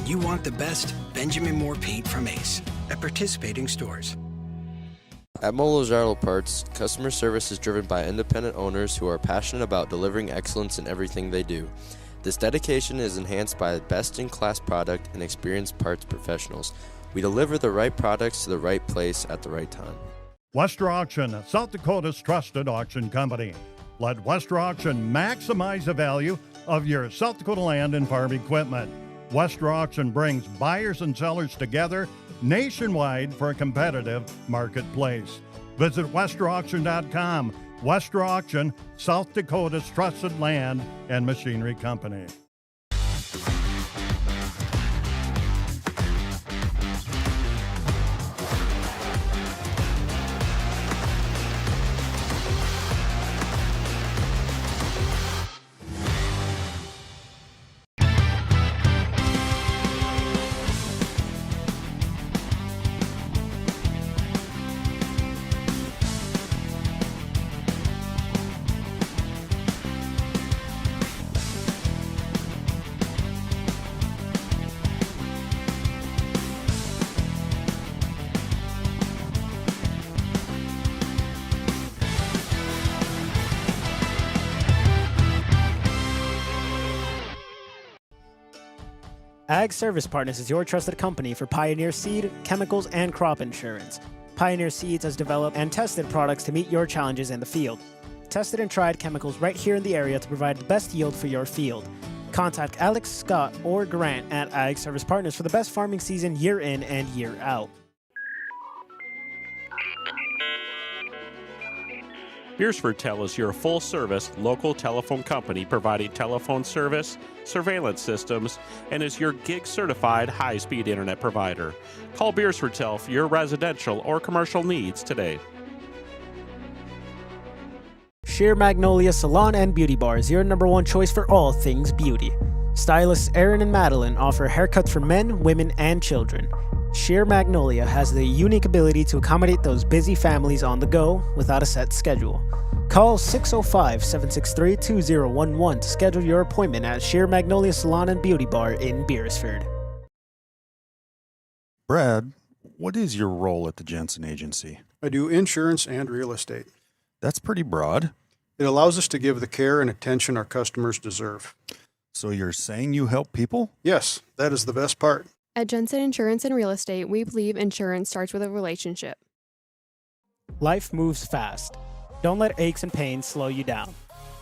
When you want the best, Benjamin Moore paint from Ace at participating stores. At Molo's Auto Parts, customer service is driven by independent owners who are passionate about delivering excellence in everything they do. This dedication is enhanced by a best-in-class product and experienced parts professionals. We deliver the right products to the right place at the right time. Wester Auction, South Dakota's trusted auction company. Let Wester Auction maximize the value of your South Dakota land and farm equipment. Wester Auction brings buyers and sellers together nationwide for a competitive marketplace. Visit westerauction.com. Wester Auction, South Dakota's trusted land and machinery company. Ag Service Partners is your trusted company for Pioneer seed, chemicals, and crop insurance. Pioneer Seeds has developed and tested products to meet your challenges in the field. Tested and tried chemicals right here in the area to provide the best yield for your field. Contact Alex, Scott, or Grant at Ag Service Partners for the best farming season year in and year out. BeresfordTel is your full-service local telephone company providing telephone service, surveillance systems, and is your gig-certified high-speed internet provider. Call BeresfordTel for your residential or commercial needs today. Sheer Magnolia Salon and Beauty Bar is your #1 choice for all things beauty. Stylists Aaron and Madeline offer haircuts for men, women, and children. Sheer Magnolia has the unique ability to accommodate those busy families on the go without a set schedule. Call 605-763-2011 to schedule your appointment at Sheer Magnolia Salon and Beauty Bar in Beresford. Brad, what is your role at the Jensen Agency? I do insurance and real estate. That's pretty broad. It allows us to give the care and attention our customers deserve. So you're saying you help people? Yes, that is the best part. At Jensen Insurance and Real Estate, we believe insurance starts with a relationship. Life moves fast. Don't let aches and pains slow you down.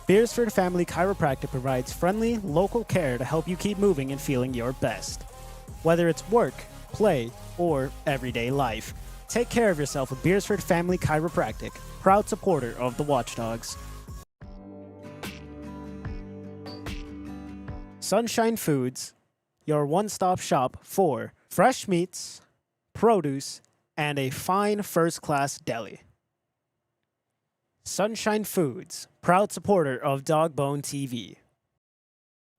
Beresford Family Chiropractic provides friendly, local care to help you keep moving and feeling your best. Whether it's work, play, or everyday life, take care of yourself with Beresford Family Chiropractic, proud supporter of the Watchdogs. Sunshine Foods, your one-stop shop for fresh meats, produce, and a fine first-class deli. Sunshine Foods, proud supporter of DawgboneTV.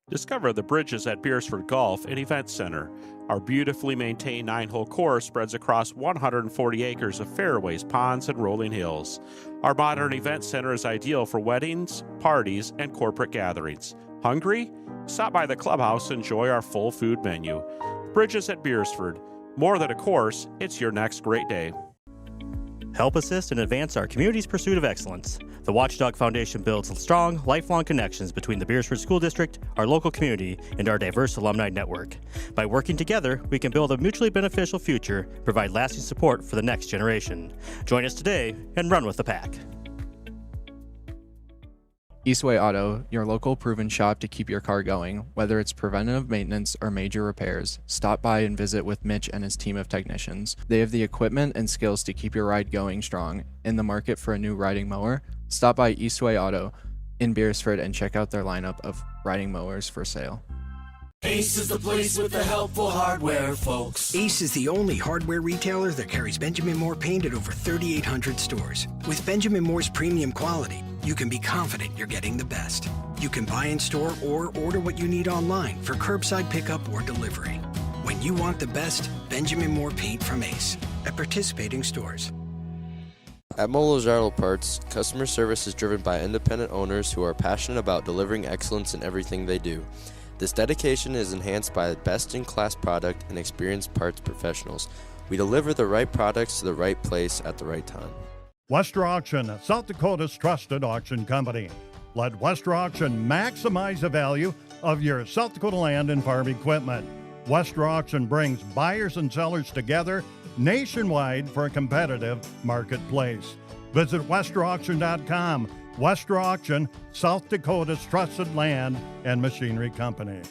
Discover the bridges at Beresford Golf and Event Center. Our beautifully maintained 9-hole course spreads across 140 acres of fairways, ponds, and rolling hills. Our modern event center is ideal for weddings, parties, and corporate gatherings. Hungry? Stop by the clubhouse and enjoy our full food menu. Bridges at Beresford. More than a course, it's your next great day. Help assist and advance our community's pursuit of excellence. The Watchdog Foundation builds strong, lifelong connections between the Beresford School District, our local community, and our diverse alumni network. By working together, we can build a mutually beneficial future, provide lasting support for the next generation. Join us today and run with the pack. Eastway Auto, your local proven shop to keep your car going. Whether it's preventative maintenance or major repairs, stop by and visit with Mitch and his team of technicians. They have the equipment and skills to keep your ride going strong. In the market for a new riding mower? Stop by Eastway Auto in Beresford and check out their lineup of riding mowers for sale. Ace is the place with the helpful hardware, folks. Ace is the only hardware retailer that carries Benjamin Moore paint at over 3,800 stores. With Benjamin Moore's premium quality, you can be confident you're getting the best. You can buy in store or order what you need online for curbside pickup or delivery. When you want the best, Benjamin Moore paint from Ace at participating stores. At Molo's Auto Parts, customer service is driven by independent owners who are passionate about delivering excellence in everything they do. This dedication is enhanced by best-in-class product and experienced parts professionals. We deliver the right products to the right place at the right time. Wester Auction, South Dakota's trusted auction company. Let Wester Auction maximize the value of your South Dakota land and farm equipment. Wester Auction brings buyers and sellers together nationwide for a competitive marketplace. Visit westerauction.com. Wester Auction, South Dakota's trusted land and machinery company.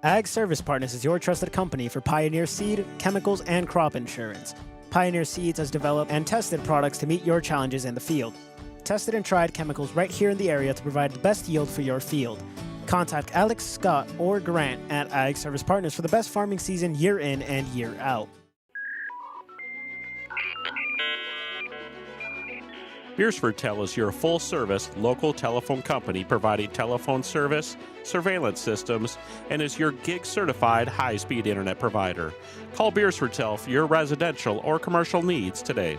Ag Service Partners is your trusted company for Pioneer seed, chemicals, and crop insurance. Pioneer Seeds has developed and tested products to meet your challenges in the field. Tested and tried chemicals right here in the area to provide the best yield for your field. Contact Alex, Scott, or Grant at Ag Service Partners for the best farming season year in and year out. BeresfordTel is your full-service local telephone company providing telephone service, surveillance systems, and is your gig-certified high-speed internet provider. Call BeresfordTel for your residential or commercial needs today.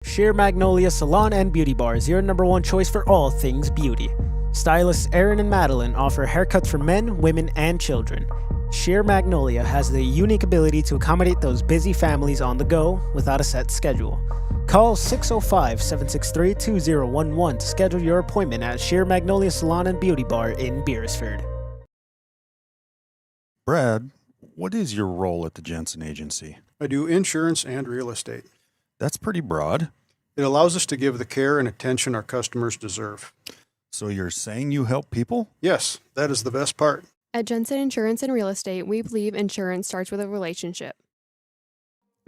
Sheer Magnolia Salon and Beauty Bar is your #1 choice for all things beauty. Stylists Aaron and Madeline offer haircuts for men, women, and children. Sheer Magnolia has the unique ability to accommodate those busy families on the go without a set schedule. Call 605-763-2011 to schedule your appointment at Sheer Magnolia Salon and Beauty Bar in Beresford. Brad, what is your role at the Jensen Agency? I do insurance and real estate. That's pretty broad. It allows us to give the care and attention our customers deserve. So you're saying you help people? Yes, that is the best part. At Jensen Insurance and Real Estate, we believe insurance starts with a relationship.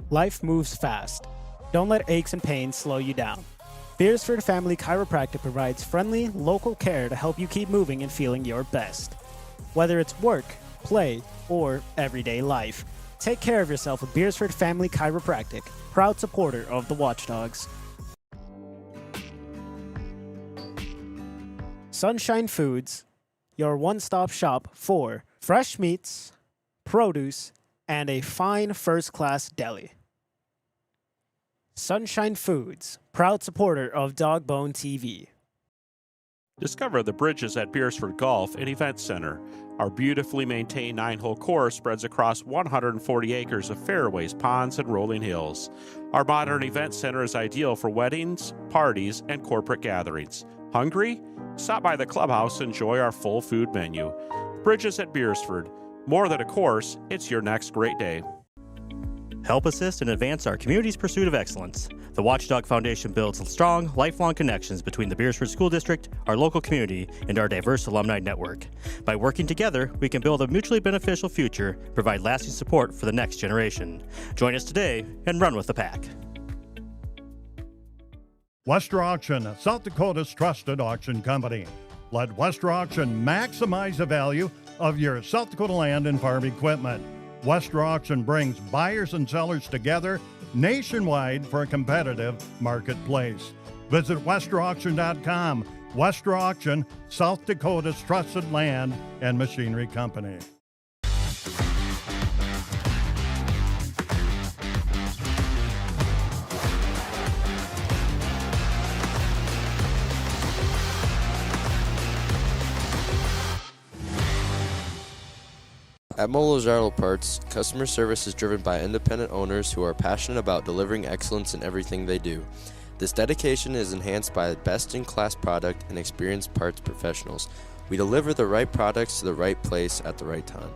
Life moves fast. Don't let aches and pains slow you down. Beresford Family Chiropractic provides friendly, local care to help you keep moving and feeling your best. Whether it's work, play, or everyday life, take care of yourself with Beresford Family Chiropractic, proud supporter of the Watchdogs. Sunshine Foods, your one-stop shop for fresh meats, produce, and a fine first-class deli. Sunshine Foods, proud supporter of DawgboneTV. Discover the bridges at Beresford Golf and Event Center. Our beautifully maintained 9-hole course spreads across 140 acres of fairways, ponds, and rolling hills. Our modern event center is ideal for weddings, parties, and corporate gatherings. Hungry? Stop by the clubhouse and enjoy our full food menu. Bridges at Beresford. More than a course, it's your next great day. Help assist and advance our community's pursuit of excellence. The Watchdog Foundation builds strong, lifelong connections between the Beresford School District, our local community, and our diverse alumni network. By working together, we can build a mutually beneficial future, provide lasting support for the next generation. Join us today and run with the pack. Wester Auction, South Dakota's trusted auction company. Let Wester Auction maximize the value of your South Dakota land and farm equipment. Wester Auction brings buyers and sellers together nationwide for a competitive marketplace. Visit westerauction.com. Wester Auction, South Dakota's trusted land and machinery company. At Mount Parts, customer service is driven by independent owners who are passionate about delivering excellence in everything they do. This dedication is enhanced by best-in-class product and experienced parts professionals. We deliver the right products to the right place at the right time.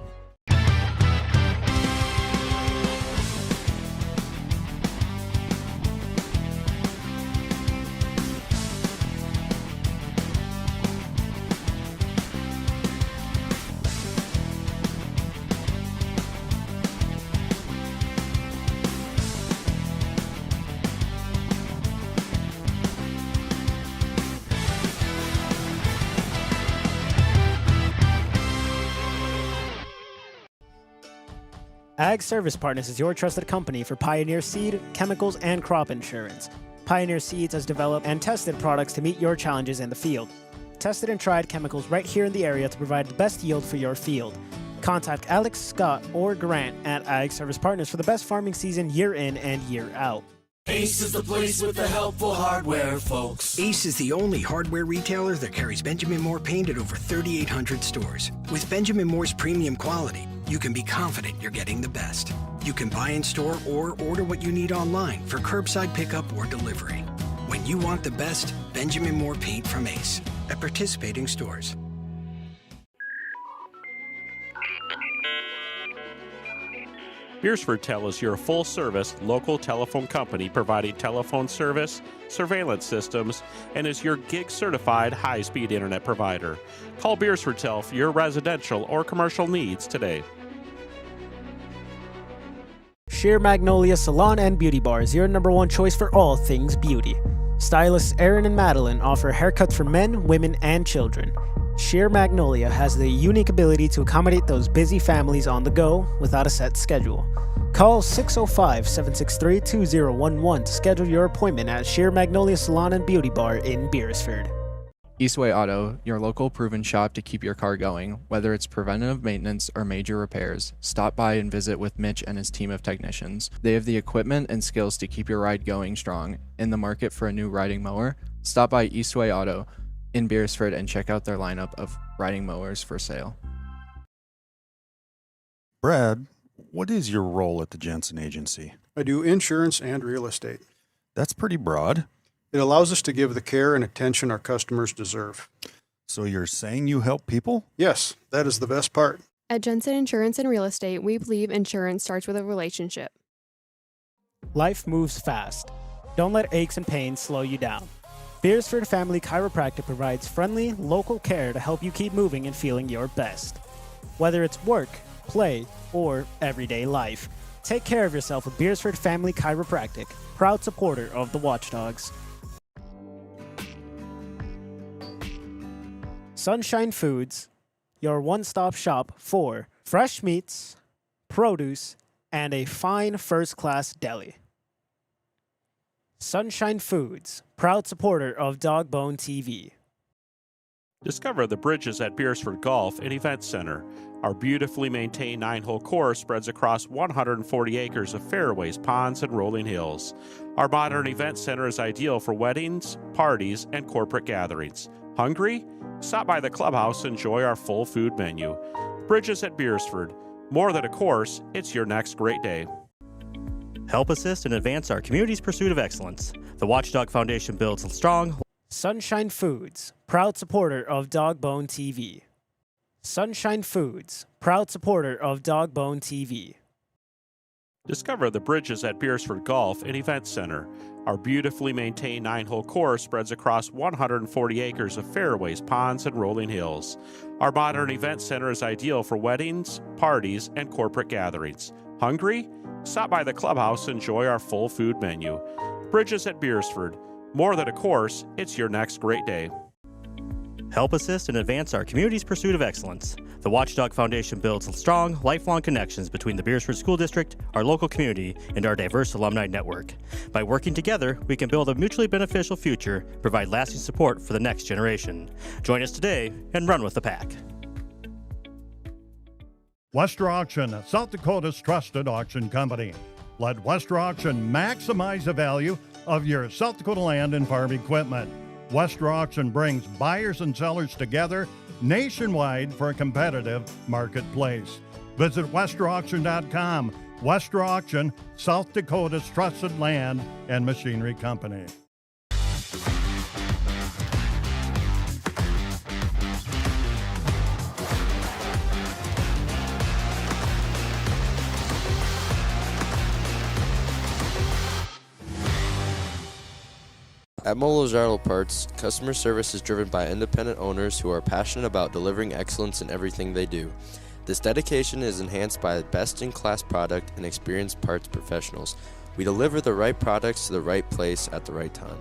Ag Service Partners is your trusted company for Pioneer seed, chemicals, and crop insurance. Pioneer Seeds has developed and tested products to meet your challenges in the field. Tested and tried chemicals right here in the area to provide the best yield for your field. Contact Alex, Scott, or Grant at Ag Service Partners for the best farming season year in and year out. Ace is the place with the helpful hardware, folks. Ace is the only hardware retailer that carries Benjamin Moore paint at over 3,800 stores. With Benjamin Moore's premium quality, you can be confident you're getting the best. You can buy in store or order what you need online for curbside pickup or delivery. When you want the best, Benjamin Moore paint from Ace at participating stores. BeresfordTel is your full-service local telephone company providing telephone service, surveillance systems, and is your gig-certified high-speed internet provider. Call BeresfordTel for your residential or commercial needs today. Sheer Magnolia Salon and Beauty Bar is your #1 choice for all things beauty. Stylists Aaron and Madeline offer haircuts for men, women, and children. Sheer Magnolia has the unique ability to accommodate those busy families on the go without a set schedule. Call 605-763-2011 to schedule your appointment at Sheer Magnolia Salon and Beauty Bar in Beresford. Eastway Auto, your local proven shop to keep your car going. Whether it's preventative maintenance or major repairs, stop by and visit with Mitch and his team of technicians. They have the equipment and skills to keep your ride going strong. In the market for a new riding mower? Stop by Eastway Auto in Beresford and check out their lineup of riding mowers for sale. Brad, what is your role at the Jensen Agency? I do insurance and real estate. That's pretty broad. It allows us to give the care and attention our customers deserve. So you're saying you help people? Yes, that is the best part. At Jensen Insurance and Real Estate, we believe insurance starts with a relationship. Life moves fast. Don't let aches and pains slow you down. Beresford Family Chiropractic provides friendly, local care to help you keep moving and feeling your best. Whether it's work, play, or everyday life, take care of yourself with Beresford Family Chiropractic, proud supporter of the Watchdogs. Sunshine Foods, your one-stop shop for fresh meats, produce, and a fine first-class deli. Sunshine Foods, proud supporter of DawgboneTV. Discover the bridges at Beresford Golf and Event Center. Our beautifully maintained 9-hole course spreads across 140 acres of fairways, ponds, and rolling hills. Our modern event center is ideal for weddings, parties, and corporate gatherings. Hungry? Stop by the clubhouse and enjoy our full food menu. Bridges at Beresford. More than a course, it's your next great day. Help assist and advance our community's pursuit of excellence. The Watchdog Foundation builds strong. Sunshine Foods, proud supporter of DawgboneTV. Sunshine Foods, proud supporter of DawgboneTV. Discover the bridges at Beresford Golf and Event Center. Our beautifully maintained 9-hole course spreads across 140 acres of fairways, ponds, and rolling hills. Our modern event center is ideal for weddings, parties, and corporate gatherings. Hungry? Stop by the clubhouse and enjoy our full food menu. Bridges at Beresford. More than a course, it's your next great day. Help assist and advance our community's pursuit of excellence. The Watchdog Foundation builds strong, lifelong connections between the Beresford School District, our local community, and our diverse alumni network. By working together, we can build a mutually beneficial future, provide lasting support for the next generation. Join us today and run with the pack. Wester Auction, South Dakota's trusted auction company. Let Wester Auction maximize the value of your South Dakota land and farm equipment. Wester Auction brings buyers and sellers together nationwide for a competitive marketplace. Visit westerauction.com. Wester Auction, South Dakota's trusted land and machinery company. At Molos Auto Parts, customer service is driven by independent owners who are passionate about delivering excellence in everything they do. This dedication is enhanced by a best-in-class product and experienced parts professionals. We deliver the right products to the right place at the right time.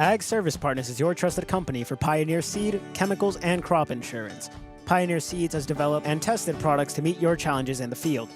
Ag Service Partners is your trusted company for Pioneer seed, chemicals, and crop insurance. Pioneer Seeds has developed and tested products to meet your challenges in the field.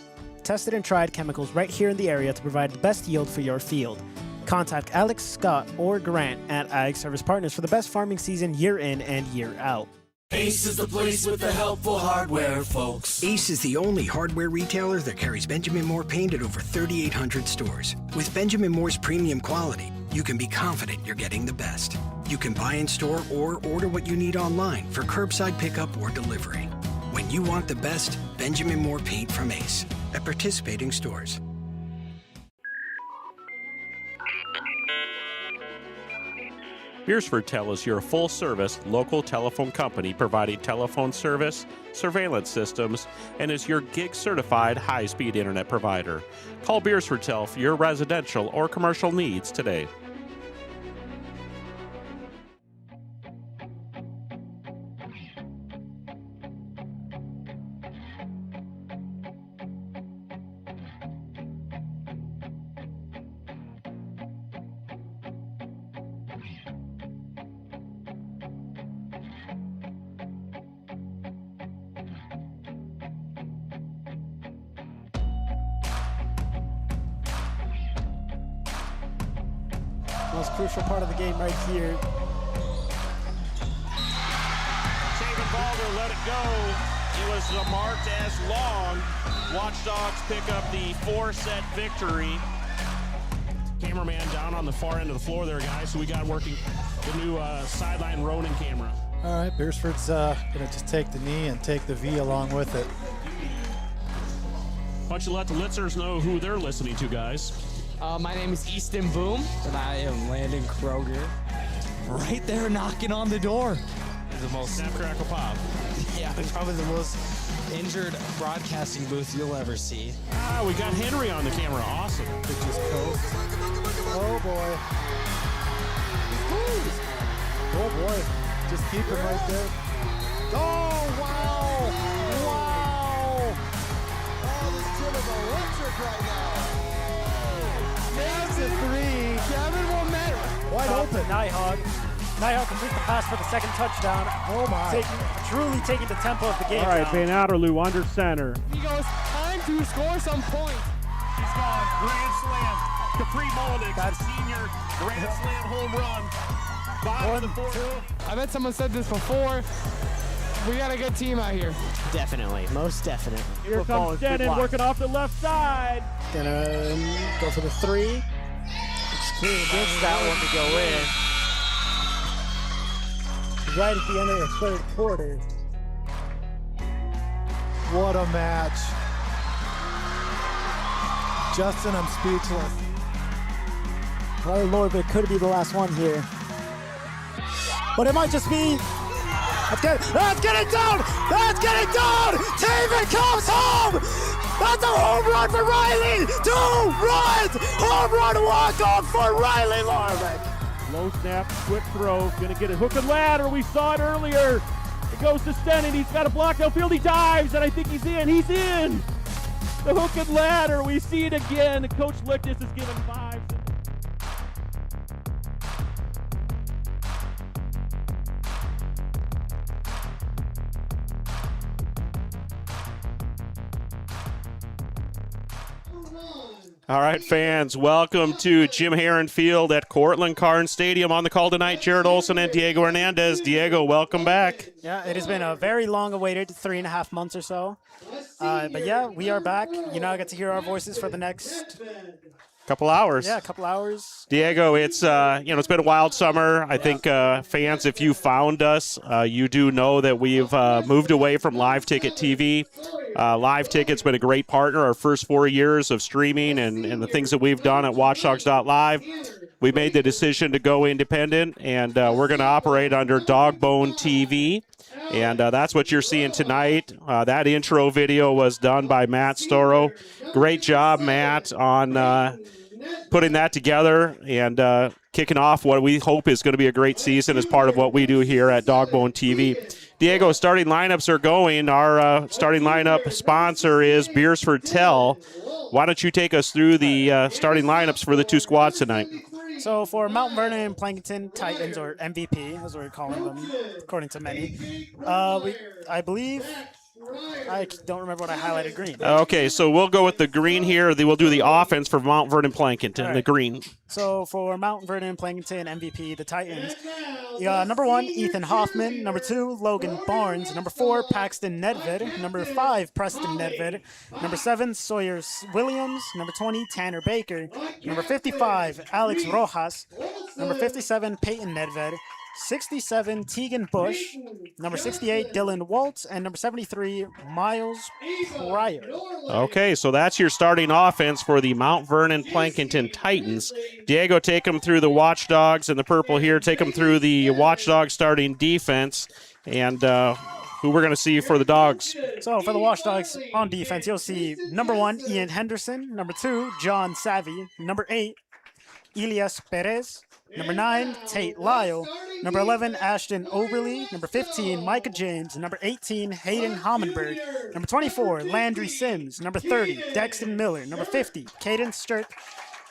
Tested and tried chemicals right here in the area to provide the best yield for your field. Contact Alex, Scott, or Grant at Ag Service Partners for the best farming season year in and year out. Ace is the place with the helpful hardware, folks. Ace is the only hardware retailer that carries Benjamin Moore paint at over 3,800 stores. With Benjamin Moore's premium quality, you can be confident you're getting the best. You can buy in store or order what you need online for curbside pickup or delivery. When you want the best, Benjamin Moore paint from Ace at participating stores. BeresfordTel is your full-service local telephone company providing telephone service, surveillance systems, and is your gig-certified high-speed internet provider. Call BeresfordTel for your residential or commercial needs today. Most crucial part of the game right here. Taven Balder let it go. It was marked as long. Watchdogs pick up the 4-set victory. Cameraman down on the far end of the floor there, guys. So we got working the new sideline Ronin camera. All right, Beresford's going to just take the knee and take the V along with it. Why don't you let the listeners know who they're listening to, guys? My name is Easton Boom, and I am Landon Kroger. Right there knocking on the door. The most Snap, crackle, pop. Yeah, probably the most injured broadcasting booth you'll ever see. Ah, we got Henry on the camera. Awesome. It just coast. Oh, boy. Woo. Oh, boy. Just keep him right there. Oh, wow. Wow. Oh, this gym is electric right now. Makes it 3. Kevin Womet. Wide open. Nighthawk completes the pass for the second touchdown. Oh, my. Truly taking the tempo of the game. All right, Van Outerloo under center. He goes, time to score some points. He's gone. Grand slam. Capri Mulligan, senior grand slam home run. Bottom of the fourth. I bet someone said this before. We got a good team out here. Definitely, most definitely. Here comes Denon working off the left side. Gonna go for the 3. Gets that one to go in. Right at the end of the third quarter. What a match. Justin, I'm speechless. Oh Lord, but it could be the last one here. But it might just be. Let's get it down! Let's get it down! Taven comes home! That's a home run for Riley! 2 runs! Home run walk-off for Riley Larvick! Low snap, quick throw, gonna get a hook and ladder. We saw it earlier. It goes to Stennon. He's got a block downfield. He dives, and I think he's in. He's in! The hook and ladder. We see it again. Coach Lickness is giving 5. All right, fans, welcome to Jim Heron Field at Cortland Karn Stadium. On the call tonight, Jared Olson and Diego Hernandez. Diego, welcome back. Yeah, it has been a very long-awaited 3.5 months or so. But yeah, we are back. You now get to hear our voices for the next couple hours. Yeah, a couple hours. Diego, it's it's been a wild summer. I think fans, if you found us, you do know that we've moved away from live ticket TV. Live Ticket's been a great partner our first 4 years of streaming and the things that we've done at Watchdogs.live. We made the decision to go independent, and we're going to operate under DawgboneTV, and that's what you're seeing tonight. That intro video was done by Matt Storrow. Great job, Matt, on putting that together and kicking off what we hope is going to be a great season as part of what we do here at DawgboneTV. Diego, starting lineups are going. Our starting lineup sponsor is BeresfordTel. Why don't you take us through the starting lineups for the two squads tonight? So for Mount Vernon Plankinton Titans, or MVP, as we're calling them, according to many, I believe, I don't remember what I highlighted green. Okay, so we'll go with the green here. We'll do the offense for Mount Vernon Plankinton, Right. the green. So for Mount Vernon Plankinton MVP, the Titans, number 1, Ethan Hoffman. Number 2, Logan Barnes. Number 4, Paxton Nedved. Number 5, Preston Nedved. Number 7, Sawyer Williams. Number 20, Tanner Baker. Number 55, Alex Rojas. Number 57, Peyton Nedved. 67, Tegan Bush. Number 68, Dylan Waltz. And number 73, Miles Pryor. Okay, so that's your starting offense for the Mount Vernon Plankinton Titans. Diego, take them through the Watchdogs in the purple here. Take them through the Watchdogs starting defense and who we're going to see for the Dogs. So for the Watchdogs on defense, you'll see number 1, Ian Henderson. Number 2, John Savvy. Number 8, Elias Perez. Number 9, Tate Lyle. Number 11, AshtonOberle. Number 15, Micah James. Number 18, Hayden Hommenberg. Number 24, Landry Sims. Number 30, Dexton Miller. Number 50, Caden Sturt.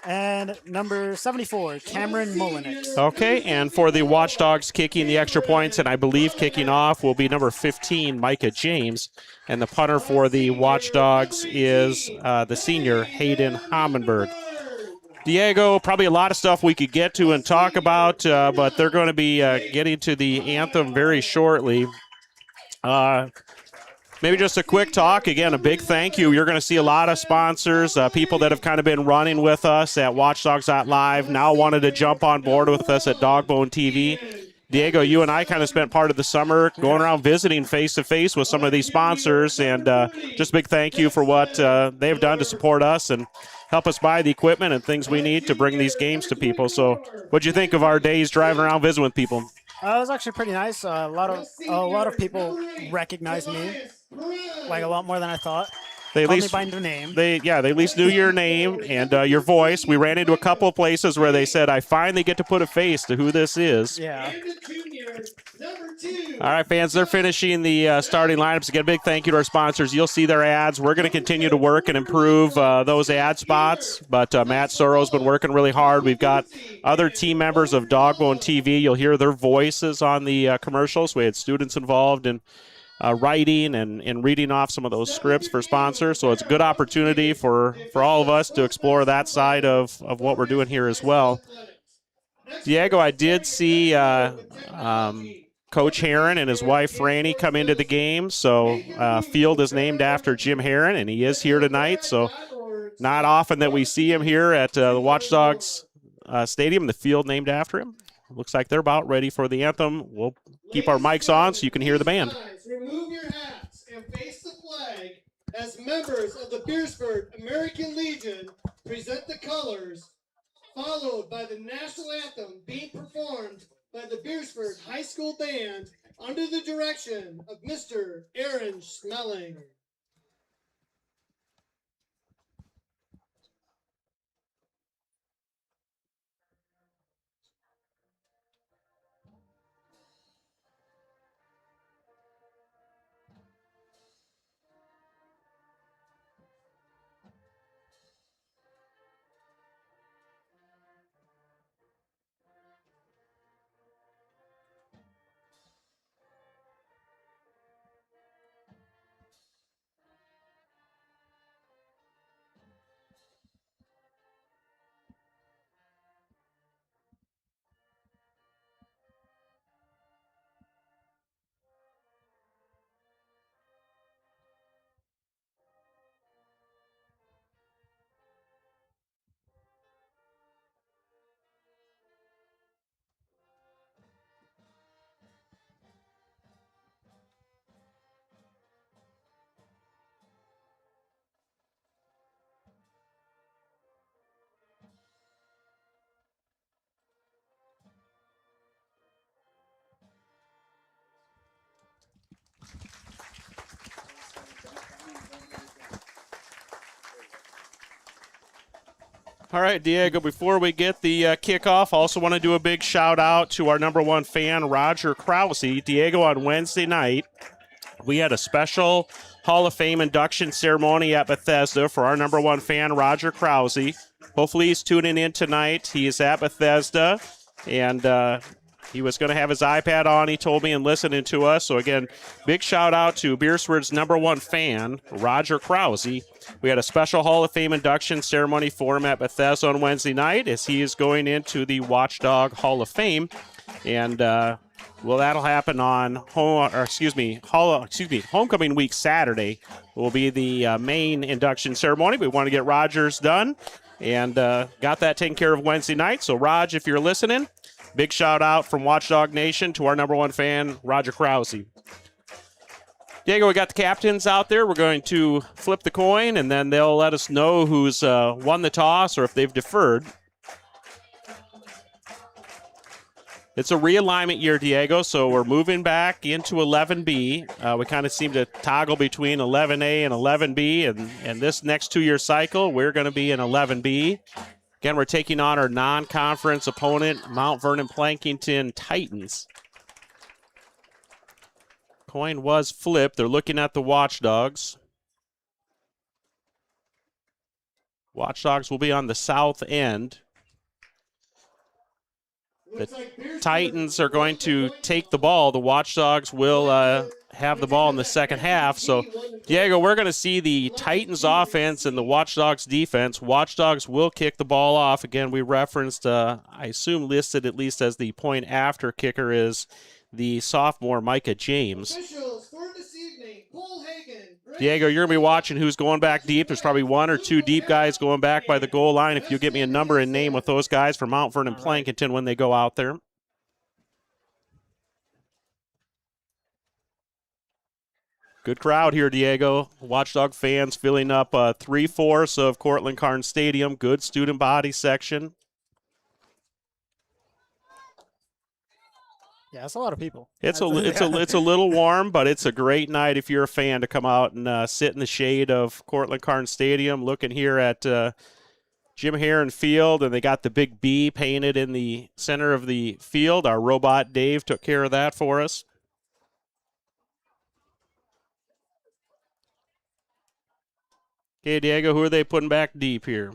And number 74, Cameron Mullenix. Okay, and for the Watchdogs kicking the extra points, and I believe kicking off will be number 15, Micah James. And the punter for the Watchdogs is the senior, Hayden Hommenberg. Diego, probably a lot of stuff we could get to and talk about, but they're going to be getting to the anthem very shortly. Maybe just a quick talk. Again, a big thank you. You're going to see a lot of sponsors, people that have kind of been running with us at Watchdogs.live, now wanted to jump on board with us at DawgboneTV. Diego, you and I kind of spent part of the summer going around visiting face-to-face with some of these sponsors, and just a big thank you for what they've done to support us and help us buy the equipment and things we need to bring these games to people. So what'd you think of our days driving around visiting with people? It was actually pretty nice. A lot of people recognized me, like a lot more than I thought. They at least by your name. They at least knew your name and your voice. We ran into a couple of places where they said, "I finally get to put a face to who this is." Yeah. All right, fans, they're finishing the starting lineups. Again, big thank you to our sponsors. You'll see their ads. We're going to continue to work and improve those ad spots, but Matt Soro's been working really hard. We've got other team members of DawgboneTV. You'll hear their voices on the commercials. We had students involved in writing and reading off some of those scripts for sponsors, so it's a good opportunity for all of us to explore that side of what we're doing here as well. Diego, I did see Coach Heron and his wife Franny come into the game, so field is named after Jim Heron, and he is here tonight, so not often that we see him here at the Watchdogs Stadium, the field named after him. Looks like they're about ready for the anthem. We'll keep our mics on so you can hear the band. Remove your hats and face the flag as members of the Beresford American Legion present the colors, followed by the national anthem being performed by the Beresford High School Band under the direction of Mr. Aaron Schmeling. All right, Diego, before we get the kickoff, also want to do a big shout-out to our number one fan, Roger Krause. Diego, on Wednesday night, we had a special Hall of Fame induction ceremony at Bethesda for our number one fan, Roger Krause. Hopefully he's tuning in tonight. He is at Bethesda, and he was going to have his iPad on, he told me, and listening to us. So, again, big shout-out to Beresford's #1 fan, Roger Krause. We had a special Hall of Fame induction ceremony for him at Bethesda on Wednesday night as he is going into the Watchdog Hall of Fame. And, well, that'll happen on homecoming week Saturday will be the main induction ceremony. We want to get Rogers done and got that taken care of Wednesday night. So, Raj, if you're listening, big shout out from Watchdog Nation to our #1 fan, Roger Krause. Diego, we got the captains out there. We're going to flip the coin, and then they'll let us know who's won the toss or if they've deferred. It's a realignment year, Diego, so we're moving back into 11B. We kind of seem to toggle between 11A and 11B, and this next 2-year cycle, we're going to be in 11B. Again, we're taking on our non-conference opponent, Mount Vernon Plankinton Titans. Coin was flipped. They're looking at the Watchdogs. Watchdogs will be on the south end. The Titans are going to take the ball. The Watchdogs will have the ball in the second half. So, Diego, we're going to see the Titans offense and the Watchdogs defense. Watchdogs will kick the ball off. Again, we referenced, I assume listed at least as the point after kicker is the sophomore Micah James. Diego, you're going to be watching who's going back deep. There's probably 1 or 2 deep guys going back by the goal line. If you get me a number and name with those guys for Mount Vernon Plankinton when they go out there. Good crowd here, Diego. Watchdog fans filling up 3/4 of Cortland Carnes Stadium. Good student body section. Yeah, that's a lot of people. It's a little warm, but it's a great night if you're a fan to come out and sit in the shade of Cortland Carnes Stadium. Looking here at Jim Heron Field, and they got the big B painted in the center of the field. Our robot Dave took care of that for us. Okay, Diego, who are they putting back deep here?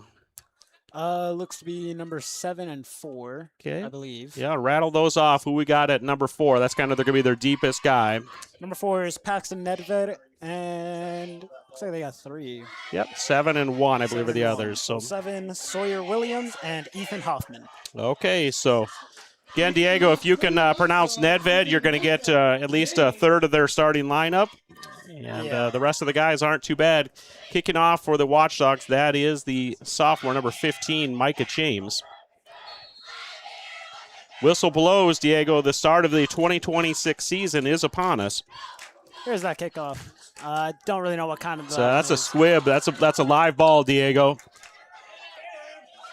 Looks to be number 7 and 4, okay, I believe. Yeah, rattle those off. Who we got at number 4? That's kind of going to be their deepest guy. Number 4 is Paxton Nedved, and looks like they got 3. Yep, 7 and 1, I believe, are the others. So 7, Sawyer Williams, and Ethan Hoffman. Okay, so again, Diego, if you can pronounce Nedved, you're going to get at least a third of their starting lineup. And the rest of the guys aren't too bad. Kicking off for the Watchdogs, that is the sophomore, number 15, Micah James. Whistle blows, Diego. The start of the 2026 season is upon us. Here's that kickoff. Don't really know what kind of. So that's a squib. That's a live ball, Diego.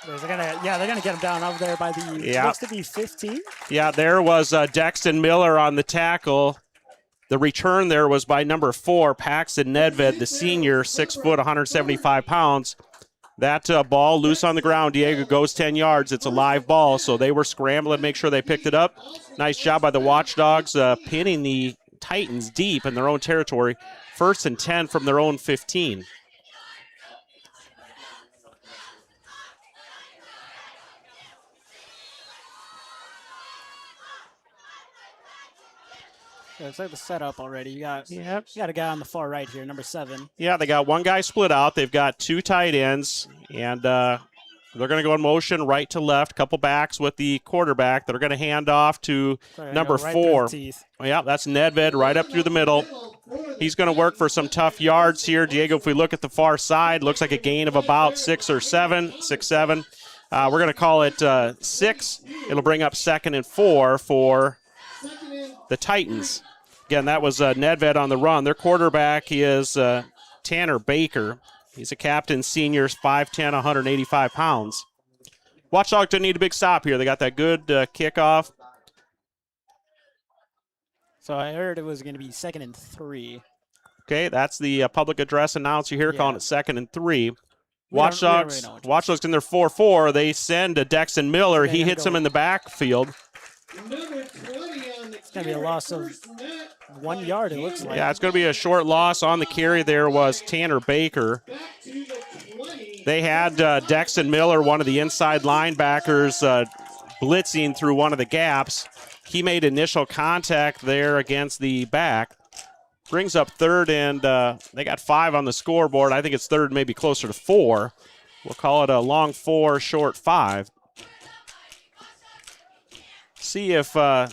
They're gonna get him down over there by the looks to be 15. Yeah, there was Dexton Miller on the tackle. The return there was by number 4, Paxton Nedved, the senior, 6 foot, 175 pounds. That ball loose on the ground. Diego goes 10 yards. It's a live ball, so they were scrambling to make sure they picked it up. Nice job by the Watchdogs pinning the Titans deep in their own territory. 1st and 10 from their own 15. Yeah, it's like the setup already. You got a guy on the far right here, number 7. Yeah, they got one guy split out. They've got 2 tight ends, and they're going to go in motion right to left. Couple backs with the quarterback. They're going to hand off to number 4. Yeah, that's Nedved right up through the middle. He's going to work for some tough yards here. Diego, if we look at the far side, looks like a gain of about 6 or 7. We're going to call it 6. It'll bring up 2nd and 4 for the Titans. Again, that was Nedved on the run. Their quarterback is Tanner Baker. He's a captain, senior, 5'10", 185 pounds. Watchdogs don't need a big stop here. They got that good kickoff. So I heard it was going to be 2nd and 3. Okay, that's the public address announcer here calling it 2nd and 3. Watchdogs in their 4-4. They send to Dexton Miller. He hits him in the backfield. It's going to be a loss of 1 yard, it looks like. Yeah, it's going to be a short loss. On the carry there was Tanner Baker. They had Dexon Miller, one of the inside linebackers, blitzing through one of the gaps. He made initial contact there against the back. Brings up third, and they got 5 on the scoreboard. I think it's third, maybe closer to 4. We'll call it a long 4, short 5. See if Mount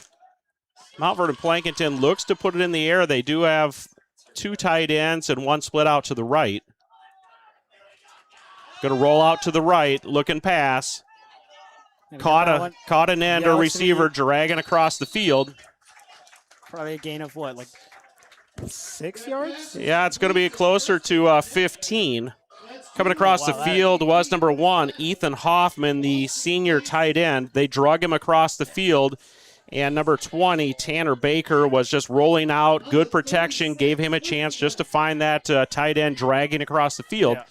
Vernon Plankinton looks to put it in the air. They do have 2 tight ends and 1 split out to the right. Going to roll out to the right, looking pass. Caught an end or receiver dragging across the field. Probably a gain of what, like 6 yards? Yeah, it's going to be closer to 15. Coming across the field was number 1, Ethan Hoffman, the senior tight end. They drug him across the field. And number 20, Tanner Baker, was just rolling out. Good protection, gave him a chance just to find that tight end dragging across the field. Yeah.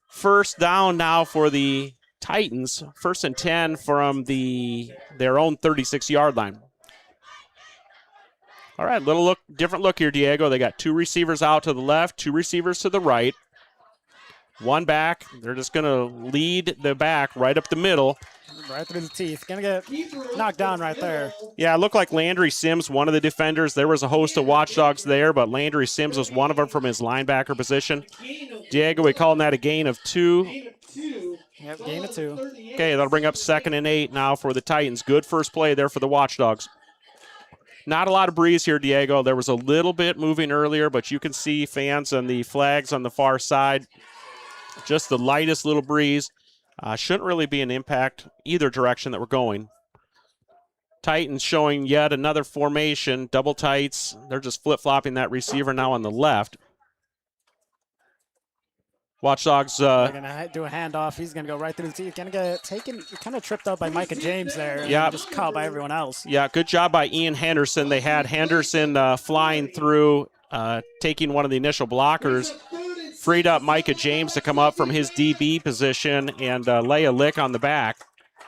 First down now for the Titans. 1st and 10 from their own 36-yard line. All right, different look here, Diego. They got 2 receivers out to the left, 2 receivers to the right. 1 back. They're just going to lead the back right up the middle. Right through the teeth. Going to get knocked down right there. Yeah, it looked like Landry Sims, one of the defenders. There was a host of Watchdogs there, but Landry Sims was one of them from his linebacker position. Diego, we calling that a gain of 2. Yep, gain of 2. Okay, that'll bring up 2nd and 8 now for the Titans. Good first play there for the Watchdogs. Not a lot of breeze here, Diego. There was a little bit moving earlier, but you can see fans on the flags on the far side. Just the lightest little breeze. Shouldn't really be an impact either direction that we're going. Titans showing yet another formation, double tights. They're just flip-flopping that receiver now on the left. Watchdogs. They're going to do a handoff. He's going to go right through the teeth. Going to get taken, kind of tripped up by Micah James there. Yeah. Just caught by everyone else. Yeah, good job by Ian Henderson. They had Henderson flying through, taking one of the initial blockers. Freed up Micah James to come up from his DB position and lay a lick on the back.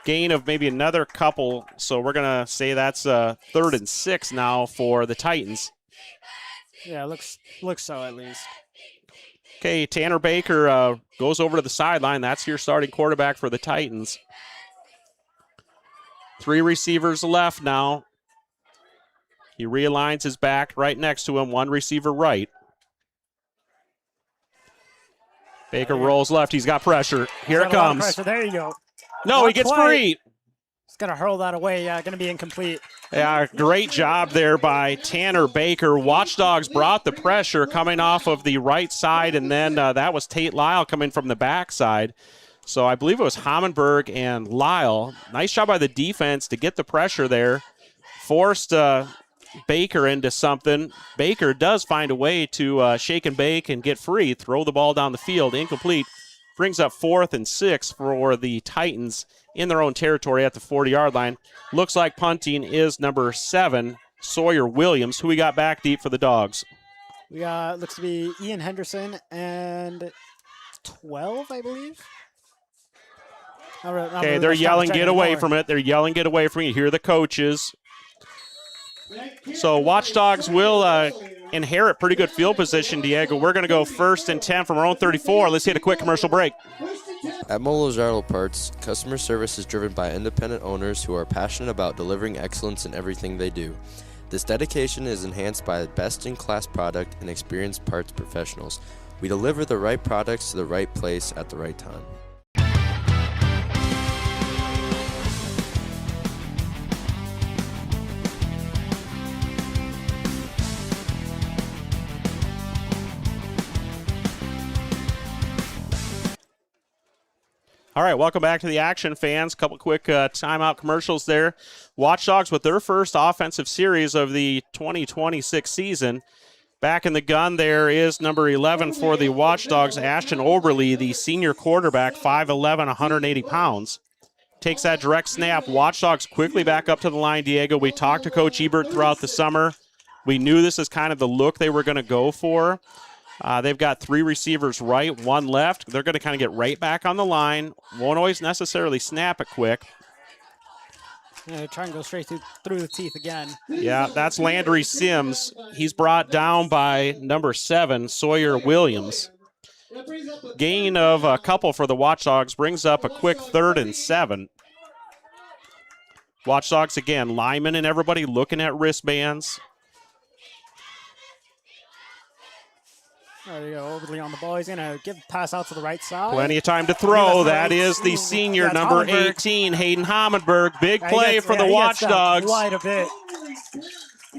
Gain of maybe another couple, so we're going to say that's 3rd and 6 now for the Titans. Yeah, looks so at least. Okay, Tanner Baker goes over to the sideline. That's your starting quarterback for the Titans. 3 receivers left now. He realigns his back right next to him, 1 receiver right. Baker rolls left. He's got pressure. Here it comes. Pressure. There you go. No, he gets free. He's going to hurl that away. Yeah, going to be incomplete. Yeah, great job there by Tanner Baker. Watchdogs brought the pressure coming off of the right side, and then that was Tate Lyle coming from the backside. So I believe it was Hammenberg and Lyle. Nice job by the defense to get the pressure there. Forced Baker into something. Baker does find a way to shake and bake and get free, throw the ball down the field, incomplete. Brings up 4th and 6 for the Titans in their own territory at the 40-yard line. Looks like punting is number 7, Sawyer Williams. Who we got back deep for the Dogs? We got, looks to be Ian Henderson and 12, I believe. Okay, they're yelling, get away from it. They're yelling, get away from it. You hear the coaches. So Watchdogs will inherit pretty good field position, Diego. We're going to go 1st and 10 from our own 34. Let's hit a quick commercial break. At Molo's Auto Parts, customer service is driven by independent owners who are passionate about delivering excellence in everything they do. This dedication is enhanced by a best-in-class product and experienced parts professionals. We deliver the right products to the right place at the right time. All right, welcome back to the action, fans. Couple quick timeout commercials there. Watchdogs with their first offensive series of the 2026 season. Back in the gun there is number 11 for the Watchdogs, AshtonOberle, the senior quarterback, 5'11", 180 pounds. Takes that direct snap. Watchdogs quickly back up to the line, Diego. We talked to Coach Ebert throughout the summer. We knew this is kind of the look they were going to go for. They've got 3 receivers right, 1 left. They're going to kind of get right back on the line. Won't always necessarily snap it quick. Yeah, try and go straight through the teeth again. Yeah, that's Landry Sims. He's brought down by number 7, Sawyer Williams. Gain of a couple for the Watchdogs brings up a quick 3rd and 7. Watchdogs again, Lyman and everybody looking at wristbands. There you go, Oberle on the ball. He's going to give a pass out to the right side. Plenty of time to throw. That is the senior, number 18, Hayden Hammenberg. Big play for the Watchdogs. Quite a bit.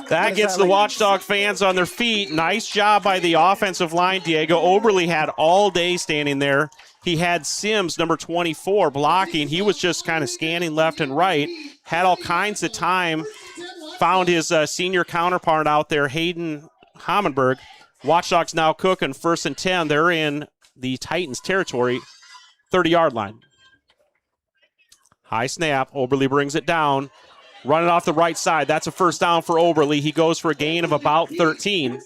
That gets the Watchdog fans on their feet. Nice job by the offensive line. Diego Oberle had all day standing there. He had Sims, number 24, blocking. He was just kind of scanning left and right. Had all kinds of time. Found his senior counterpart out there, Hayden Hammenberg. Watchdogs now cooking 1st and 10. They're in the Titans territory, 30-yard line. High snap. Oberle brings it down. Running off the right side. That's a 1st down for Oberle. He goes for a gain of about 13.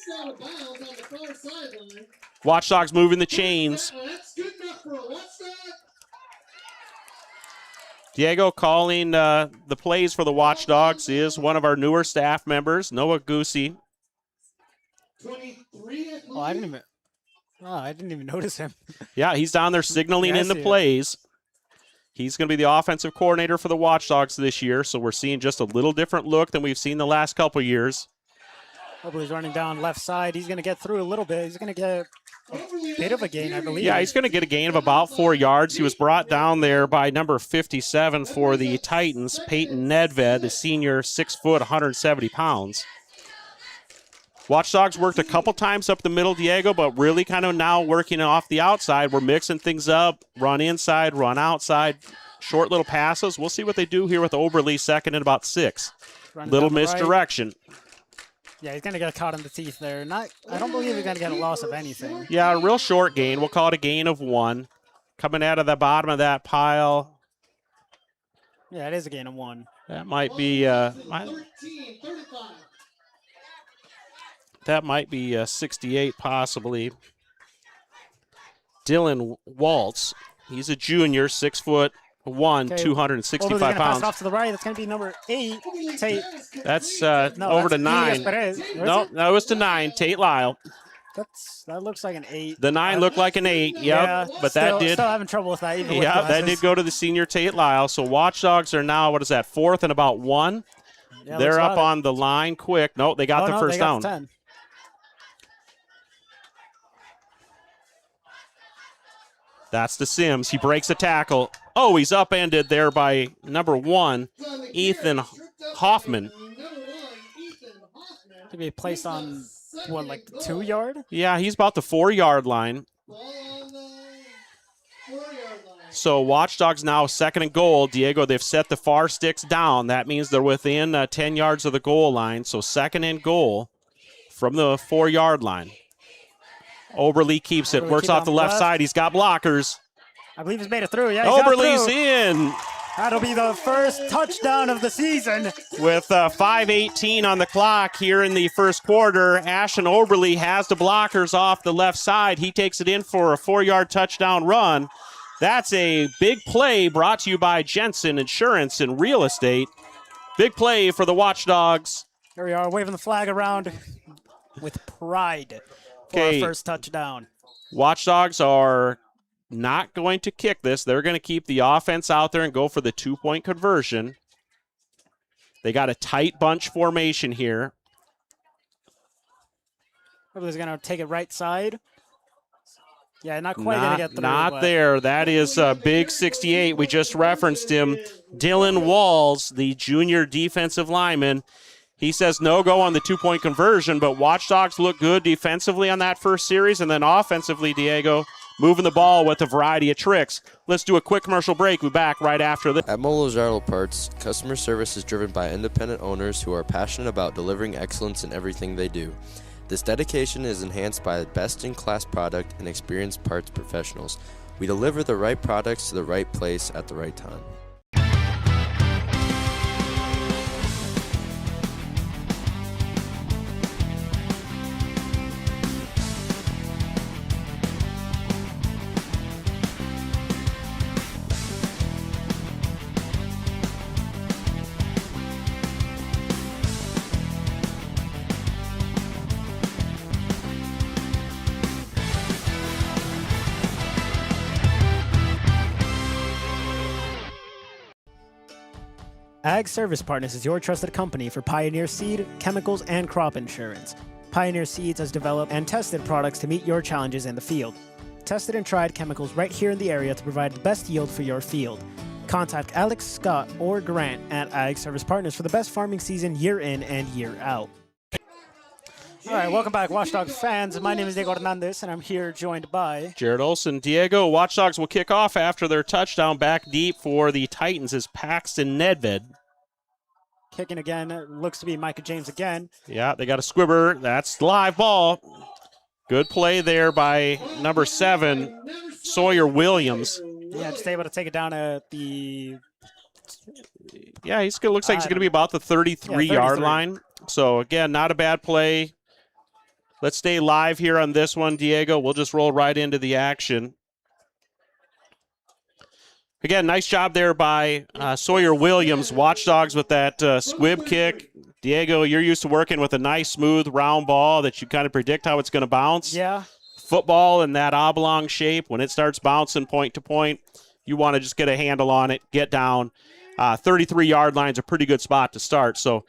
Watchdogs moving the chains. Diego calling the plays for the Watchdogs is one of our newer staff members, Noah Goosey. Oh, I didn't even notice him. Yeah, he's down there signaling in the plays. He's going to be the offensive coordinator for the Watchdogs this year, so we're seeing just a little different look than we've seen the last couple years. Oberle's running down left side. He's going to get through a little bit. He's going to get a bit of a gain, I believe. Yeah, he's going to get a gain of about 4 yards. He was brought down there by number 57 for the Titans, Peyton Nedved, the senior, 6 foot, 170 pounds. Watchdogs worked a couple times up the middle, Diego, but really kind of now working off the outside. We're mixing things up, run inside, run outside, short little passes. We'll see what they do here with Oberle, 2nd and about 6. Little misdirection. Right. Yeah, he's going to get caught in the teeth there. I don't believe he's going to get a loss of anything. Yeah, a real short gain. We'll call it a gain of 1. Coming out of the bottom of that pile. Yeah, it is a gain of 1. That might be... That might be 68 possibly. Dylan Waltz. He's a junior, 6 foot 1, 265 pounds. Pass off to the right. That's going to be number 8, Tate. That's over to 9. No, it was to 9, Tate Lyle. That looks like an 8. The 9 looked like an 8, yep. But still that did. Still having trouble with that. Even yeah, with that did go to the senior Tate Lyle. So Watchdogs are now, 4th and about 1. Yeah, they're up on the line quick. No, they got the first down. 10. That's the Sims. He breaks a tackle. Oh, he's upended there by number 1, Ethan Hoffman. To be placed on, what, like the 2-yard? Yeah, he's about the 4-yard line. So Watchdogs now 2nd and goal. Diego, they've set the far sticks down. That means they're within 10 yards of the goal line. So 2nd and goal from the 4-yard line. Oberle keeps it, works off the left side. He's got blockers. I believe he's made it through. Yeah, Oberle's in. That'll be the first touchdown of the season. With 5:18 on the clock here in the first quarter, AshtonOberle has the blockers off the left side. He takes it in for a 4-yard touchdown run. That's a big play brought to you by Jensen Insurance and Real Estate. Big play for the Watchdogs. There we are, waving the flag around with pride for our first touchdown. Watchdogs are not going to kick this. They're going to keep the offense out there and go for the 2-point conversion. They got a tight bunch formation here. Oberle's going to take it right side. Yeah, not quite going to get through. Not there. That is big 68. We just referenced him. Dylan Walls, the junior defensive lineman. He says no go on the 2-point conversion, but Watchdogs look good defensively on that first series, and then offensively, Diego, moving the ball with a variety of tricks. Let's do a quick commercial break. We'll be back right after this. At Molo's Auto Parts, customer service is driven by independent owners who are passionate about delivering excellence in everything they do. This dedication is enhanced by a best-in-class product and experienced parts professionals. We deliver the right products to the right place at the right time. Ag Service Partners is your trusted company for Pioneer seed, chemicals, and crop insurance. Pioneer Seeds has developed and tested products to meet your challenges in the field. Tested and tried chemicals right here in the area to provide the best yield for your field. Contact Alex, Scott, or Grant at Ag Service Partners for the best farming season year in and year out. All right, welcome back, Watchdogs fans. My name is Diego Hernandez, and I'm here joined by Jared Olson. Diego, Watchdogs will kick off after their touchdown. Back deep for the Titans is Paxton Nedved. Kicking again, looks to be Micah James again. Yeah, they got a squibber. That's live ball. Good play there by number 7, Sawyer Williams. Yeah, just able to take it down at the... Yeah, looks like he's going to be about the 33-yard line. So, again, not a bad play. Let's stay live here on this one, Diego. We'll just roll right into the action. Again, nice job there by Sawyer Williams. Watchdogs with that squib kick. Diego, you're used to working with a nice, smooth, round ball that you kind of predict how it's going to bounce. Yeah. Football in that oblong shape, when it starts bouncing point to point, you want to just get a handle on it, get down. 33-yard line's a pretty good spot to start. So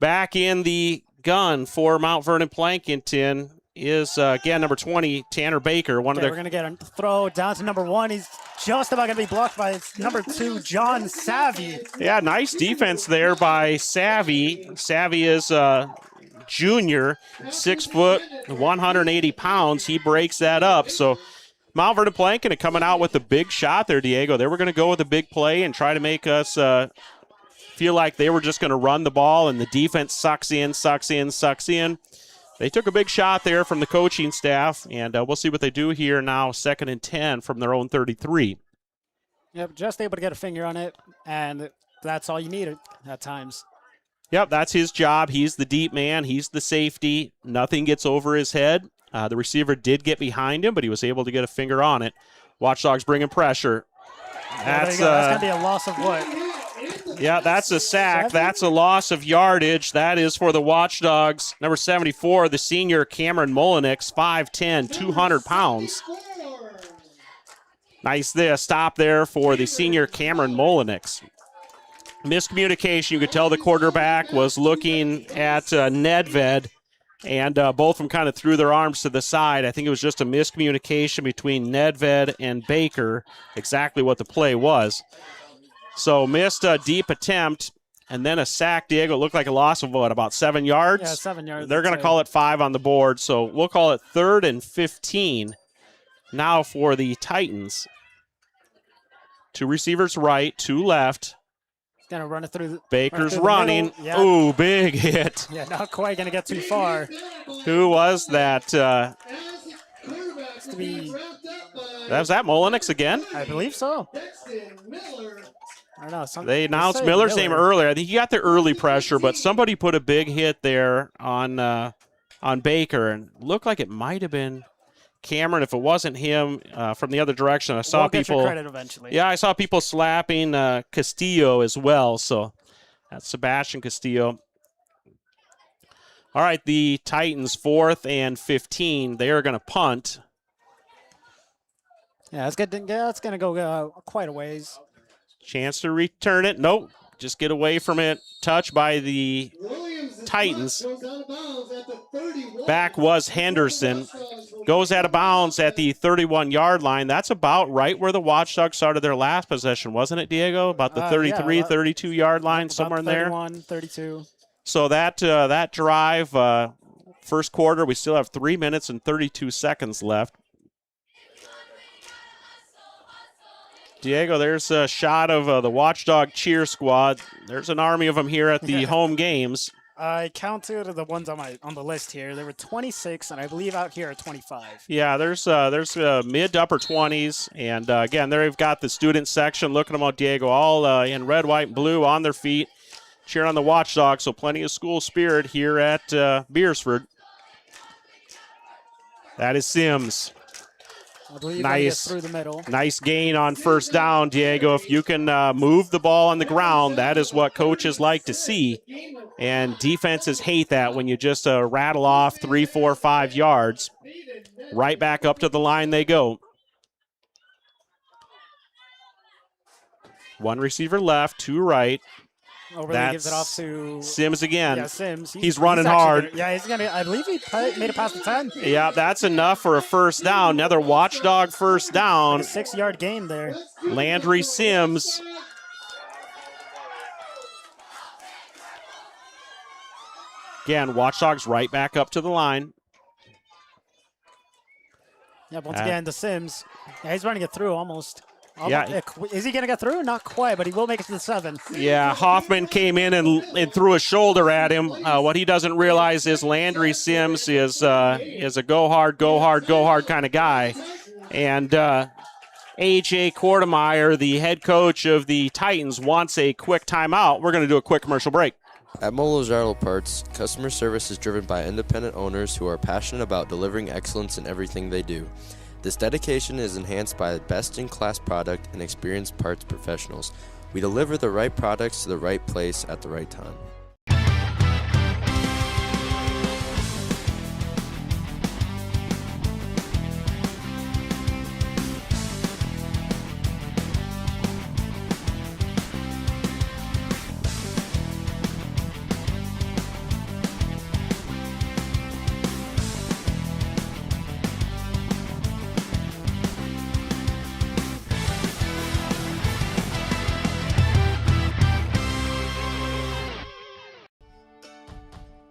back in the gun for Mount Vernon Plankinton is, again, number 20, Tanner Baker. We're going to get a throw down to number 1. He's just about going to be blocked by number 2, John Savvy. Yeah, nice defense there by Savvy. Savvy is junior, 6 foot, 180 pounds. He breaks that up. So Mount Vernon Plankinton coming out with a big shot there, Diego. They were going to go with a big play and try to make us feel like they were just going to run the ball, and the defense sucks in. They took a big shot there from the coaching staff, and we'll see what they do here now, 2nd and 10 from their own 33. Yep, just able to get a finger on it, and that's all you need at times. Yep, that's his job. He's the deep man. He's the safety. Nothing gets over his head. The receiver did get behind him, but he was able to get a finger on it. Watchdogs bringing pressure. That's going to be a loss of what? Yeah, that's a sack. That's a loss of yardage. That is for the Watchdogs. Number 74, the senior Cameron Molinix, 5'10", 200 pounds. Nice stop there for the senior Cameron Molinix. Miscommunication. You could tell the quarterback was looking at Nedved, and both of them kind of threw their arms to the side. I think it was just a miscommunication between Nedved and Baker, exactly what the play was. So missed a deep attempt, and then a sack. Diego, looked like a loss of what, about 7 yards? Yeah, 7 yards. They're going to call it 5 on the board, so we'll call it 3rd and 15 now for the Titans. 2 receivers right, 2 left. Going to run it through. Baker's running. Yeah. Ooh, big hit. Yeah, not quite going to get too far. Who was that? That was that Molinix again? I believe so. I don't know. They announced Miller's name earlier. I think he got the early pressure, but somebody put a big hit there on Baker, and looked like it might have been Cameron. If it wasn't him, from the other direction, I saw people. Get your credit eventually. Yeah, I saw people slapping Castillo as well. So that's Sebastian Castillo. All right, the Titans 4th and 15. They are going to punt. Yeah, it's good. Yeah, it's going to go quite a ways. Chance to return it. Nope. Just get away from it. Touch by the Titans. Back was Henderson. Goes out of bounds at the 31-yard line. That's about right where the Watchdogs started their last possession, wasn't it, Diego? About the 33, 32-yard line, somewhere in there? 31, 32. So that drive, first quarter, we still have 3 minutes and 32 seconds left. Diego, there's a shot of the Watchdog cheer squad. There's an army of them here at the home games. I counted the ones on the list here. There were 26, and I believe out here are 25. Yeah, there's mid to upper 20s, and again, they've got the student section looking them out, Diego, all in red, white, and blue on their feet, cheering on the Watchdogs. So plenty of school spirit here at Beresford. That is Sims. I believe nice through the middle. Nice gain on first down, Diego. If you can move the ball on the ground, that is what coaches like to see. And defenses hate that when you just rattle off 3, 4, 5 yards. Right back up to the line they go. 1 receiver left, 2 right. Oberle gives it off to Sims again. Yeah, Sims. He's running hard. He's gonna. I believe he made it past the 10. Yeah, that's enough for a first down. Another Watchdog first down. 6-yard gain there. Landry Sims. Again, Watchdogs right back up to the line. Yeah, once again, the Sims. Yeah, he's running it through almost. Yeah. Is he going to get through? Not quite, but he will make it to the 7. Yeah, Hoffman came in and threw a shoulder at him. What he doesn't realize is Landry Sims is a go hard kind of guy. And A.J. Quartemeyer, the head coach of the Titans, wants a quick timeout. We're going to do a quick commercial break. At Molo's Auto Parts, customer service is driven by independent owners who are passionate about delivering excellence in everything they do. This dedication is enhanced by a best-in-class product and experienced parts professionals. We deliver the right products to the right place at the right time.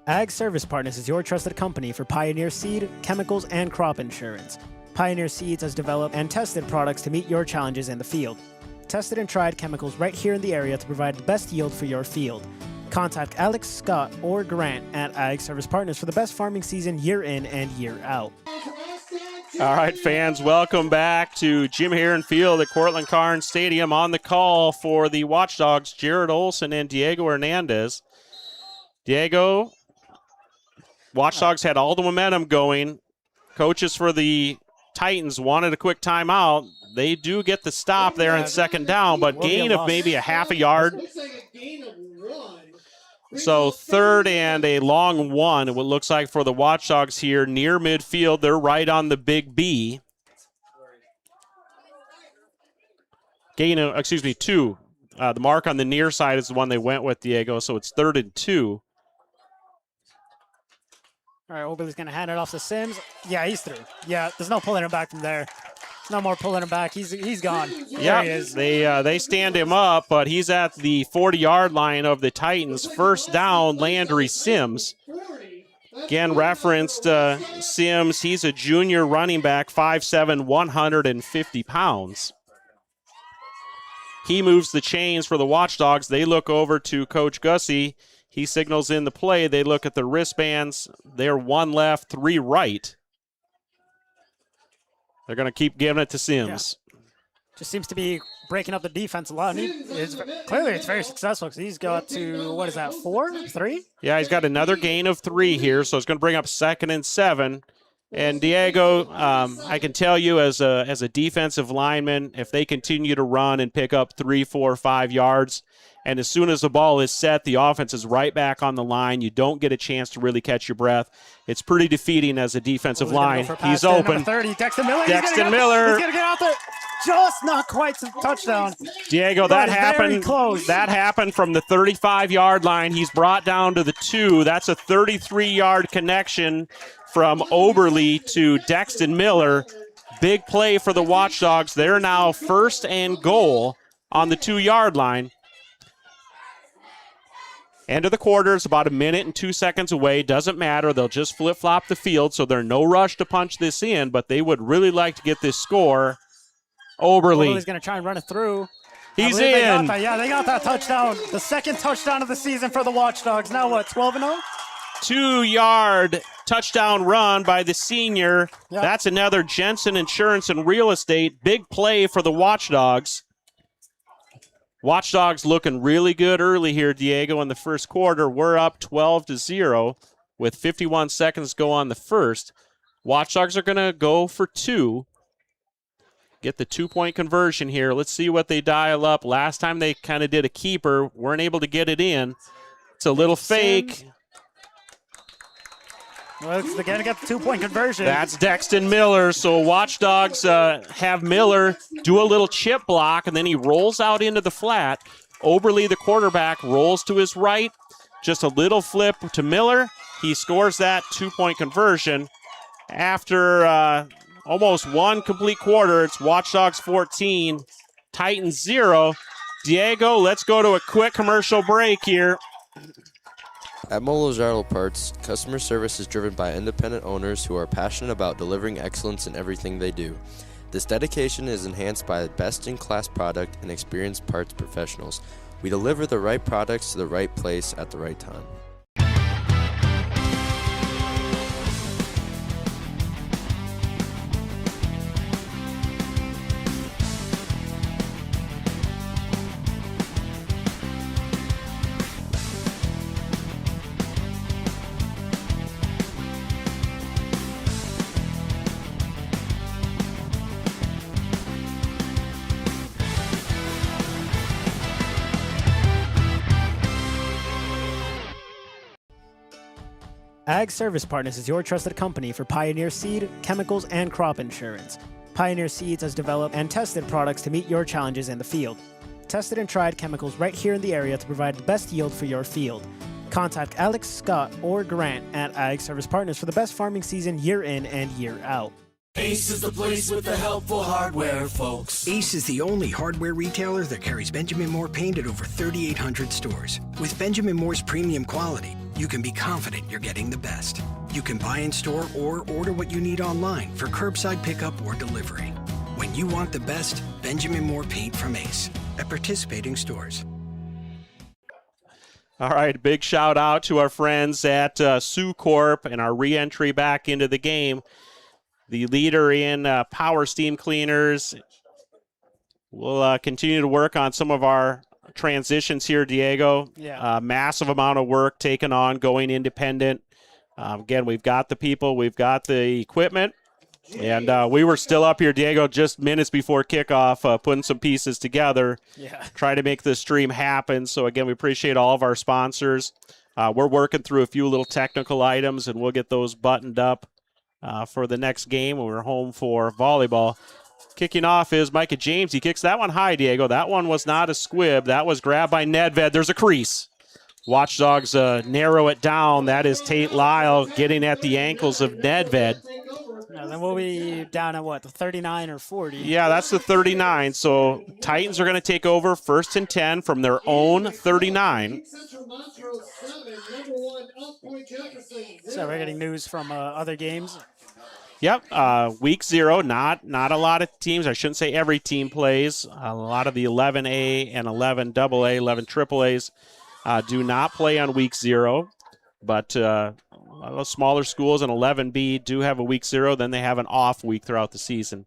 Ag Service Partners is your trusted company for Pioneer seed, chemicals, and crop insurance. Pioneer Seeds has developed and tested products to meet your challenges in the field. Tested and tried chemicals right here in the area to provide the best yield for your field. Contact Alex, Scott, or Grant at Ag Service Partners for the best farming season year in and year out. All right, fans, welcome back to Jim Heron Field at Cortland Carnes Stadium. On the call for the Watchdogs, Jared Olson and Diego Hernandez. Diego, Watchdogs had all the momentum going. Coaches for the Titans wanted a quick timeout. They do get the stop there in second down, but gain of maybe a half a yard. So third and a long one, what looks like for the Watchdogs here near midfield. They're right on the big B. Gain of, 2. The mark on the near side is the one they went with, Diego, so it's 3rd and 2. All right, Oberle's going to hand it off to Sims. Yeah, he's through. Yeah, there's no pulling him back from there. No more pulling him back. He's gone. Yeah, they stand him up, but he's at the 40-yard line of the Titans. First down, Landry Sims. Again, referenced Sims. He's a junior running back, 5'7", 150 pounds. He moves the chains for the Watchdogs. They look over to Coach Gussie. He signals in the play. They look at the wristbands. They're 1 left, 3 right. They're going to keep giving it to Sims. Yeah. Just seems to be breaking up the defense a lot. Clearly, it's very successful because he's got to, what is that, 4, 3? Yeah, he's got another gain of 3 here, so it's going to bring up 2nd and 7. And Diego, I can tell you as a defensive lineman, if they continue to run and pick up 3, 4, 5 yards, and as soon as the ball is set, the offense is right back on the line. You don't get a chance to really catch your breath. It's pretty defeating as a defensive line. He's open. 30, Dexton Miller. Dexton Miller. He's going to get out there. Just not quite to touchdown. Diego, that happened. That happened from the 35-yard line. He's brought down to the 2. That's a 33-yard connection from Oberle to Dexton Miller. Big play for the Watchdogs. They're now 1st and goal on the 2-yard line. End of the quarter is about 1 minute and 2 seconds away. Doesn't matter. They'll just flip-flop the field, so there's no rush to punch this in, but they would really like to get this score. Oberle's going to try and run it through. He's in. They got that touchdown. The 2nd touchdown of the season for the Watchdogs. Now what, 12-0? 2-yard touchdown run by the senior. Yep. That's another Jensen Insurance and Real Estate. Big play for the Watchdogs. Watchdogs looking really good early here, Diego, in the first quarter. We're up 12-0 with 51 seconds to go on the first. Watchdogs are going to go for 2. Get the 2-point conversion here. Let's see what they dial up. Last time they kind of did a keeper. Weren't able to get it in. It's a little fake. Well, they're going to get the 2-point conversion. That's Dexton Miller. So Watchdogs have Miller do a little chip block, and then he rolls out into the flat. Oberle, the quarterback, rolls to his right. Just a little flip to Miller. He scores that 2-point conversion. After almost one complete quarter, it's Watchdogs 14, Titans 0. Diego, let's go to a quick commercial break here. At Mount Vernon Parts, customer service is driven by independent owners who are passionate about delivering excellence in everything they do. This dedication is enhanced by best-in-class product and experienced parts professionals. We deliver the right products to the right place at the right time. Ag Service Partners is your trusted company for Pioneer seed, chemicals, and crop insurance. Pioneer Seeds has developed and tested products to meet your challenges in the field. Tested and tried chemicals right here in the area to provide the best yield for your field. Contact Alex, Scott, or Grant at Ag Service Partners for the best farming season year in and year out. Ace is the place with the helpful hardware, folks. Ace is the only hardware retailer that carries Benjamin Moore paint at over 3,800 stores. With Benjamin Moore's premium quality, you can be confident you're getting the best. You can buy in store or order what you need online for curbside pickup or delivery. When you want the best, Benjamin Moore paint from Ace at participating stores. All right, big shout out to our friends at Sioux Corp and our re-entry back into the game. The leader in power steam cleaners. We'll continue to work on some of our transitions here, Diego. Yeah. Massive amount of work taken on, going independent. Again, we've got the people, we've got the equipment, and we were still up here, Diego, just minutes before kickoff, putting some pieces together, try to make this stream happen. So, again, we appreciate all of our sponsors. We're working through a few little technical items, and we'll get those buttoned up for the next game when we're home for volleyball. Kicking off is Micah James. He kicks that one high, Diego. That one was not a squib. That was grabbed by Nedved. There's a crease. Watchdogs narrow it down. That is Tate Lyle getting at the ankles of Nedved. And then we'll be down at what, the 39 or 40? Yeah, that's the 39. So Titans are going to take over 1st and 10 from their own 39. So we're getting news from other games. Yep, week 0, not a lot of teams. I shouldn't say every team plays. A lot of the 11A and 11AA, 11 AAAs do not play on week 0. But a lot of smaller schools in 11B do have a week 0. Then they have an off week throughout the season.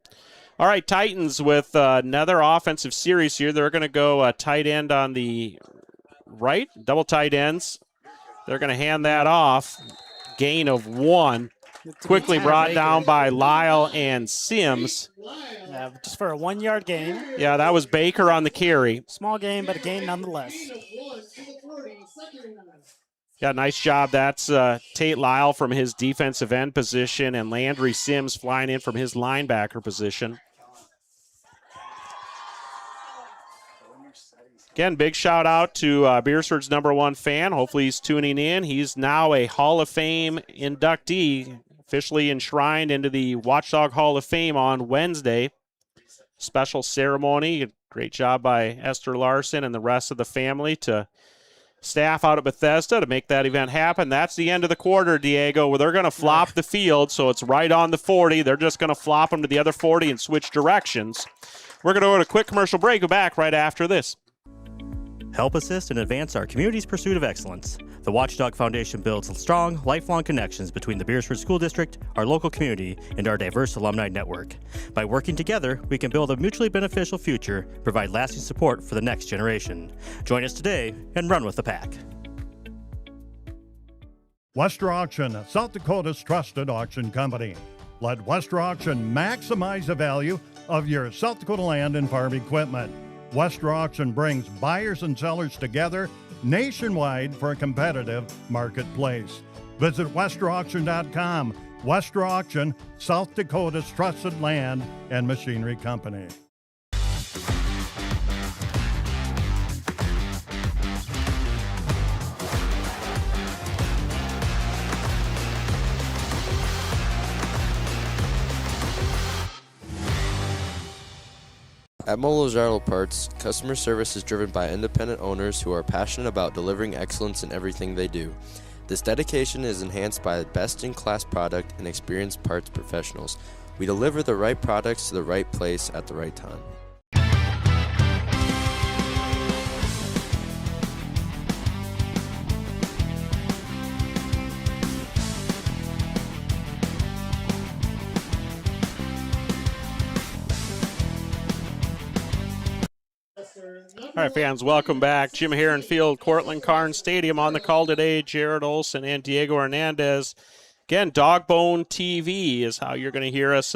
All right, Titans with another offensive series here. They're going to go tight end on the right, double tight ends. They're going to hand that off. Gain of 1. Quickly brought down by Lyle and Sims. Yeah, just for a 1-yard gain. Yeah, that was Baker on the carry. Small gain, but a gain nonetheless. Yeah, nice job. That's Tate Lyle from his defensive end position and Landry Sims flying in from his linebacker position. Again, big shout out to Beresford's #1 fan. Hopefully he's tuning in. He's now a Hall of Fame inductee, officially enshrined into the Watchdog Hall of Fame on Wednesday. Special ceremony. Great job by Esther Larson and the rest of the family to staff out at Bethesda to make that event happen. That's the end of the quarter, Diego, where they're going to flop the field, so it's right on the 40. They're just going to flop them to the other 40 and switch directions. We're going to go to a quick commercial break. Go back right after this. Help assist and advance our community's pursuit of excellence. The Watchdog Foundation builds strong, lifelong connections between the Beresford School District, our local community, and our diverse alumni network. By working together, we can build a mutually beneficial future, provide lasting support for the next generation. Join us today and run with the pack. Wester Auction, South Dakota's trusted auction company. Let Wester Auction maximize the value of your South Dakota land and farm equipment. Wester Auction brings buyers and sellers together nationwide for a competitive marketplace. Visit westerauction.com. Wester Auction, South Dakota's trusted land and machinery company. At Mount Parts, customer service is driven by independent owners who are passionate about delivering excellence in everything they do. This dedication is enhanced by best-in-class product and experienced parts professionals. We deliver the right products to the right place at the right time. All right, fans, welcome back. Jim Heron Field, Cortland Karn Stadium. On the call today, Jared Olson and Diego Hernandez. Again, Dawgbone TV is how you're going to hear us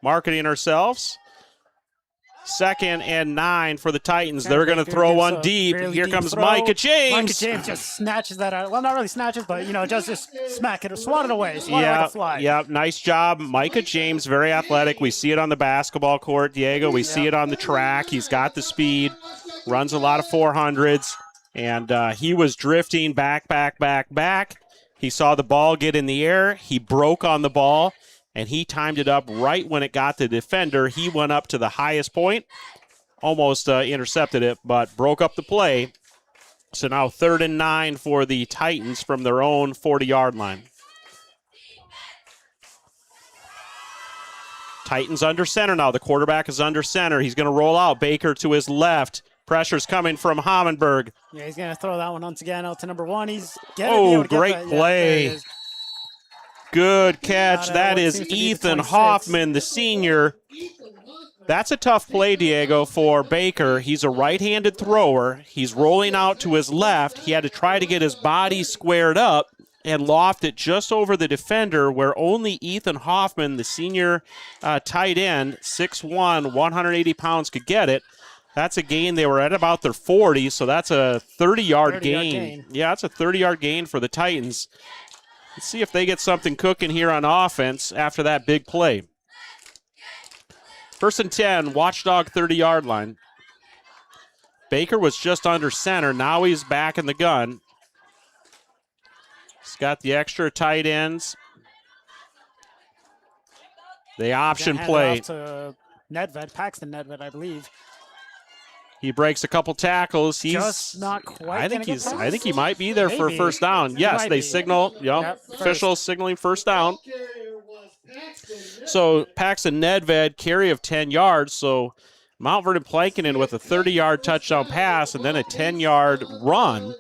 marketing ourselves. 2nd and 9 for the Titans. They're going to throw one deep. Here comes Micah James. Micah James just snatches that out. Well, not really snatches, but, just smack it, swat it away. Swat it like a fly. Yep, nice job. Micah James, very athletic. We see it on the basketball court, Diego. We see it on the track. He's got the speed, runs a lot of 400s, and he was drifting back. He saw the ball get in the air. He broke on the ball, and he timed it up right when it got the defender. He went up to the highest point, almost intercepted it, but broke up the play. So now 3rd and 9 for the Titans from their own 40-yard line. Titans under center now. The quarterback is under center. He's going to roll out. Baker to his left. Pressure's coming from Hammenberg. Yeah, he's going to throw that one once again out to number 1. He's great play. Yeah, good catch. That is Ethan Hoffman, the senior. That's a tough play, Diego, for Baker. He's a right-handed thrower. He's rolling out to his left. He had to try to get his body squared up and loft it just over the defender where only Ethan Hoffman, the senior tight end, 6'1", 180 pounds, could get it. That's a gain. They were at about their 40, so that's a 30-yard gain. Yeah, that's a 30-yard gain for the Titans. Let's see if they get something cooking here on offense after that big play. 1st and 10, Watchdog 30-yard line. Baker was just under center. Now he's back in the gun. He's got the extra tight ends. The option play. To Nedved, Paxton Nedved, I believe. He breaks a couple tackles. He's just not quite. I think he might be there for a first down. Yes, they signal. Officials signaling first down. So Paxton Nedved, carry of 10 yards. So Mount Vernon Plankinton with a 30-yard touchdown pass and then a 10-yard run.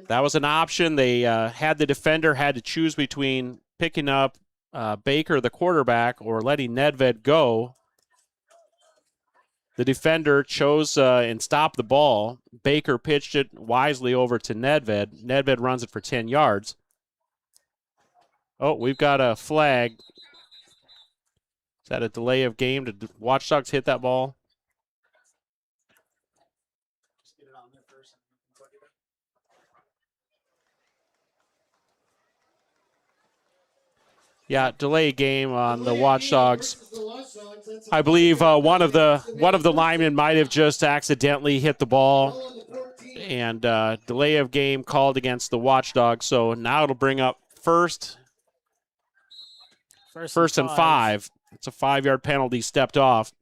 That was an option. They had the defender had to choose between picking up Baker, the quarterback, or letting Nedved go. The defender chose and stopped the ball. Baker pitched it wisely over to Nedved. Nedved runs it for 10 yards. Oh, we've got a flag. Is that a delay of game? Did Watchdogs hit that ball? Yeah, delay game on the Watchdogs. I believe one of the linemen might have just accidentally hit the ball, and delay of game called against the Watchdogs. So now it'll bring up first and 5. It's a 5-yard penalty stepped off.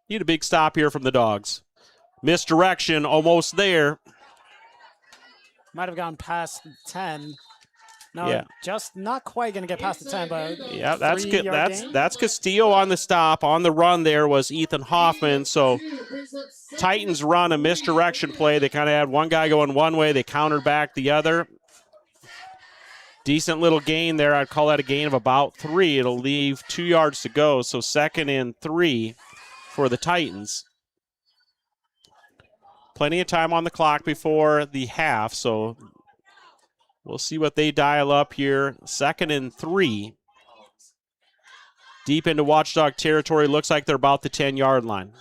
Need a big stop here from the Dogs. Misdirection, almost there. Might have gone past 10. No, just not quite going to get past the 10, but yeah, that's Castillo on the stop. On the run there was Ethan Hoffman. So Titans run a misdirection play. They kind of had one guy going one way. They countered back the other. Decent little gain there. I'd call that a gain of about 3. It'll leave 2 yards to go. So 2nd and 3 for the Titans. Plenty of time on the clock before the half, so we'll see what they dial up here. 2nd and 3. Deep into Watchdog territory. Looks like they're about the 10-yard line.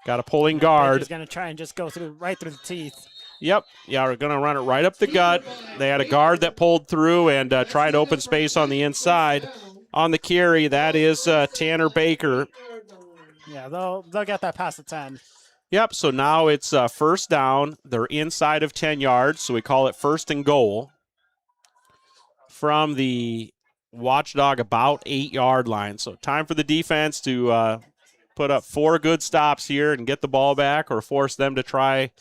Got a pulling guard. He's going to try and just go right through the teeth. Yep. Yeah, we're going to run it right up the gut. They had a guard that pulled through and tried open space on the inside. On the carry, that is Tanner Baker. Yeah, they'll get that past the 10. Yep, so now it's first down. They're inside of 10 yards, so we call it 1st and goal from the Watchdog about 8-yard line. So time for the defense to put up 4 good stops here and get the ball back, or force them to try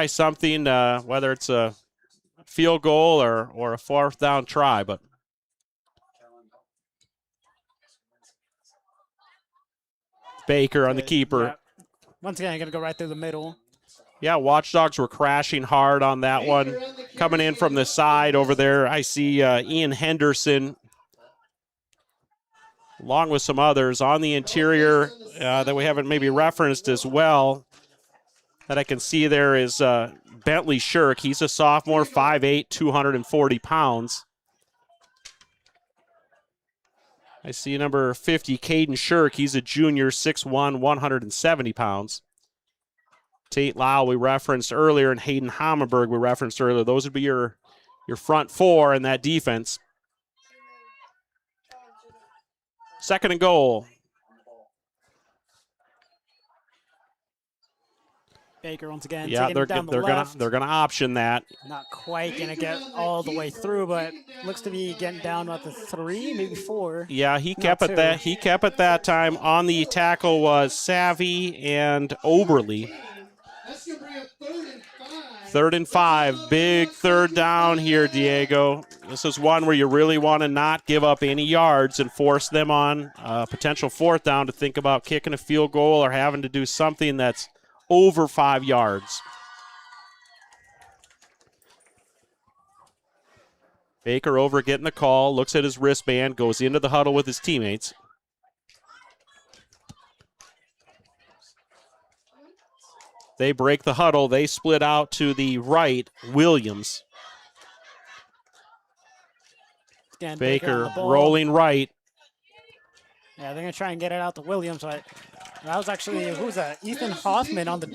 something, whether it's a field goal or a 4th down try. But Baker on the keeper. Yeah. Once again, I'm going to go right through the middle. Yeah, Watchdogs were crashing hard on that one. Coming in from the side over there, I see Ian Henderson, along with some others on the interior that we haven't maybe referenced as well. That I can see there is Bentley Shirk. He's a sophomore, 5'8", 240 pounds. I see number 50, Caden Shirk. He's a junior, 6'1", 170 pounds. Tate Lau we referenced earlier, and Hayden Hammerberg we referenced earlier. Those would be your front 4 in that defense. 2nd and goal. Baker once again. Yeah, taking it down the left. they're gonna option that. Not quite gonna get all the way through, but looks to be getting down at the 3, maybe 4. Yeah, he kept it that. He kept it that time. On the tackle was Savvy and Oberle. 3rd and 5, big 3rd down here, Diego. This is one where you really want to not give up any yards and force them on a potential 4th down to think about kicking a field goal or having to do something that's over 5 yards. Baker over getting the call, looks at his wristband, goes into the huddle with his teammates. They break the huddle. They split out to the right, Williams. Again, Baker rolling right. Yeah, they're going to try and get it out to Williams. But that was actually, who was that? Ethan Hoffman on the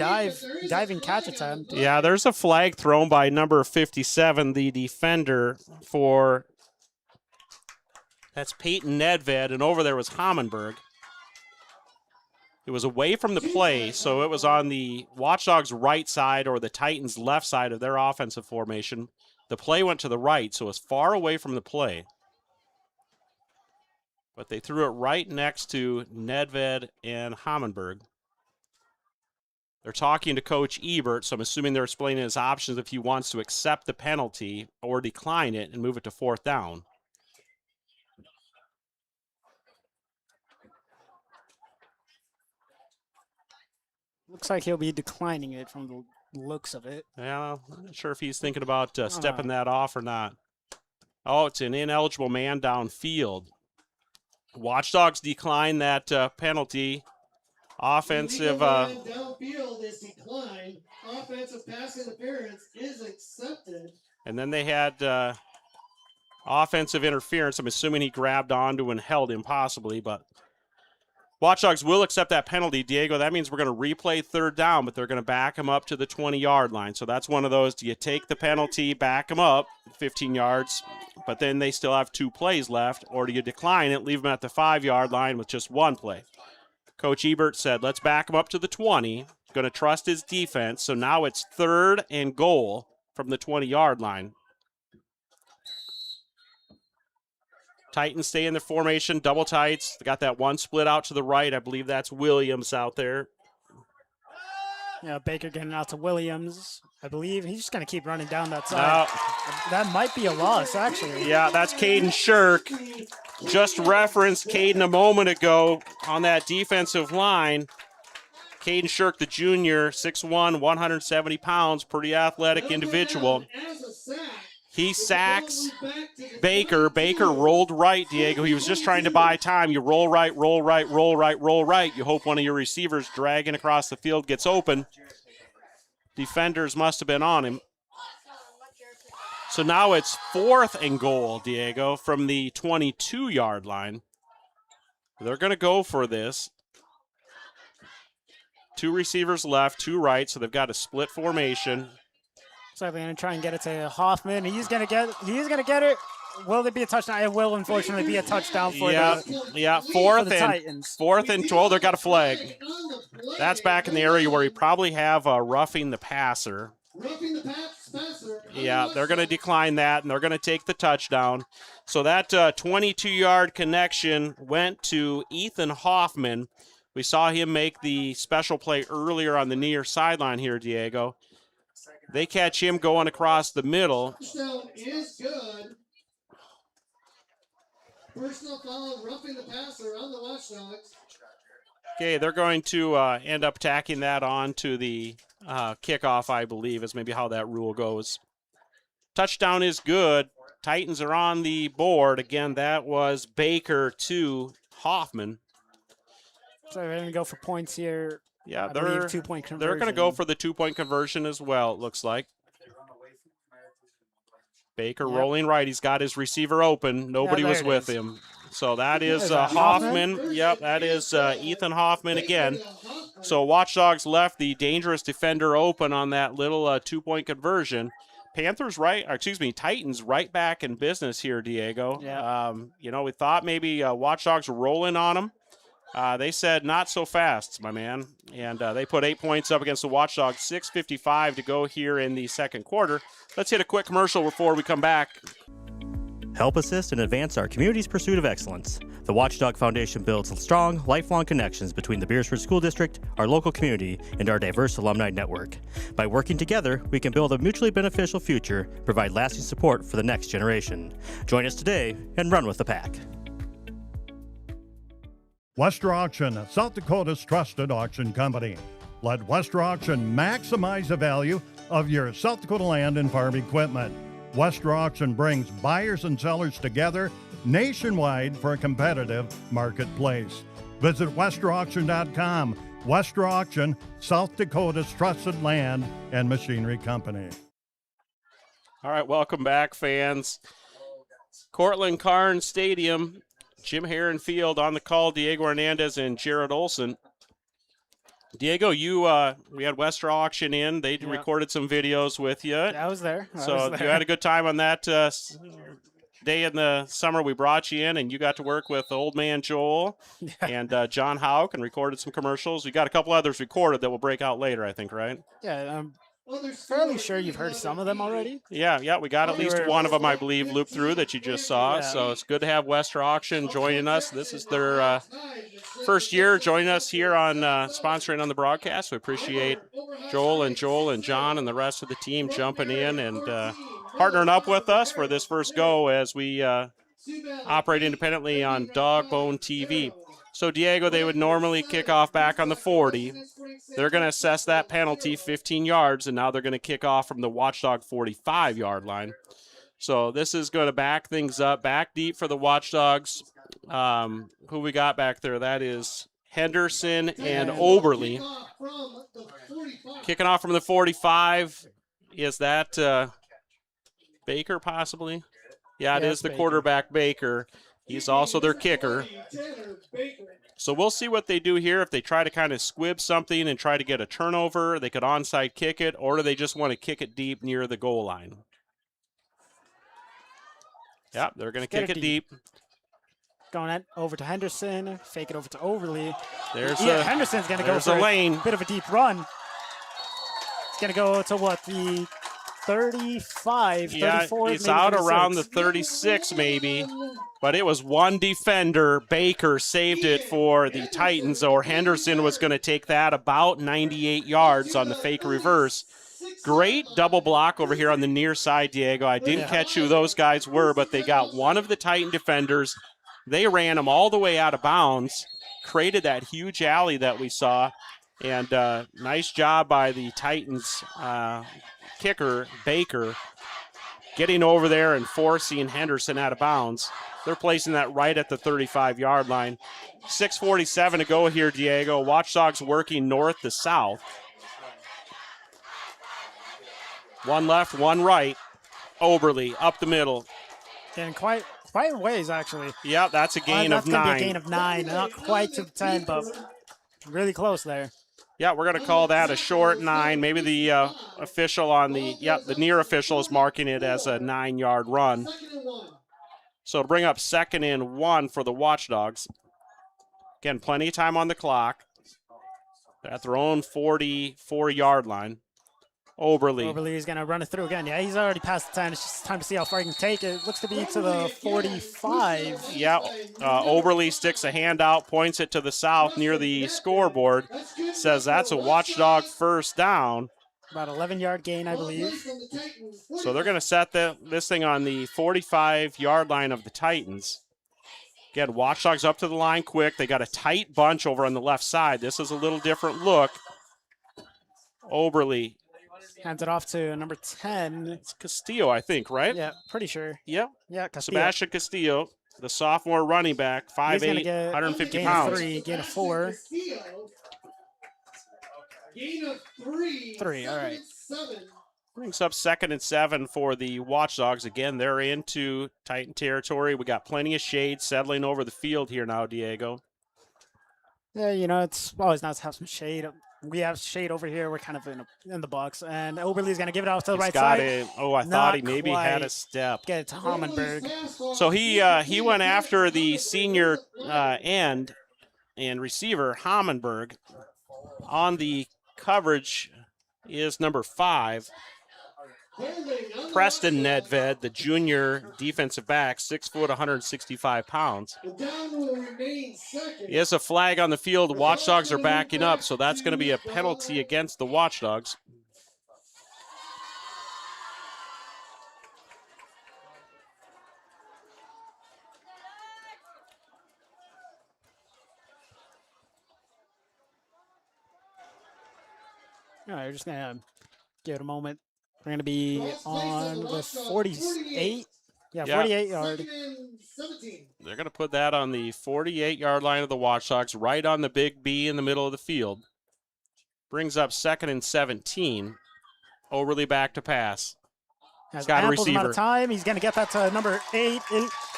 diving catch attempt. Yeah, there's a flag thrown by number 57, the defender for, that's Peyton Nedved, and over there was Hammenberg. It was away from the play, so it was on the Watchdogs' right side or the Titans' left side of their offensive formation. The play went to the right, so it was far away from the play. But they threw it right next to Nedved and Hammenberg. They're talking to Coach Ebert, so I'm assuming they're explaining his options if he wants to accept the penalty or decline it and move it to 4th down. Looks like he'll be declining it from the looks of it. Yeah, I'm not sure if he's thinking about stepping that off or not. Oh, it's an ineligible man downfield. Watchdogs decline that penalty. Offensive. Downfield is declined. Offensive pass interference is accepted. And then they had offensive interference. I'm assuming he grabbed onto and held him possibly, but Watchdogs will accept that penalty. Diego, that means we're going to replay 3rd down, but they're going to back him up to the 20-yard line. So that's one of those, do you take the penalty, back him up 15 yards, but then they still have 2 plays left, or do you decline it, leave them at the 5-yard line with just 1 play? Coach Ebert said, let's back him up to the 20. Going to trust his defense. So now it's 3rd and goal from the 20-yard line. Titans stay in the formation, double tights. They got that one split out to the right. I believe that's Williams out there. Yeah, Baker getting out to Williams. I believe he's just going to keep running down that side. That might be a loss, actually. Yeah, that's Caden Shirk. Just referenced Caden a moment ago on that defensive line. Caden Shirk, the junior, 6'1", 170 pounds, pretty athletic individual. He sacks Baker. Baker rolled right, Diego. He was just trying to buy time. You roll right, roll right, roll right, roll right. You hope one of your receivers dragging across the field gets open. Defenders must have been on him. So now it's 4th and goal, Diego, from the 22-yard line. They're going to go for this. 2 receivers left, 2 right, so they've got a split formation. So they're going to try and get it to Hoffman. He's going to get it. Will there be a touchdown? It will, unfortunately, be a touchdown for the Titans. 4th and 12. They've got a flag. That's back in the area where he probably have roughing the passer. Yeah, they're going to decline that, and they're going to take the touchdown. So that 22-yard connection went to Ethan Hoffman. We saw him make the special play earlier on the near sideline here, Diego. They catch him going across the middle. Touchdown is good. Personal foul, roughing the passer on the Watchdogs. Okay, they're going to end up tacking that on to the kickoff, I believe, is maybe how that rule goes. Touchdown is good. Titans are on the board. Again, that was Baker to Hoffman. So they're going to go for points here. Yeah, they're 2-point conversion. They're going to go for the 2-point conversion as well, it looks like. Baker rolling right. He's got his receiver open. Nobody was with him. So that is Hoffman. Yep, that is Ethan Hoffman again. So Watchdogs left the dangerous defender open on that little 2-point conversion. Titans right back in business here, Diego. Yeah. We thought maybe Watchdogs were rolling on them. They said not so fast, my man. And they put 8 points up against the Watchdogs. 6:55 to go here in the second quarter. Let's hit a quick commercial before we come back. Help assist and advance our community's pursuit of excellence. The Watchdog Foundation builds strong, lifelong connections between the Beresford School District, our local community, and our diverse alumni network. By working together, we can build a mutually beneficial future, provide lasting support for the next generation. Join us today and run with the pack. Wester Auction, South Dakota's trusted auction company. Let Wester Auction maximize the value of your South Dakota land and farm equipment. Wester Auction brings buyers and sellers together nationwide for a competitive marketplace. Visit westerauction.com. Wester Auction, South Dakota's trusted land and machinery company. All right, welcome back, fans. Cortland Karn Stadium, Jim Heron Field on the call, Diego Hernandez and Jared Olson. Diego, we had Wester Auction in. They recorded some videos with you. Yeah, I was there. You had a good time on that day in the summer. We brought you in, and you got to work with Old Man Joel and John Houck and recorded some commercials. We got a couple others recorded that will break out later, I think, right? Yeah, fairly sure you've heard some of them already. Yeah, we got at least one of them, I believe, looped through that you just saw. Yeah. So it's good to have Wester Auction joining us. This is their first year joining us here on sponsoring on the broadcast. We appreciate Joel and John and the rest of the team jumping in and partnering up with us for this first go as we operate independently on DawgboneTV. So, Diego, they would normally kick off back on the 40. They're going to assess that penalty, 15 yards, and now they're going to kick off from the Watchdog 45-yard line. So this is going to back things up, back deep for the Watchdogs. Who we got back there? That is Henderson and Oberle. Kicking off from the 45. Is that Baker possibly? Yeah, it is the quarterback, Baker. He's also their kicker. So we'll see what they do here. If they try to kind of squib something and try to get a turnover, they could onside kick it, or do they just want to kick it deep near the goal line? Yeah, they're going to kick it deep. Going over to Henderson, fake it over to Oberle. Henderson's going to go for a lane. Bit of a deep run. It's going to go to what, the 35, 34? He's out around the 36 maybe. But it was one defender. Baker saved it for the Titans, or Henderson was going to take that about 98 yards on the fake reverse. Great double block over here on the near side, Diego. I didn't catch who those guys were, but they got one of the Titan defenders. They ran him all the way out of bounds, created that huge alley that we saw, and nice job by the Titans kicker, Baker, getting over there and forcing Henderson out of bounds. They're placing that right at the 35-yard line. 6:47 to go here, Diego. Watchdogs working north to south. One left, one right. Oberle up the middle. And quite a ways, actually. Yeah, that's a gain of 9. That's going to be a gain of 9. Not quite to the 10, but really close there. Yeah, we're going to call that a short 9. Maybe the official on the near official is marking it as a 9-yard run. So to bring up 2nd and 1 for the Watchdogs. Again, plenty of time on the clock. They're at their own 44-yard line. Oberle. Oberle is going to run it through again. Yeah, he's already past the 10. It's just time to see how far he can take it. Looks to be to the 45. Yeah, Oberle sticks a hand out, points it to the south near the scoreboard, says that's a Watchdog first down. About 11-yard gain, I believe. So they're going to set this thing on the 45-yard line of the Titans. Again, Watchdogs up to the line quick. They got a tight bunch over on the left side. This is a little different look. Oberle hands it off to number 10. It's Castillo, I think, right? Yeah, pretty sure. Yep. Yeah, Castillo. Sebastian Castillo, the sophomore running back, 5'8", 150 pounds. Gain of 4. Gain of 3. 3, all right. 7. Brings up 2nd and 7 for the Watchdogs. Again, they're into Titan territory. We got plenty of shade settling over the field here now, Diego. Yeah, you know, it's always nice to have some shade. We have shade over here. We're kind of in the box. And Oberle's going to give it out to the right side. I thought he maybe had a step. Get it to Hammenberg. So he went after the senior end and receiver, Hammenberg. On the coverage is number 5. Preston Nedved, the junior defensive back, 6 foot, 165 pounds. Is a flag on the field. The Watchdogs are backing up, so that's going to be a penalty against the Watchdogs. All right, we're just going to give it a moment. We're going to be on the 48. Yeah, 48 yard. They're going to put that on the 48-yard line of the Watchdogs, right on the big B in the middle of the field. Brings up 2nd and 17. Oberle back to pass. Has got a ample amount receiver. of time. He's going to get that to number 8,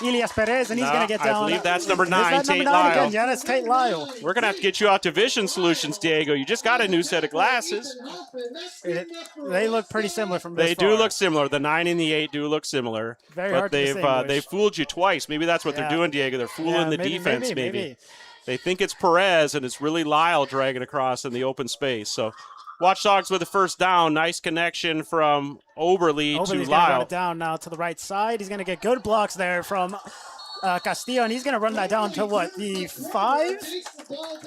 Elias Perez, and he's going to get down. I believe that's number 9, Is that Tate number 9 Lyle. again? Yeah, that's Tate Lyle. We're going to have to get you out to Vision Solutions, Diego. You just got a new set of glasses. They look pretty similar from this They do look similar. The 9 and the 8 do look similar. Very but hard to distinguish. they've fooled you twice. Maybe that's what they're doing, Diego. They're fooling the defense, maybe. They think it's Perez, and it's really Lyle dragging across in the open space. So Watchdogs with the first down. Nice connection from Oberle to Oberle's Lyle. Gonna run it down now to the right side. He's going to get good blocks there from Castillo, and he's going to run that down to what, the 5? I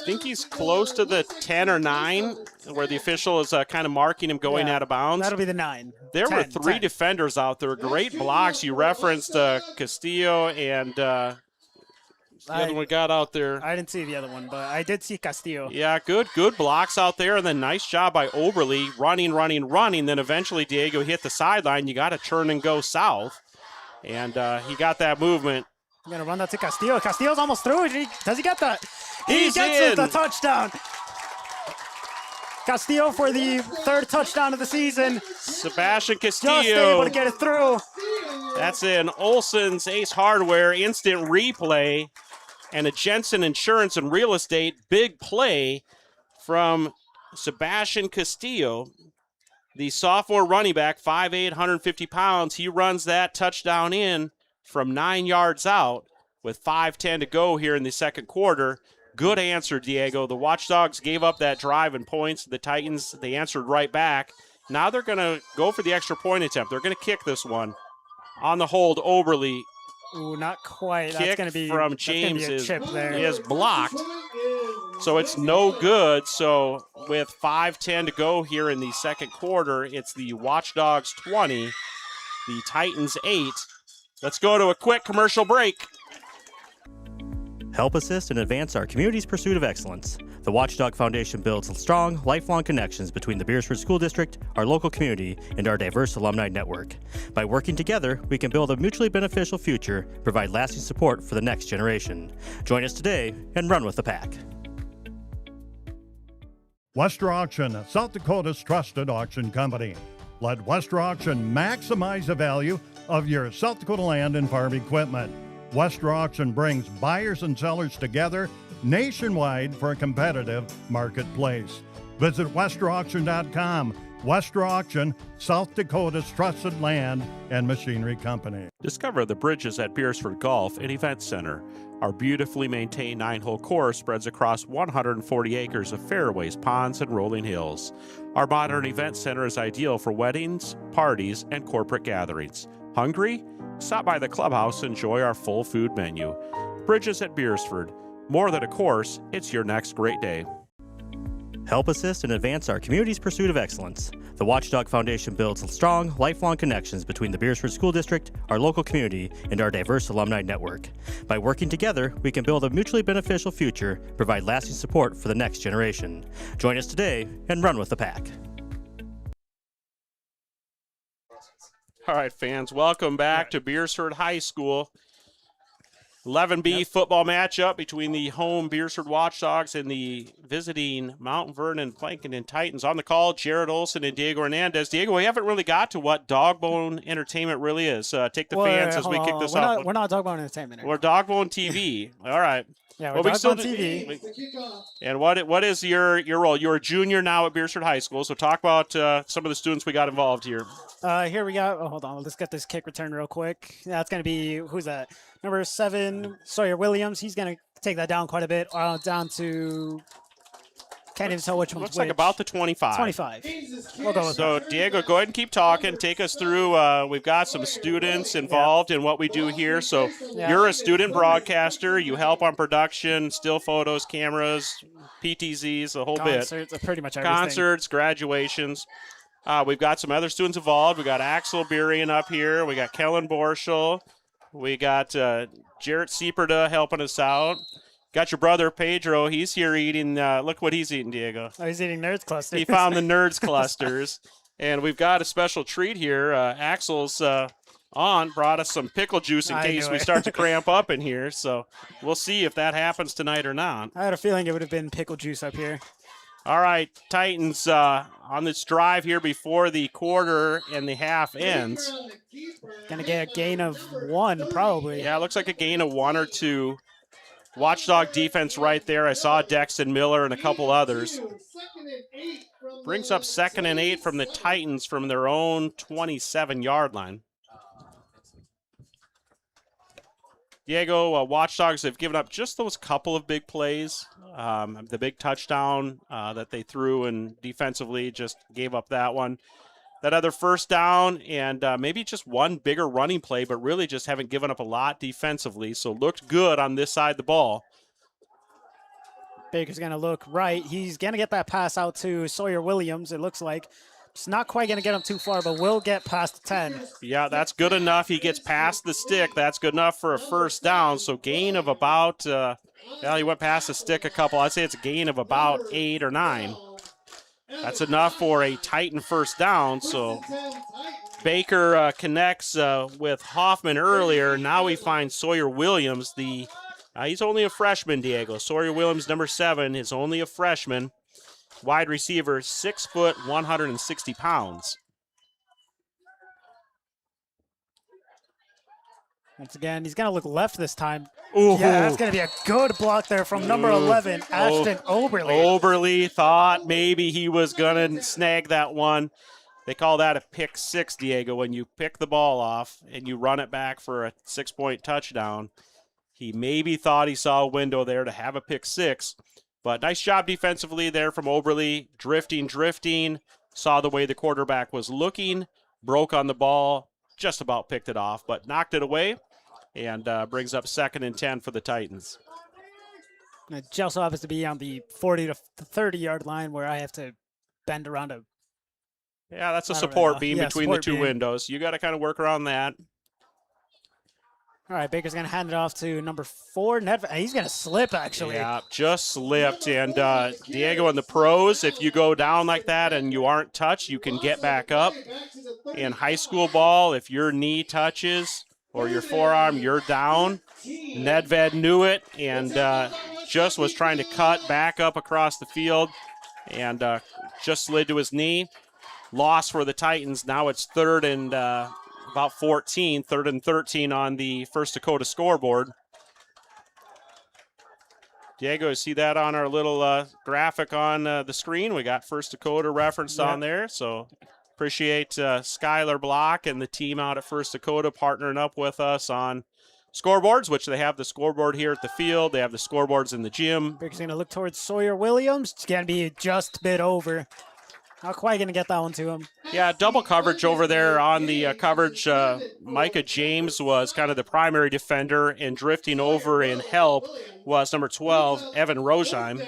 think he's close to the 10 or 9, where the official is kind of marking him going out of bounds. That'll be the 9. There 10, were 3 10. defenders out there. Great blocks. You referenced Castillo and the other one got out there. I didn't see the other one, but I did see Castillo. Yeah, good blocks out there, and then nice job by Oberle, running. Then eventually Diego hit the sideline. You got to turn and go south, and he got that movement. I'm going to run that to Castillo. Castillo's almost through. Does he get that? He's he gets in. it, the touchdown. Castillo for the 3rd touchdown of the season. Sebastian Castillo. Just able to get it through. That's in Olson's Ace Hardware instant replay. And a Jensen Insurance and Real Estate big play from Sebastian Castillo, the sophomore running back, 5'8", 150 pounds. He runs that touchdown in from 9 yards out with 5:10 to go here in the second quarter. Good answer, Diego. The Watchdogs gave up that drive and points. The Titans, they answered right back. Now they're going to go for the extra point attempt. They're going to kick this one. On the hold, Oberle. Ooh, not quite. Kick That's going to be from James a chip there. is blocked. So it's no good. So with 5:10 to go here in the second quarter, it's the Watchdogs 20, the Titans 8. Let's go to a quick commercial break. Help assist and advance our community's pursuit of excellence. The Watchdog Foundation builds strong, lifelong connections between the Beresford School District, our local community, and our diverse alumni network. By working together, we can build a mutually beneficial future, provide lasting support for the next generation. Join us today and run with the pack. Wester Auction, South Dakota's trusted auction company. Let Wester Auction maximize the value of your South Dakota land and farm equipment. Wester Auction brings buyers and sellers together nationwide for a competitive marketplace. Visit westerauction.com Western Auction, South Dakota's trusted land and machinery company. Discover the bridges at Beresford Golf and Event Center. Our beautifully maintained 9-hole course spreads across 140 acres of fairways, ponds, and rolling hills. Our modern event center is ideal for weddings, parties, and corporate gatherings. Hungry? Stop by the clubhouse and enjoy our full food menu. Bridges at Beresford. More than a course, it's your next great day. Help assist and advance our community's pursuit of excellence. The Watchdog Foundation builds strong, lifelong connections between the Beresford School District, our local community, and our diverse alumni network. By working together, we can build a mutually beneficial future, provide lasting support for the next generation. Join us today and run with the pack. All right, fans, welcome back to Beresford High School. 11B football matchup between the home Beresford Watchdogs and the visiting Mount Vernon Plankinton Titans. On the call, Jared Olson and Diego Hernandez. Diego, we haven't really got to what Dogbone Entertainment really is. Take the fans as we kick this off. We're not Dogbone Entertainment. We're Dogbone TV. All right. Yeah, we're Dogbone TV. And what is your role? You're a junior now at Beresford High School, so talk about some of the students we got involved here. Here we go. Oh, hold on. Let's get this kick return real quick. That's going to be, who's that? Number 7, Sawyer Williams. He's going to take that down quite a bit. Down to, can't even tell which one's Looks like about the 25. 25. We'll go with so, that. Diego, go ahead and keep talking. Take us through. We've got some students involved in what we do here. So, you're a student broadcaster. You help on production, still photos, cameras, PTZs, the whole Concerts, bit. pretty much everything. Concerts, graduations. We've got some other students involved. We got Axel Burian up here. We got Kellen Borschel. We got Jarrett Sieperda helping us out. Got your brother Pedro. He's here eating. Look what he's eating, Diego. Oh, he's eating Nerds Clusters. He found the Nerds Clusters. And we've got a special treat here. Axel's brought us some pickle juice in case we start to cramp up in here. So we'll see if that happens tonight or not. I had a feeling it would have been pickle juice up here. All right, Titans on this drive here before the quarter and the half ends. Gonna get a gain of 1, probably. Yeah, it looks like a gain of 1 or 2. Watchdog defense right there. I saw Dexton Miller and a couple others. Brings up 2nd and 8 from the Titans from their own 27-yard line. Diego, Watchdogs have given up just those couple of big plays. The big touchdown that they threw and defensively just gave up that one. That other first down and maybe just one bigger running play, but really just haven't given up a lot defensively. So looked good on this side of the ball. Baker's going to look right. He's going to get that pass out to Sawyer Williams, it looks like. It's not quite going to get him too far, but will get past the 10. Yeah, that's good enough. He gets past the stick. That's good enough for a first down. So gain of about, he went past the stick a couple. I'd say it's a gain of about 8 or 9. That's enough for a Titan first down. So Baker connects with Hoffman earlier. Now we find Sawyer Williams. He's only a freshman, Diego. Sawyer Williams, number 7, is only a freshman. Wide receiver, 6 foot, 160 pounds. Once again, he's going to look left this time. Ooh. Yeah, that's going to be a good block there from number 11, AshtonOberle. Oberle thought maybe he was going to snag that one. They call that a pick 6, Diego, when you pick the ball off and you run it back for a 6-point touchdown. He maybe thought he saw a window there to have a pick 6. But nice job defensively there from Oberle. Drifting. Saw the way the quarterback was looking. Broke on the ball. Just about picked it off, but knocked it away. And brings up 2nd and 10 for the Titans. It also happens to be on the 40 to 30-yard line where I have to bend around a... Yeah, that's a support beam between the two windows. You got to kind of work around that. All right, Baker's going to hand it off to number 4, Ned. He's going to slip, actually. Yeah, just slipped. And Diego and the pros, if you go down like that and you aren't touched, you can get back up. In high school ball, if your knee touches or your forearm, you're down. Nedved knew it and just was trying to cut back up across the field and just slid to his knee. Loss for the Titans. Now it's 3rd and about 14, 3rd and 13 on the First Dakota scoreboard. Diego, you see that on our little graphic on the screen? We got First Dakota referenced on there, so appreciate Skylar Block and the team out at First Dakota partnering up with us on scoreboards, which they have the scoreboard here at the field. They have the scoreboards in the gym. Baker's going to look towards Sawyer Williams. It's going to be just a bit over. Not quite going to get that one to him. Yeah, double coverage over there on the coverage. Micah James was kind of the primary defender, and drifting over in help was number 12, Evan Rosheim.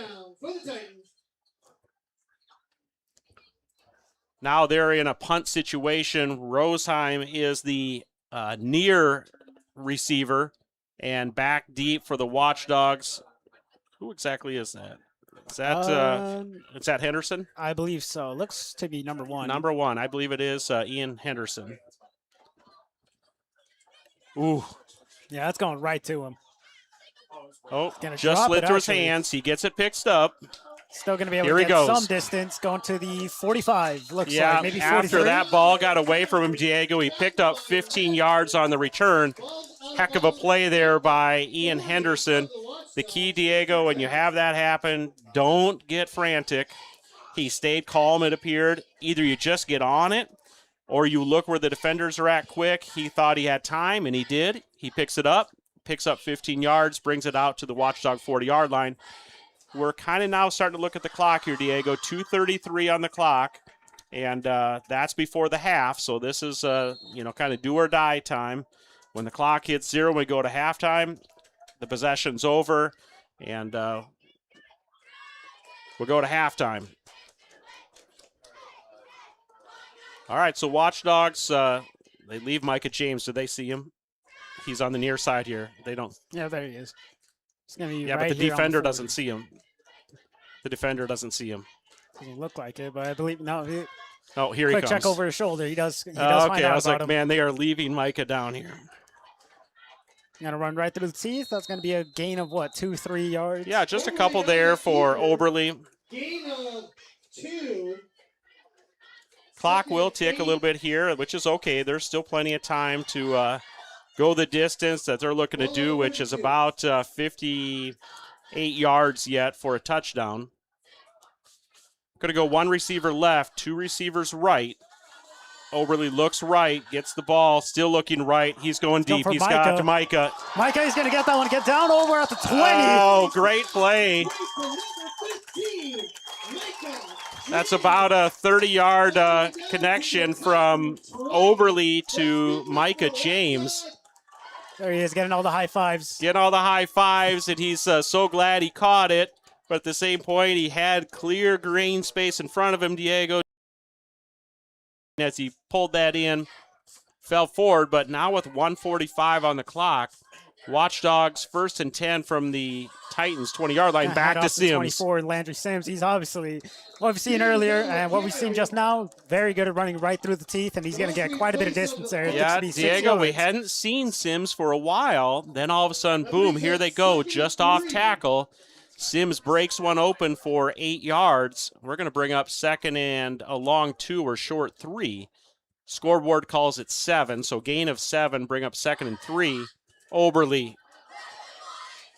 Now they're in a punt situation. Rosheim is the near receiver, and back deep for the Watchdogs. Who exactly is that? Is that Henderson? I believe so. Looks to be number 1. Number 1. I believe it is Ian Henderson. Ooh. Yeah, that's going right to him. Oh, just slid through his hands. He gets it picked up. Still going to be able to get some distance, going to the 45, looks like, maybe 43. After that ball got away from him, Diego, he picked up 15 yards on the return. Heck of a play there by Ian Henderson. The key, Diego, when you have that happen, don't get frantic. He stayed calm, it appeared. Either you just get on it, or you look where the defenders are at quick. He thought he had time, and he did. He picks it up, picks up 15 yards, brings it out to the Watchdog 40-yard line. We're kind of now starting to look at the clock here, Diego. 2:33 on the clock, and that's before the half. So this is, kind of do or die time. When the clock hits 0, we go to halftime. The possession's over, and we'll go to halftime. All right, so Watchdogs, they leave Micah James. Do they see him? He's on the near side here. They don't. Yeah, there he is. It's gonna be but the defender doesn't see him. The defender doesn't see him. Doesn't look like it, but I believe no. Here he comes. Quick check over his shoulder. He does. He does find out I was about like, man, they are leaving Micah down here. Gonna run right through the teeth. That's gonna be a gain of what, 2-3 yards? Yeah, just a couple there for Oberle. Gain of 2. Clock will tick a little bit here, which is okay. There's still plenty of time to go the distance that they're looking to do, which is about 58 yards yet for a touchdown. Going to go one receiver left, 2 receivers right. Oberle looks right, gets the ball, still looking right. He's going deep. He's got to Micah. Micah is going to get that one. Get down over at the 20. Oh, great play. That's about a 30-yard connection from Oberle to Micah James. There he is, getting all the high fives. Getting all the high fives, and he's so glad he caught it. But at the same point, he had clear green space in front of him, Diego. As he pulled that in, fell forward, but now with 1:45 on the clock, Watchdogs 1st and 10 from the Titans 20-yard line, back to Sims. 24, Landry Sims. He's obviously what we've seen earlier and what we've seen just now. Very good at running right through the teeth, and he's going to get quite a bit of distance there. Yeah, Diego, we hadn't seen Sims for a while. Then all of a sudden, boom, here they go, just off tackle. Sims breaks one open for 8 yards. We're going to bring up 2nd and a long 2 or short 3. Scoreboard calls it 7, so gain of 7, bring up 2nd and 3. Oberle.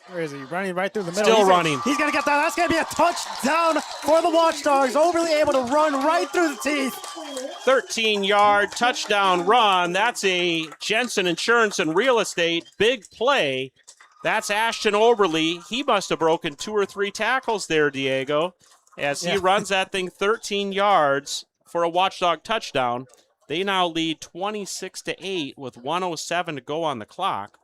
Where is he? Running right through the middle. Still running. He's going to get that. That's going to be a touchdown for the Watchdogs. Oberle able to run right through the teeth. 13-yard touchdown run. That's a Jensen Insurance and Real Estate big play. That's Ashton Oberle. He must have broken 2 or 3 tackles there, Diego, as he runs that thing 13 yards for a Watchdog touchdown. They now lead 26-8 with 1:07 to go on the clock.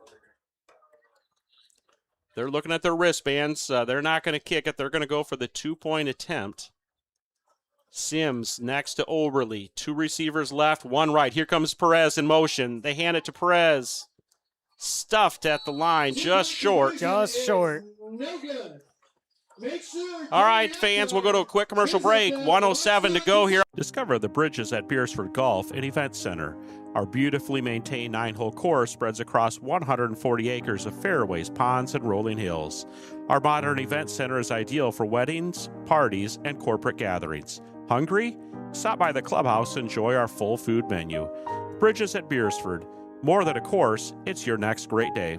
They're looking at their wristbands. They're not going to kick it. They're going to go for the 2-point attempt. Sims next to Oberle. 2 receivers left, 1 right. Here comes Perez in motion. They hand it to Perez. Stuffed at the line, just short. Just short. No good. Make sure. All right, fans, we'll go to a quick commercial break. 1:07 to go here. Discover the bridges at Beresford Golf and Event Center. Our beautifully maintained 9-hole course spreads across 140 acres of fairways, ponds, and rolling hills. Our modern event center is ideal for weddings, parties, and corporate gatherings. Hungry? Stop by the clubhouse and enjoy our full food menu. Bridges at Beresford. More than a course, it's your next great day.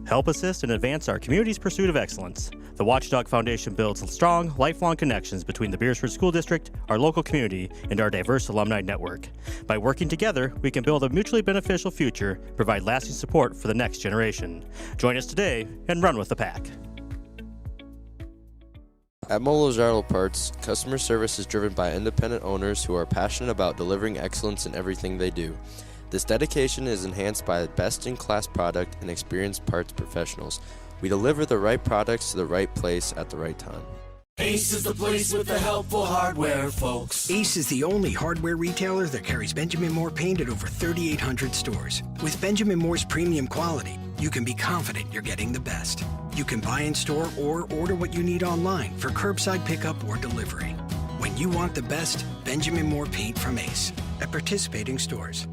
Help assist and advance our community's pursuit of excellence. The Watchdog Foundation builds strong, lifelong connections between the Beresford School District, our local community, and our diverse alumni network. By working together, we can build a mutually beneficial future, provide lasting support for the next generation. Join us today and run with the pack. At Mount Vernon Parts, customer service is driven by independent owners who are passionate about delivering excellence in everything they do. This dedication is enhanced by a best-in-class product and experienced parts professionals. We deliver the right products to the right place at the right time. Ace is the place with the helpful hardware, folks. Ace is the only hardware retailer that carries Benjamin Moore paint at over 3,800 stores. With Benjamin Moore's premium quality, you can be confident you're getting the best. You can buy in store or order what you need online for curbside pickup or delivery. When you want the best, Benjamin Moore paint from Ace at participating stores.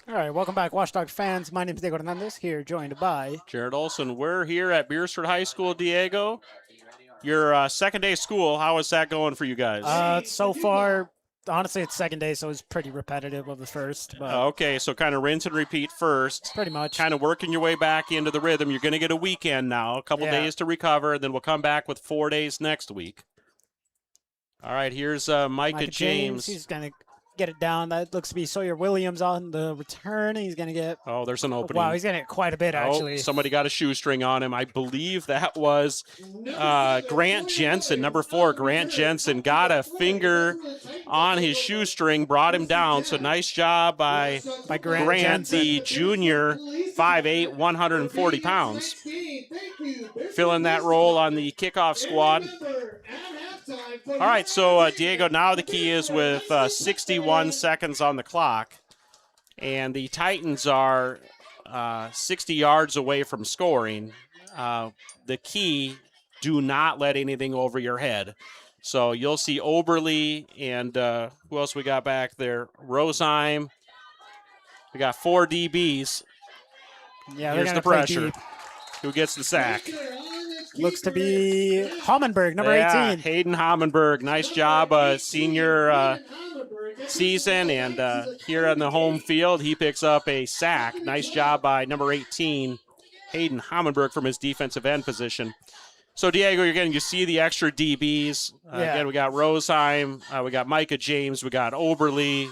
All right, welcome back, Watchdog fans. My name is Diego Hernandez, here joined by Jared Olson. We're here at Beresford High School, Diego. Your second day of school, how is that going for you guys? So far, honestly, it's second day, so it's pretty repetitive of the first. But okay, so kind of rinse and repeat first. Pretty much. Kind of working your way back into the rhythm. You're going to get a weekend now, a couple days to recover, and then we'll come back with 4 days next week. All right, here's Micah James. He's going to get it down. That looks to be Sawyer Williams on the return. He's going to get... Oh, there's an opening. Wow, he's going to get quite a bit, actually. Somebody got a shoestring on him. I believe that was Grant Jensen, number 4. Grant Jensen got a finger on his shoestring, brought him down. So nice job by Grant the junior, 5'8", 140 pounds. Filling that role on the kickoff squad. All right, so Diego, now the key is with 61 seconds on the clock, and the Titans are 60 yards away from scoring. The key, do not let anything over your head. So you'll see Oberle and who else we got back there? Rosheim. We got 4 DBs. Yeah, here's the pressure. Who gets the sack? Looks to be Hammenberg, number 18. Hayden Hammenberg. Nice job, senior season. And here on the home field, he picks up a sack. Nice job by number 18, Hayden Hammenberg, from his defensive end position. So, Diego, you see the extra DBs. Again, we got Rosheim. We got Micah James. We got Oberle.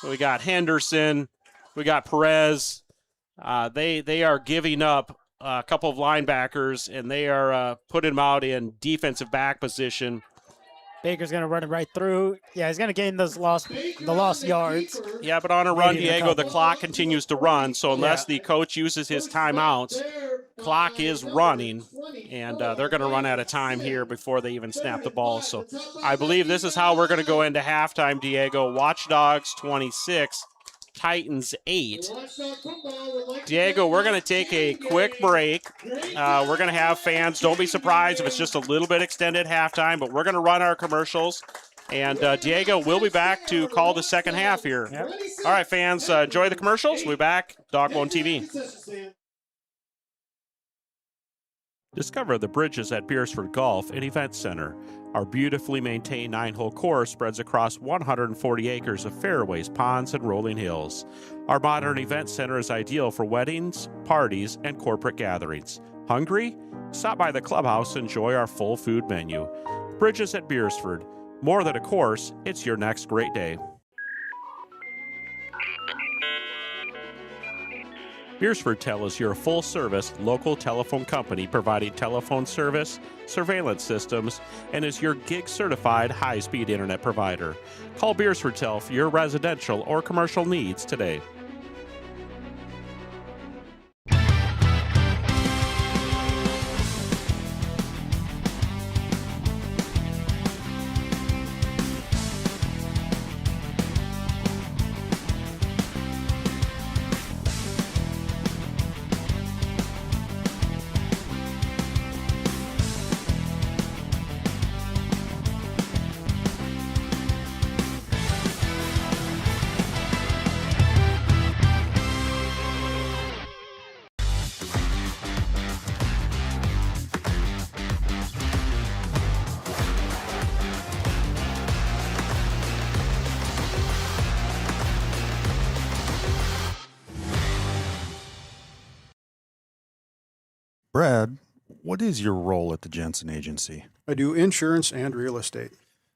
We got Henderson. We got Perez. They are giving up a couple of linebackers, and they are putting them out in defensive back position. Baker's going to run it right through. Yeah, he's going to gain the lost yards. Yeah, but on a run, Diego, the clock continues to run, so unless the coach uses his timeouts, clock is running, and they're going to run out of time here before they even snap the ball. So I believe this is how we're going to go into halftime, Diego. Watchdogs 26, Titans 8. Diego, we're going to take a quick break. We're going to have fans. Don't be surprised if it's just a little bit extended halftime, but we're going to run our commercials. And Diego, we'll be back to call the second half here. Yep. All right, fans, enjoy the commercials. We'll be back. DawgboneTV. Discover the bridges at Beresford Golf and Event Center. Our beautifully maintained 9-hole course spreads across 140 acres of fairways, ponds, and rolling hills. Our modern event center is ideal for weddings, parties, and corporate gatherings. Hungry? Stop by the clubhouse and enjoy our full food menu. Bridges at Beresford. More than a course, it's your next great day. BeresfordTel is your full-service local telephone company providing telephone service, surveillance systems, and is your gig-certified high-speed internet provider. Call BeresfordTel for your residential or commercial needs today. Brad, what is your role at the Jensen Agency? I do insurance and real estate.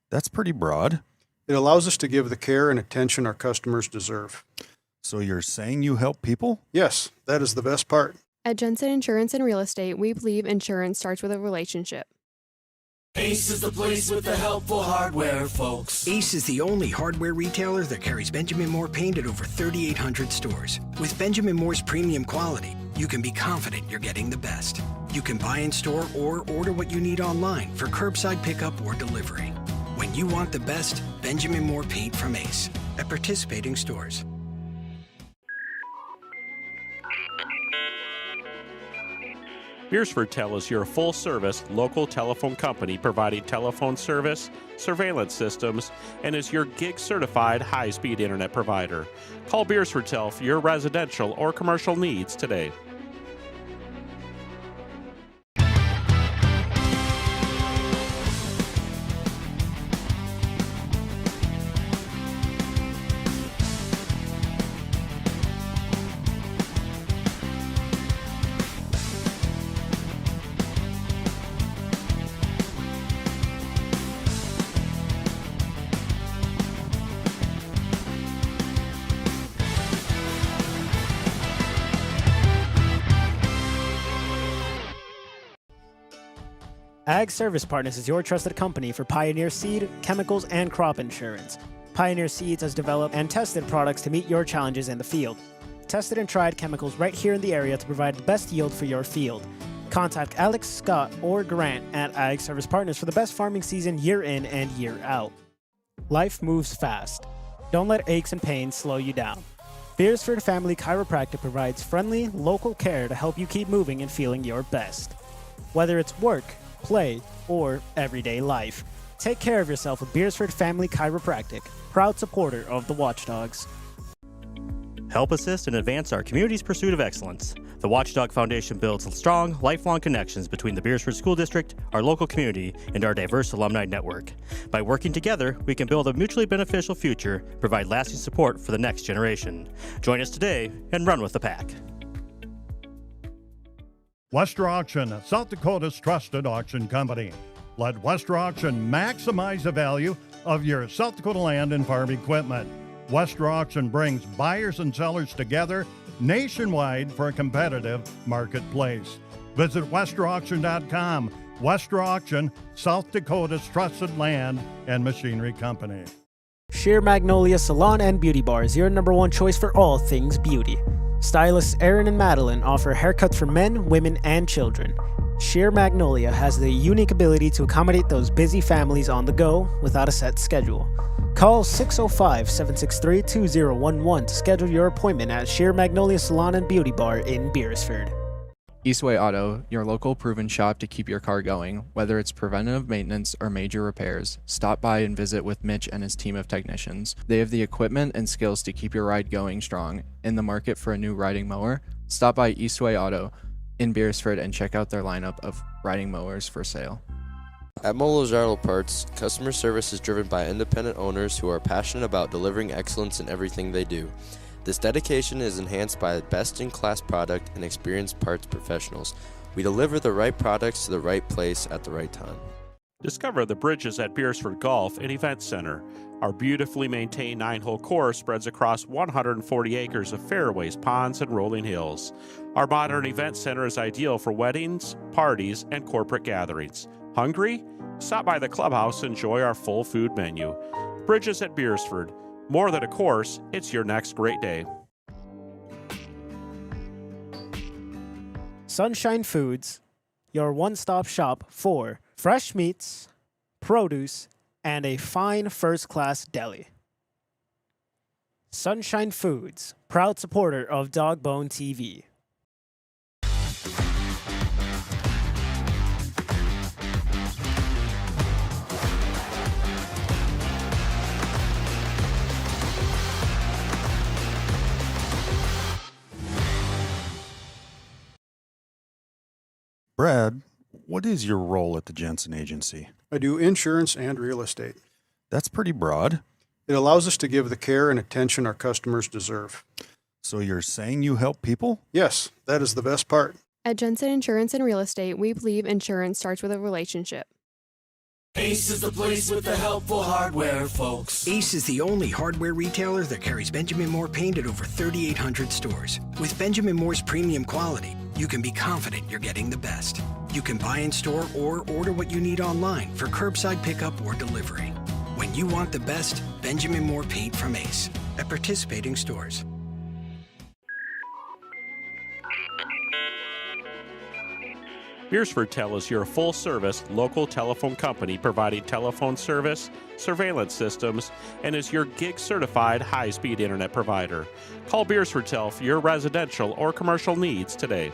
That's pretty broad. It allows us to give the care and attention our customers deserve. So you're saying you help people? Yes, that is the best part. At Jensen Insurance and Real Estate, we believe insurance starts with a relationship. Ace is the place with the helpful hardware, folks. Ace is the only hardware retailer that carries Benjamin Moore paint at over 3,800 stores. With Benjamin Moore's premium quality, you can be confident you're getting the best. You can buy in store or order what you need online for curbside pickup or delivery. When you want the best, Benjamin Moore paint from Ace at participating stores. BeresfordTel is your full-service local telephone company providing telephone service, surveillance systems, and is your gig-certified high-speed internet provider. Call BeresfordTel for your residential or commercial needs today. Ag Service Partners is your trusted company for Pioneer seed, chemicals, and crop insurance. Pioneer Seeds has developed and tested products to meet your challenges in the field. Tested and tried chemicals right here in the area to provide the best yield for your field. Contact Alex, Scott, or Grant at Ag Service Partners for the best farming season year in and year out. Life moves fast. Don't let aches and pains slow you down. Beresford Family Chiropractic provides friendly, local care to help you keep moving and feeling your best. Whether it's work, play, or everyday life, take care of yourself with Beresford Family Chiropractic, proud supporter of the Watchdogs. Help assist and advance our community's pursuit of excellence. The Watchdog Foundation builds strong, lifelong connections between the Beresford School District, our local community, and our diverse alumni network. By working together, we can build a mutually beneficial future, provide lasting support for the next generation. Join us today and run with the pack. Wester Auction, South Dakota's trusted auction company. Let Wester Auction maximize the value of your South Dakota land and farm equipment. Wester Auction brings buyers and sellers together nationwide for a competitive marketplace. Visit westerauction.com. Wester Auction, South Dakota's trusted land and machinery company. Sheer Magnolia Salon and Beauty Bar is your #1 choice for all things beauty. Stylists Aaron and Madeline offer haircuts for men, women, and children. Sheer Magnolia has the unique ability to accommodate those busy families on the go without a set schedule. Call 605-763-2011 to schedule your appointment at Sheer Magnolia Salon and Beauty Bar in Beresford. Eastway Auto, your local proven shop to keep your car going. Whether it's preventative maintenance or major repairs, stop by and visit with Mitch and his team of technicians. They have the equipment and skills to keep your ride going strong. In the market for a new riding mower? Stop by Eastway Auto in Beresford and check out their lineup of riding mowers for sale. At Mount Vernon Parts, customer service is driven by independent owners who are passionate about delivering excellence in everything they do. This dedication is enhanced by a best-in-class product and experienced parts professionals. We deliver the right products to the right place at the right time. Discover the bridges at Beresford Golf and Event Center. Our beautifully maintained 9-hole course spreads across 140 acres of fairways, ponds, and rolling hills. Our modern event center is ideal for weddings, parties, and corporate gatherings. Hungry? Stop by the clubhouse and enjoy our full food menu. Bridges at Beresford. More than a course, it's your next great day. Sunshine Foods, your one-stop shop for fresh meats, produce, and a fine first-class deli. Sunshine Foods, proud supporter of DawgboneTV. Brad, what is your role at the Jensen Agency? I do insurance and real estate. That's pretty broad. It allows us to give the care and attention our customers deserve. So you're saying you help people? Yes, that is the best part. At Jensen Insurance and Real Estate, we believe insurance starts with a relationship. Ace is the place with the helpful hardware, folks. Ace is the only hardware retailer that carries Benjamin Moore paint at over 3,800 stores. With Benjamin Moore's premium quality, you can be confident you're getting the best. You can buy in store or order what you need online for curbside pickup or delivery. When you want the best, Benjamin Moore paint from Ace at participating stores. BeresfordTel is your full-service local telephone company providing telephone service, surveillance systems, and is your gig-certified high-speed internet provider. Call BeresfordTel for your residential or commercial needs today.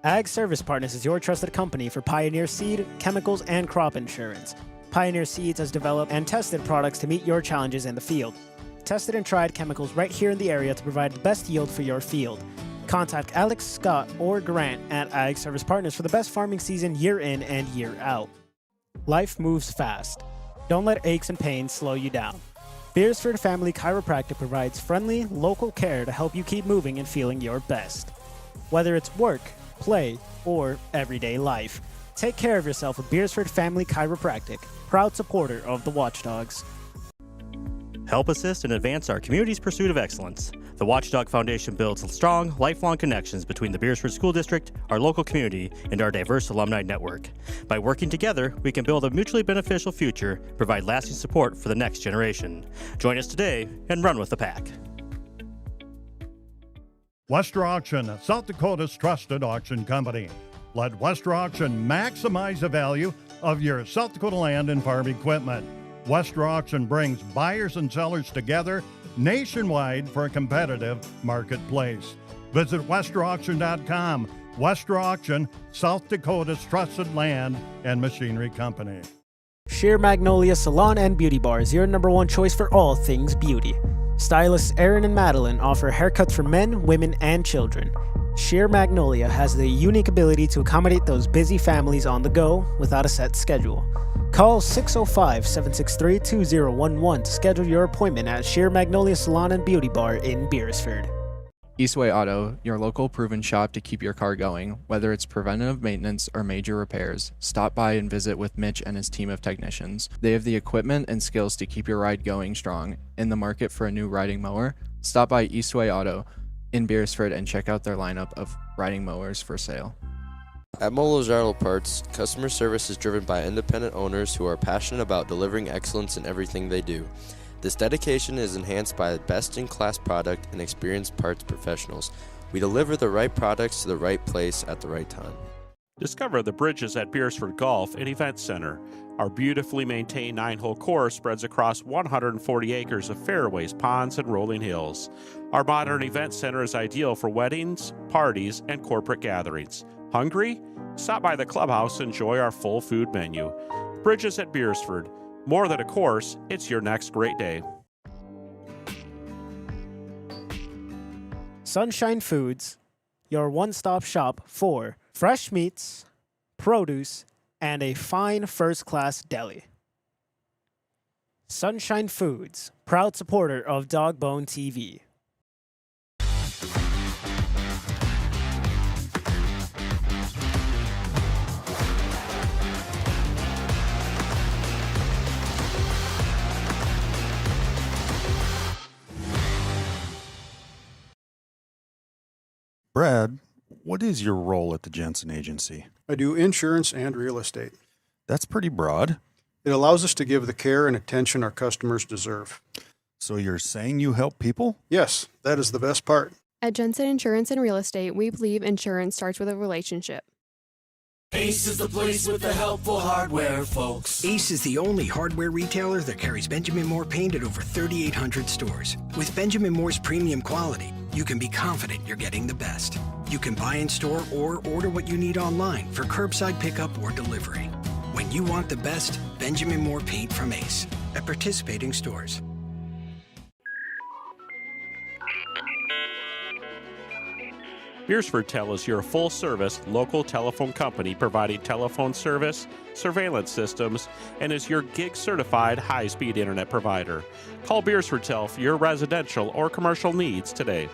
Ag Service Partners is your trusted company for Pioneer seed, chemicals, and crop insurance. Pioneer Seeds has developed and tested products to meet your challenges in the field. Tested and tried chemicals right here in the area to provide the best yield for your field. Contact Alex, Scott, or Grant at Ag Service Partners for the best farming season year in and year out. Life moves fast. Don't let aches and pains slow you down. Beresford Family Chiropractic provides friendly, local care to help you keep moving and feeling your best. Whether it's work, play, or everyday life, take care of yourself with Beresford Family Chiropractic, proud supporter of the Watchdogs. Help assist and advance our community's pursuit of excellence. The Watchdog Foundation builds strong, lifelong connections between the Beresford School District, our local community, and our diverse alumni network. By working together, we can build a mutually beneficial future, provide lasting support for the next generation. Join us today and run with the pack. Wester Auction, South Dakota's trusted auction company. Let Wester Auction maximize the value of your South Dakota land and farm equipment. Wester Auction brings buyers and sellers together nationwide for a competitive marketplace. Visit westerauction.com. Wester Auction, South Dakota's trusted land and machinery company. Sheer Magnolia Salon and Beauty Bar is your #1 choice for all things beauty. Stylists Aaron and Madeline offer haircuts for men, women, and children. Sheer Magnolia has the unique ability to accommodate those busy families on the go without a set schedule. Call 605-763-2011 to schedule your appointment at Sheer Magnolia Salon and Beauty Bar in Beresford. Eastway Auto, your local proven shop to keep your car going. Whether it's preventative maintenance or major repairs, stop by and visit with Mitch and his team of technicians. They have the equipment and skills to keep your ride going strong. In the market for a new riding mower? Stop by Eastway Auto in Beresford and check out their lineup of riding mowers for sale. At Mount Vernon Parts, customer service is driven by independent owners who are passionate about delivering excellence in everything they do. This dedication is enhanced by a best-in-class product and experienced parts professionals. We deliver the right products to the right place at the right time. Discover the bridges at Beresford Golf and Event Center. Our beautifully maintained 9-hole course spreads across 140 acres of fairways, ponds, and rolling hills. Our modern event center is ideal for weddings, parties, and corporate gatherings. Hungry? Stop by the clubhouse and enjoy our full food menu. Bridges at Beresford. More than a course, it's your next great day. Sunshine Foods, your one-stop shop for fresh meats, produce, and a fine first-class deli. Sunshine Foods, proud supporter of DawgboneTV. Brad, what is your role at the Jensen Agency? I do insurance and real estate. That's pretty broad. It allows us to give the care and attention our customers deserve. So you're saying you help people? Yes, that is the best part. At Jensen Insurance and Real Estate, we believe insurance starts with a relationship. Ace is the place with the helpful hardware, folks. Ace is the only hardware retailer that carries Benjamin Moore paint at over 3,800 stores. With Benjamin Moore's premium quality, you can be confident you're getting the best. You can buy in store or order what you need online for curbside pickup or delivery. When you want the best, Benjamin Moore paint from Ace at participating stores. BeresfordTel is your full-service local telephone company providing telephone service, surveillance systems, and is your gig-certified high-speed internet provider. Call BeresfordTel for your residential or commercial needs today.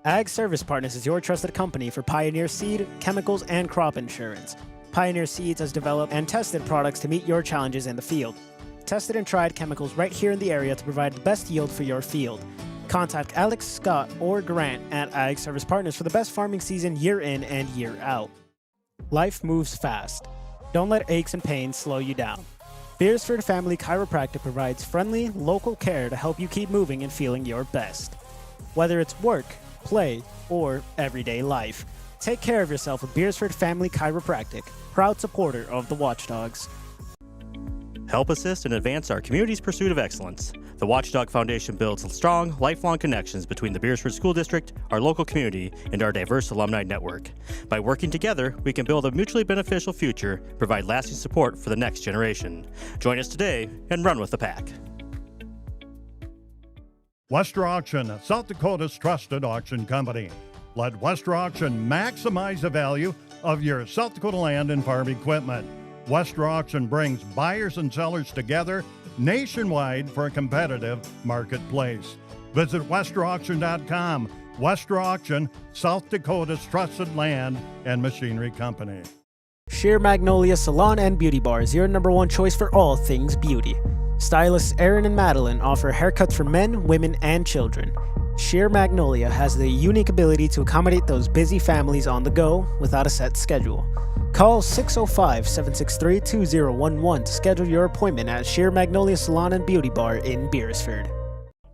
Ag Service Partners is your trusted company for Pioneer seed, chemicals, and crop insurance. Pioneer Seeds has developed and tested products to meet your challenges in the field. Tested and tried chemicals right here in the area to provide the best yield for your field. Contact Alex, Scott, or Grant at Ag Service Partners for the best farming season year in and year out. Life moves fast. Don't let aches and pains slow you down. Beresford Family Chiropractic provides friendly, local care to help you keep moving and feeling your best. Whether it's work, play, or everyday life, take care of yourself with Beresford Family Chiropractic, proud supporter of the Watchdogs. Help assist and advance our community's pursuit of excellence. The Watchdog Foundation builds strong, lifelong connections between the Beresford School District, our local community, and our diverse alumni network. By working together, we can build a mutually beneficial future, provide lasting support for the next generation. Join us today and run with the pack. Wester Auction, South Dakota's trusted auction company. Let Wester Auction maximize the value of your South Dakota land and farm equipment. Wester Auction brings buyers and sellers together nationwide for a competitive marketplace. Visit westerauction.com. Wester Auction, South Dakota's trusted land and machinery company. Sheer Magnolia Salon and Beauty Bar is your #1 choice for all things beauty. Stylists Aaron and Madeline offer haircuts for men, women, and children. Sheer Magnolia has the unique ability to accommodate those busy families on the go without a set schedule. Call 605-763-2011 to schedule your appointment at Sheer Magnolia Salon and Beauty Bar in Beresford.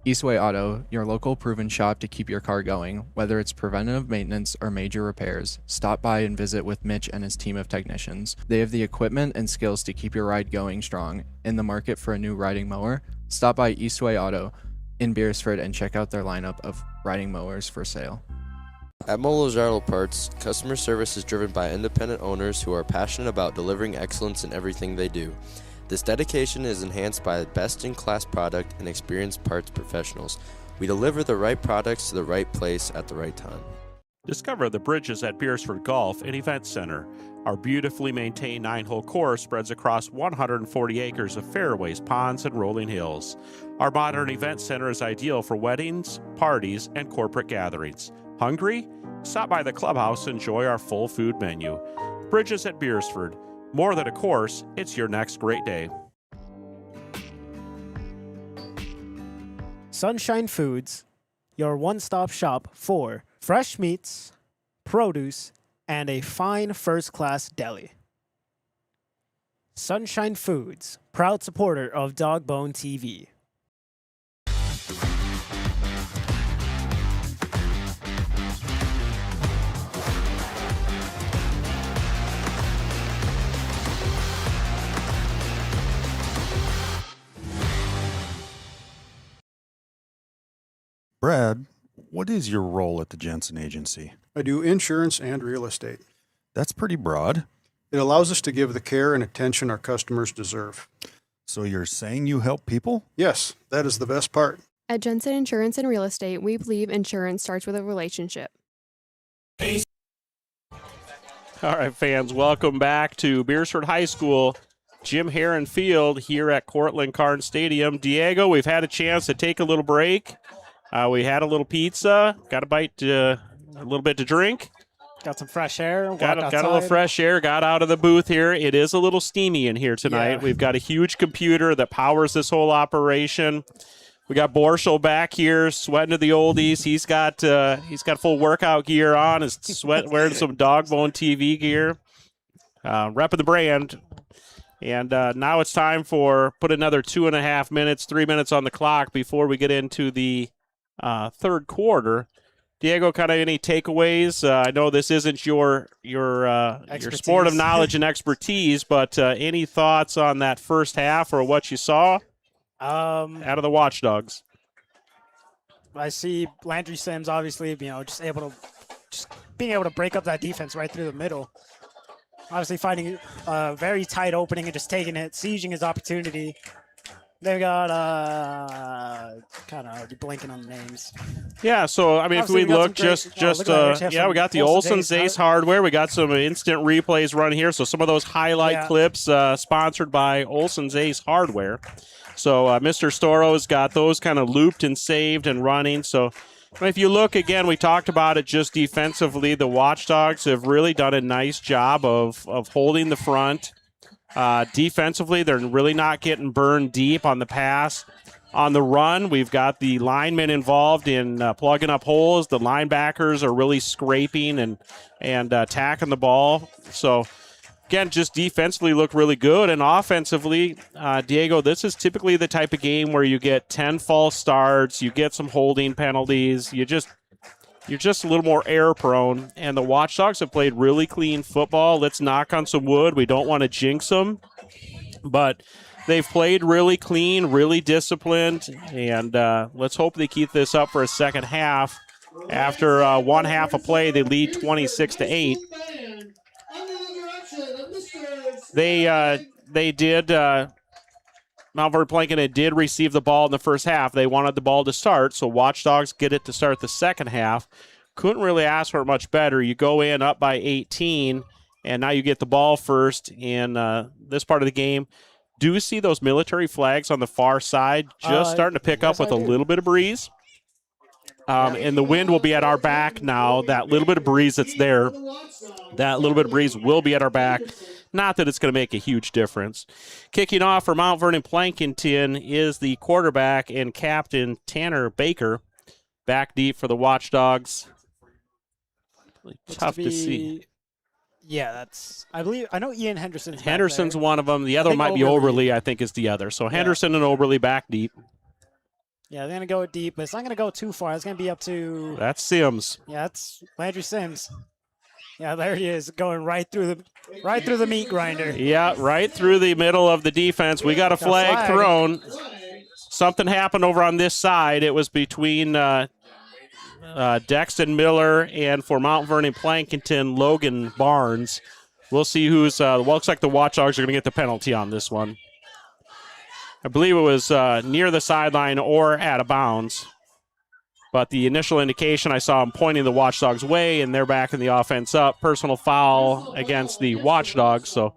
Eastway Auto, your local proven shop to keep your car going. Whether it's preventative maintenance or major repairs, stop by and visit with Mitch and his team of technicians. They have the equipment and skills to keep your ride going strong. In the market for a new riding mower? Stop by Eastway Auto in Beresford and check out their lineup of riding mowers for sale. At Mount Vernon Parts, customer service is driven by independent owners who are passionate about delivering excellence in everything they do. This dedication is enhanced by best-in-class product and experienced parts professionals. We deliver the right products to the right place at the right time. Discover the bridges at Beresford Golf and Event Center. Our beautifully maintained 9-hole course spreads across 140 acres of fairways, ponds, and rolling hills. Our modern event center is ideal for weddings, parties, and corporate gatherings. Hungry? Stop by the clubhouse and enjoy our full food menu. Bridges at Beresford. More than a course, it's your next great day. Sunshine Foods, your one-stop shop for fresh meats, produce, and a fine first-class deli. Sunshine Foods, proud supporter of DawgboneTV. Brad, what is your role at the Jensen Agency? I do insurance and real estate. That's pretty broad. It allows us to give the care and attention our customers deserve. So you're saying you help people? Yes, that is the best part. At Jensen Insurance and Real Estate, we believe insurance starts with a relationship. All right, fans, welcome back to Beresford High School. Jim Heron Field here at Cortland Karn Stadium. Diego, we've had a chance to take a little break. We had a little pizza, got a bite, a little bit to drink. Got some fresh air. Got a little fresh air, got out of the booth here. It is a little steamy in here tonight. Yeah. We've got a huge computer that powers this whole operation. We got Borschel back here, sweating to the oldies. He's got full workout gear on. His wearing some DawgboneTV gear, repping the brand. And now it's time for put another 2.5 minutes, 3 minutes on the clock before we get into the third quarter. Diego, kind of any takeaways? I know this isn't your sport of knowledge and expertise, but any thoughts on that first half or what you saw out of the Watchdogs? I see Landry Sims obviously, just being able to break up that defense right through the middle. Obviously finding a very tight opening and just taking it, sieging his opportunity. They got kind of blanking on the names. Yeah, so I mean, Obviously, if we look, we got the Olson's Ace Hardware. We got some instant replays run here. So some of those highlight clips sponsored by Olson's Ace Hardware. So Mr. Storo's got those kind of looped and saved and running. So if you look again, we talked about it just defensively. The Watchdogs have really done a nice job of holding the front. Defensively, they're really not getting burned deep on the pass. On the run, we've got the linemen involved in plugging up holes. The linebackers are really scraping and attacking the ball. So, again, just defensively look really good. And offensively, Diego, this is typically the type of game where you get 10 false starts, you get some holding penalties, you're just a little more error prone. And the Watchdogs have played really clean football. Let's knock on some wood. We don't want to jinx them. But they've played really clean, really disciplined. And let's hope they keep this up for a second half. After one half of play, they lead 26-8. They did. Mount Vernon Plankinton did receive the ball in the first half. They wanted the ball to start, so Watchdogs get it to start the second half. Couldn't really ask for it much better. You go in up by 18, and now you get the ball first in this part of the game. Do see those military flags on the far side just starting to pick up with a little bit of breeze. And the wind will be at our back now. That little bit of breeze that's there, that little bit of breeze will be at our back. Not that it's going to make a huge difference. Kicking off for Mount Vernon Plankinton is the quarterback and captain Tanner Baker. Back deep for the Watchdogs. Really tough to see. Yeah, I know Ian Henderson's one of them. The other might be Oberle, I think, is the other. So Henderson and Oberle back deep. Yeah, they're going to go deep, but it's not going to go too far. It's going to be up to... That's Sims. Yeah, that's Landry Sims. Yeah, there he is, going right through the meat grinder. Yeah, right through the middle of the defense. We got a flag thrown. Something happened over on this side. It was between Dexton Miller and for Mount Vernon Plankinton, Logan Barnes. We'll see who's. Looks like the Watchdogs are going to get the penalty on this one. I believe it was near the sideline or out of bounds. But the initial indication, I saw him pointing the Watchdogs' way, and they're backing the offense up. Personal foul against the Watchdogs. So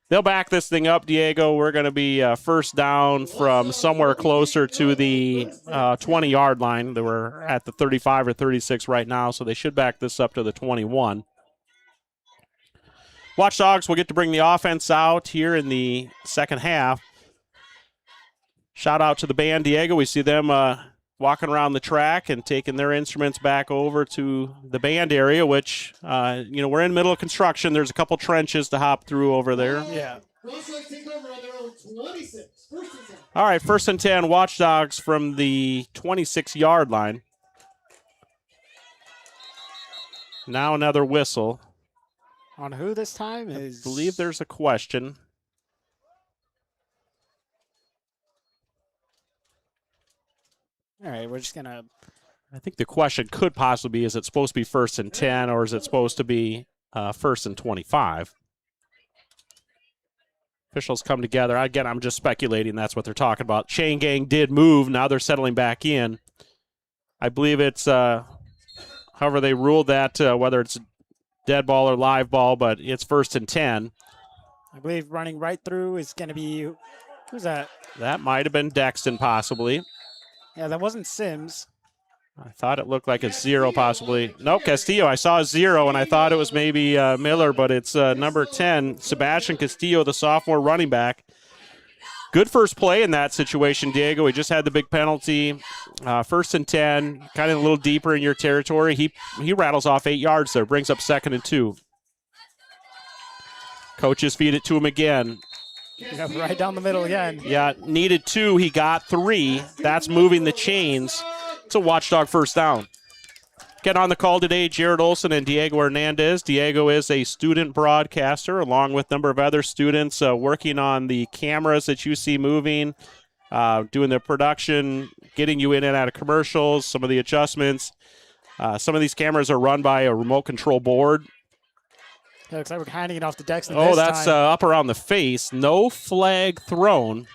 they'll back this thing up, Diego. We're going to be first down from somewhere closer to the 20-yard line. They were at the 35 or 36 right now, so they should back this up to the 21. Watchdogs will get to bring the offense out here in the second half. Shout out to the band, Diego. We see them walking around the track and taking their instruments back over to the band area, which, we're in the middle of construction. There's a couple trenches to hop through over there. Yeah. All right, 1st and 10, Watchdogs from the 26-yard line. Now another whistle. On who this time? I believe there's a question. All right, we're just going to... I think the question could possibly be, is it supposed to be 1st and 10, or is it supposed to be 1st and 25? Officials come together. Again, I'm just speculating that's what they're talking about. Chain gang did move. Now they're settling back in. I believe it's, however they ruled that, whether it's dead ball or live ball, but it's 1st and 10. I believe running right through is going to be... Who's that? That might have been Dexton, possibly. Yeah, that wasn't Sims. I thought it looked like a 0, possibly. Nope, Castillo. I saw a 0, and I thought it was maybe Miller, but it's number 10, SebastianCastillo, the sophomore running back. Good first play in that situation, Diego. We just had the big penalty. 1st and 10, kind of a little deeper in your territory. He rattles off 8 yards there, brings up 2nd and 2. Coaches feed it to him again. Yeah, right down the middle again. Yeah, needed 2. He got 3. That's moving the chains. It's a Watchdog first down. Get on the call today, Jared Olson and Diego Hernandez. Diego is a student broadcaster along with a number of other students working on the cameras that you see moving, doing the production, getting you in and out of commercials, some of the adjustments. Some of these cameras are run by a remote control board. It looks like we're handing it off to Dexter. Oh, that's up around the face. No flag thrown.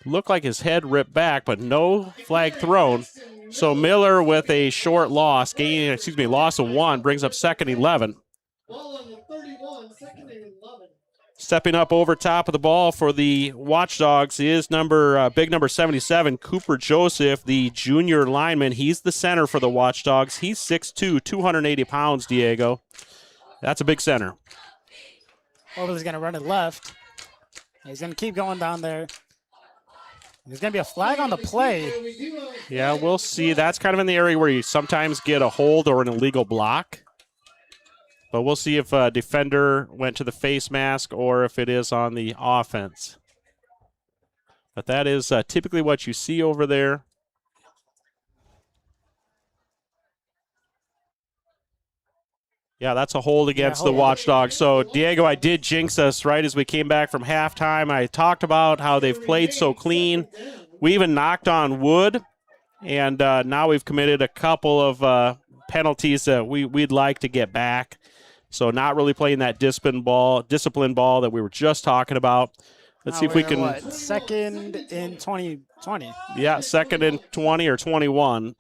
Looked like his head ripped back, but no flag thrown. So Miller with a short loss, loss of 1, brings up 2nd 11. Ball on the 31, 2nd and 11. Stepping up over top of the ball for the Watchdogs is big number 77, Cooper Joseph, the junior lineman. He's the center for the Watchdogs. He's 6'2", 280 pounds, Diego. That's a big center. Oberle's going to run it left. He's going to keep going down there. There's going to be a flag on the play. Yeah, we'll see. That's kind of in the area where you sometimes get a hold or an illegal block. But we'll see if a defender went to the face mask or if it is on the offense. But that is typically what you see over there. Yeah, that's a hold against the Watchdogs. So, Diego, I did jinx us right as we came back from halftime. I talked about how they've played so clean. We even knocked on wood, and now we've committed a couple of penalties that we'd like to get back. So, not really playing that discipline ball that we were just talking about. Let's see if we can. 2nd and 20. Yeah, 2nd and 20 or 21.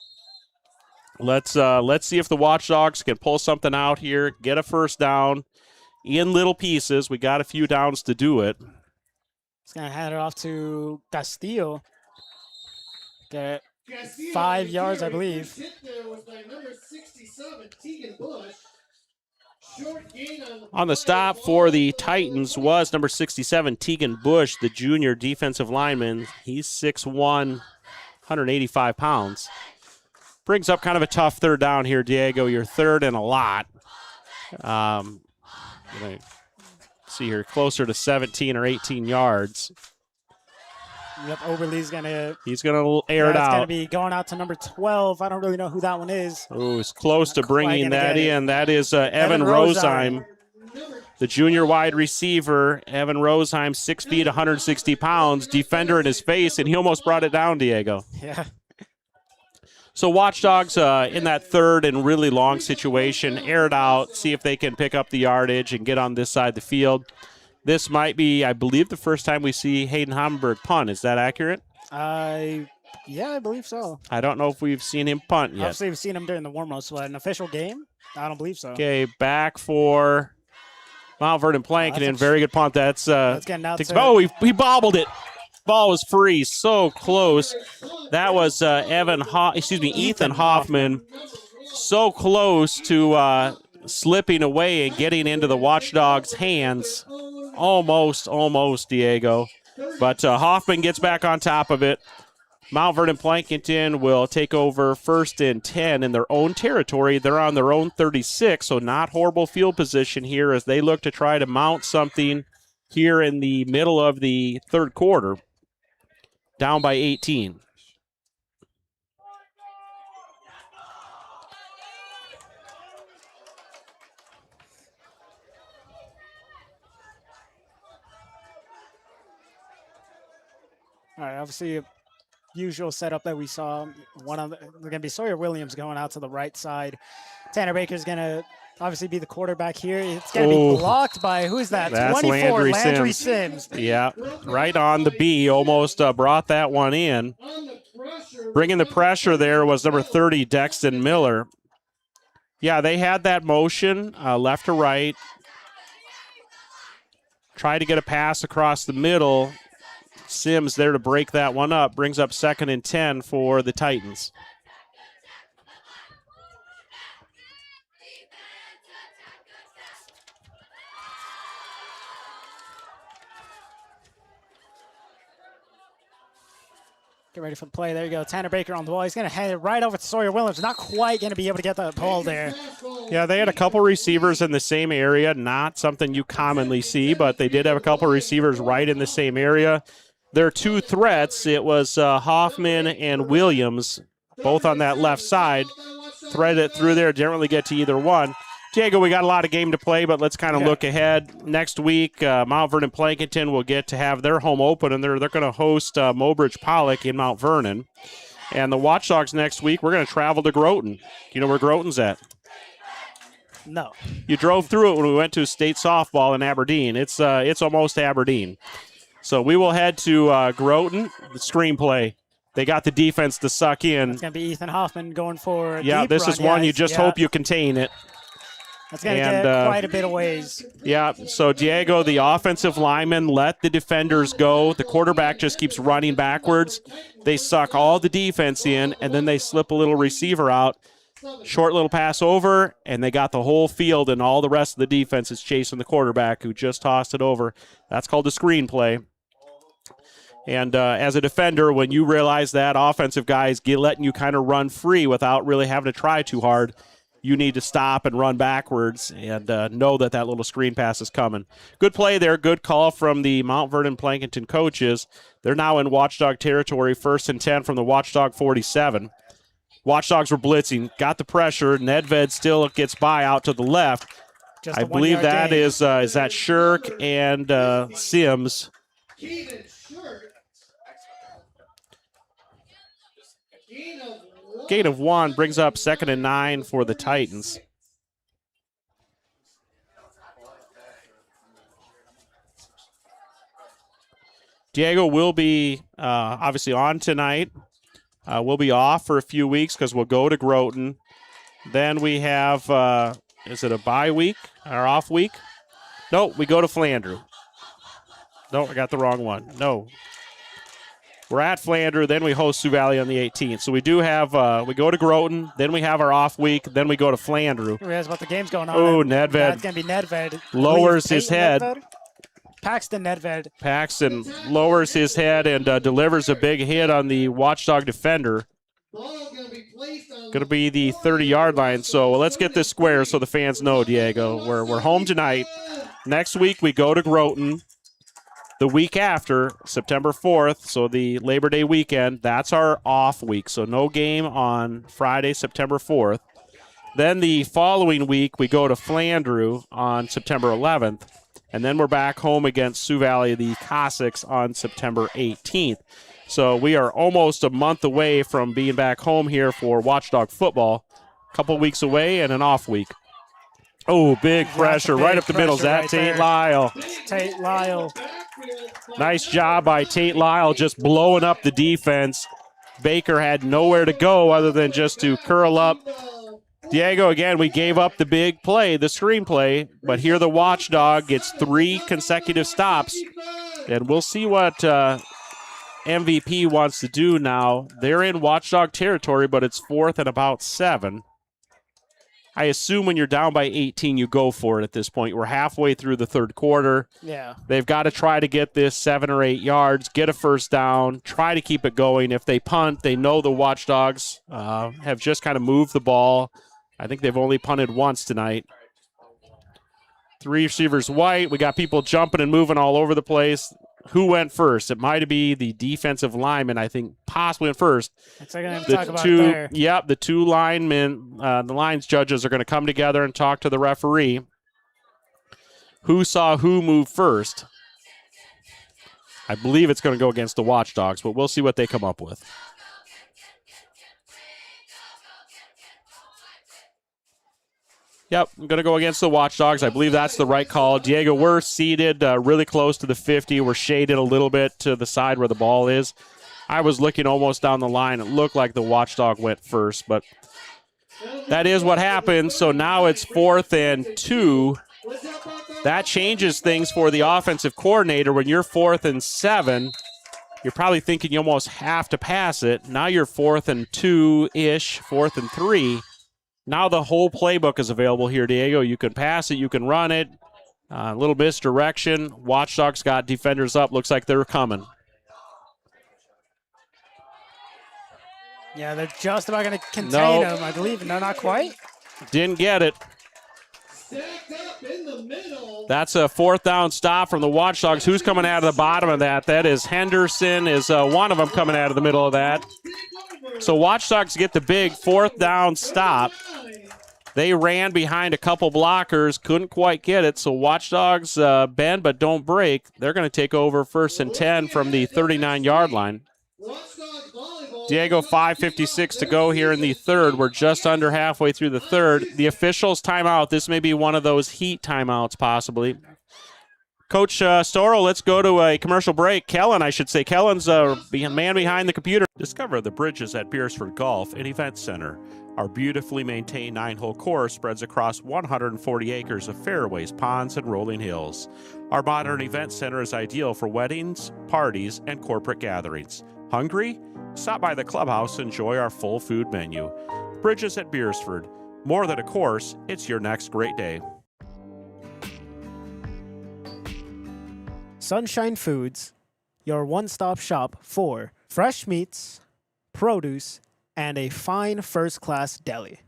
Let's see if the Watchdogs can pull something out here, get a first down in little pieces. We got a few downs to do it. He's going to hand it off to Castillo. Get 5 yards, I believe. Hit there was by number 67, Tegan Bush. Short gain on the stop for the Titans was number 67, Tegan Bush, the junior defensive lineman. He's 6'1", 185 pounds. Brings up kind of a tough third down here, Diego. You're 3rd and a lot. See here, closer to 17 or 18 yards. Yep, Oberle's going to... He's going to air it out. It's going to be going out to number 12. I don't really know who that one is. Oh, it's close to bringing that in. That is Evan Rosheim, the junior wide receiver. Evan Rosheim, 6 feet, 160 pounds. Defender in his face, and he almost brought it down, Diego. Yeah. So Watchdogs in that 3rd and really long situation, air it out, see if they can pick up the yardage and get on this side of the field. This might be, I believe, the first time we see Hayden Hamburg punt. Is that accurate? Yeah, I believe so. I don't know if we've seen him punt yet. Obviously, we've seen him during the warm-ups, but an official game? I don't believe so. Okay, back for Mount Vernon Plankinton. Very good punt. That's getting out he bobbled it. Ball was free, so close. That was Ethan Hoffman, so close to slipping away and getting into the Watchdogs' hands. Almost, Diego. But Hoffman gets back on top of it. Mount Vernon Plankinton will take over 1st and 10 in their own territory. They're on their own 36, so not horrible field position here as they look to try to mount something here in the middle of the 3rd quarter. Down by 18. All right, obviously, usual setup that we saw. We're going to be Sawyer Williams going out to the right side. Tanner Baker's going to obviously be the quarterback here. It's going to be blocked by, who is that? That's 24, Landry Sims. Yeah, right on the B. Almost brought that one in. Bringing the pressure there was number 30, Dexton Miller. Yeah, they had that motion, left to right. Tried to get a pass across the middle. Sims there to break that one up. Brings up 2nd and 10 for the Titans. Get ready for the play. There you go. Tanner Baker on the ball. He's going to hand it right over to Sawyer Williams. Not quite going to be able to get the ball there. Yeah, they had a couple receivers in the same area. Not something you commonly see, but they did have a couple receivers right in the same area. Their two threats, it was Hoffman and Williams, both on that left side. Threaded it through there. Didn't really get to either one. Diego, we got a lot of game to play, but let's kind of look ahead. Next week, Mount Vernon Plankinton will get to have their home open, and they're going to host Mobridge Pollock in Mount Vernon. And the Watchdogs next week, we're going to travel to Groton. You know where Groton's at? No. You drove through it when we went to state softball in Aberdeen. It's almost Aberdeen. So we will head to Groton, the screenplay. They got the defense to suck in. It's going to be Ethan Hoffman going for a Yeah, deep this run. is one you just hope you contain it. That's going to get quite a bit of ways. Yeah, so Diego, the offensive lineman, let the defenders go. The quarterback just keeps running backwards. They suck all the defense in, and then they slip a little receiver out. Short little pass over, and they got the whole field, and all the rest of the defense is chasing the quarterback who just tossed it over. That's called a screenplay. And as a defender, when you realize that offensive guys letting you kind of run free without really having to try too hard, you need to stop and run backwards and know that that little screen pass is coming. Good play there. Good call from the Mount Vernon Plankinton coaches. They're now in Watchdog territory, 1st and 10 from the Watchdog 47. Watchdogs were blitzing, got the pressure. Nedved still gets by out to the left. I believe that is that Shirk and Sims. Gain of 1 brings up 2nd and 9 for the Titans. Diego will be obviously on tonight. We'll be off for a few weeks because we'll go to Groton. Then we have, is it a bye week or off week? No, we go to Flandreau. No, I got the wrong one. No. We're at Flandreau, then we host Sioux Valley on the 18th. So we do have, we go to Groton, then we have our off week, then we go to Flandreau. Who realize what the game's going on? Oh, Nedved. That's going to be Nedved. Lowers his head. Nedved? Paxton Nedved. Paxton lowers his head and delivers a big hit on the Watchdog defender. Going to be the 30-yard line. So let's get this square so the fans know, Diego. We're home tonight. Next week we go to Groton. The week after, September 4th, so the Labor Day weekend, that's our off week. So no game on Friday, September 4th. Then the following week, we go to Flandreau on September 11th. And then we're back home against Sioux Valley, the Cossacks, on September 18th. So we are almost a month away from being back home here for Watchdog football. A couple weeks away and an off week. Oh, big pressure right up the middle. Is that Tate Lyle? Tate Lyle. Nice job by Tate Lyle just blowing up the defense. Baker had nowhere to go other than just to curl up. Diego, again, we gave up the big play, the screenplay, but here the Watchdog gets 3 consecutive stops. And we'll see what MVP wants to do now. They're in Watchdog territory, but it's 4th and about 7. I assume when you're down by 18, you go for it at this point. We're halfway through the third quarter. Yeah. They've got to try to get this 7 or 8 yards, get a first down, try to keep it going. If they punt, they know the Watchdogs have just kind of moved the ball. I think they've only punted once tonight. 3 receivers white. We got people jumping and moving all over the place. Who went first? It might be the defensive lineman, I think, possibly went first. That's what I'm going to talk about there. Yep, the 2 linemen, the lines judges are going to come together and talk to the referee. Who saw who move first? I believe it's going to go against the Watchdogs, but we'll see what they come up with. Yep, I'm going to go against the Watchdogs. I believe that's the right call. Diego, we're seated really close to the 50. We're shaded a little bit to the side where the ball is. I was looking almost down the line. It looked like the Watchdog went first, but that is what happened. So now it's 4th and 2. That changes things for the offensive coordinator. When you're 4th and 7, you're probably thinking you almost have to pass it. Now you're 4th and 2-ish, 4th and 3. Now the whole playbook is available here, Diego. You can pass it, you can run it. A little misdirection. Watchdogs got defenders up. Looks like they're coming. Yeah, they're just about going to contain him, I believe. No, not quite. Didn't get it. That's a 4th down stop from the Watchdogs. Who's coming out of the bottom of that? That is Henderson is one of them coming out of the middle of that. So Watchdogs get the big 4th down stop. They ran behind a couple blockers, couldn't quite get it. So Watchdogs bend but don't break. They're going to take over 1st and 10 from the 39-yard line. Diego, 5:56 to go here in the third. We're just under halfway through the third. The officials timeout. This may be one of those heat timeouts possibly. Coach Storrow, let's go to a commercial break. Kellen, I should say. Kellen's man behind the computer. Discover the bridges at Beresford Golf and Event Center. Our beautifully maintained 9-hole course spreads across 140 acres of fairways, ponds, and rolling hills. Our modern event center is ideal for weddings, parties, and corporate gatherings. Hungry? Stop by the clubhouse and enjoy our full food menu. Bridges at Beresford. More than a course, it's your next great day. Sunshine Foods, your one-stop shop for fresh meats, produce, and a fine first-class deli.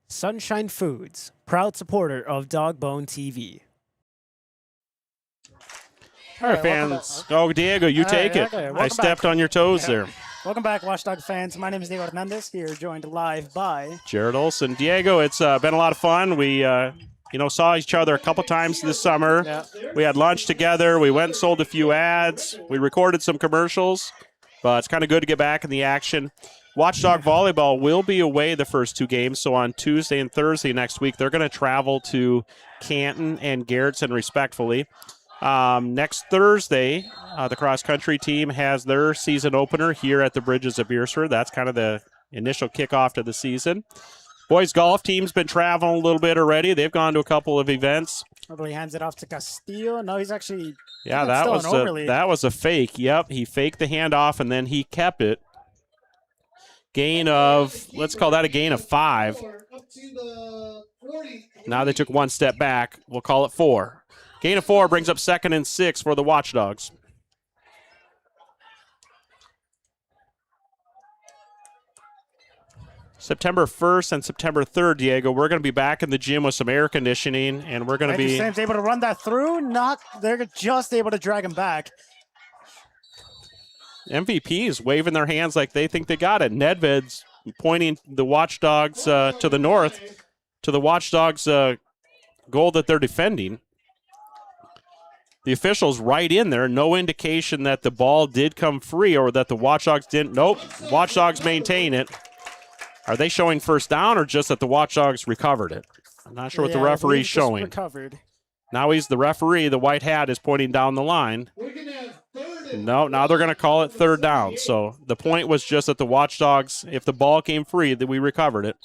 Sunshine Foods, proud supporter of DawgboneTV. All right, fans. Oh, Diego, you take it. Okay. I stepped on your toes there. Welcome back, Watchdog fans. My name is Diego Hernandez, here joined live by Jared Olson. Diego, it's been a lot of fun. We saw each other a couple times this summer. Yeah. We had lunch together. We went and sold a few ads. We recorded some commercials. But it's kind of good to get back in the action. Watchdog Volleyball will be away the first 2 games. So on Tuesday and Thursday next week, they're going to travel to Canton and Garrettson, respectfully. Next Thursday, the cross-country team has their season opener here at the Bridges of Beresford. That's kind of the initial kickoff to the season. Boys golf team's been traveling a little bit already. They've gone to a couple of events. He hands it off to Castillo. No, he's actually that was a fake. Yep, he faked the handoff and then he kept it. Gain of, let's call that a gain of 5. Now they took 1 step back. We'll call it 4. Gain of 4 brings up 2nd and 6 for the Watchdogs. September 1st and September 3rd, Diego, we're going to be back in the gym with some air conditioning, and we're going to be... Sam's able to run that through. They're just able to drag him back. MVP's waving their hands like they think they got it. Nedved's pointing the Watchdogs to the north, to the Watchdogs goal that they're defending. The officials right in there. No indication that the ball did come free or that the Watchdogs didn't. Nope. Watchdogs maintain it. Are they showing first down or just that the Watchdogs recovered it? I'm not sure what the referee's showing. Recovered. Now he's the referee. The white hat is pointing down the line. No, now they're going to call it 3rd down. So the point was just that the Watchdogs, if the ball came free, that we recovered it.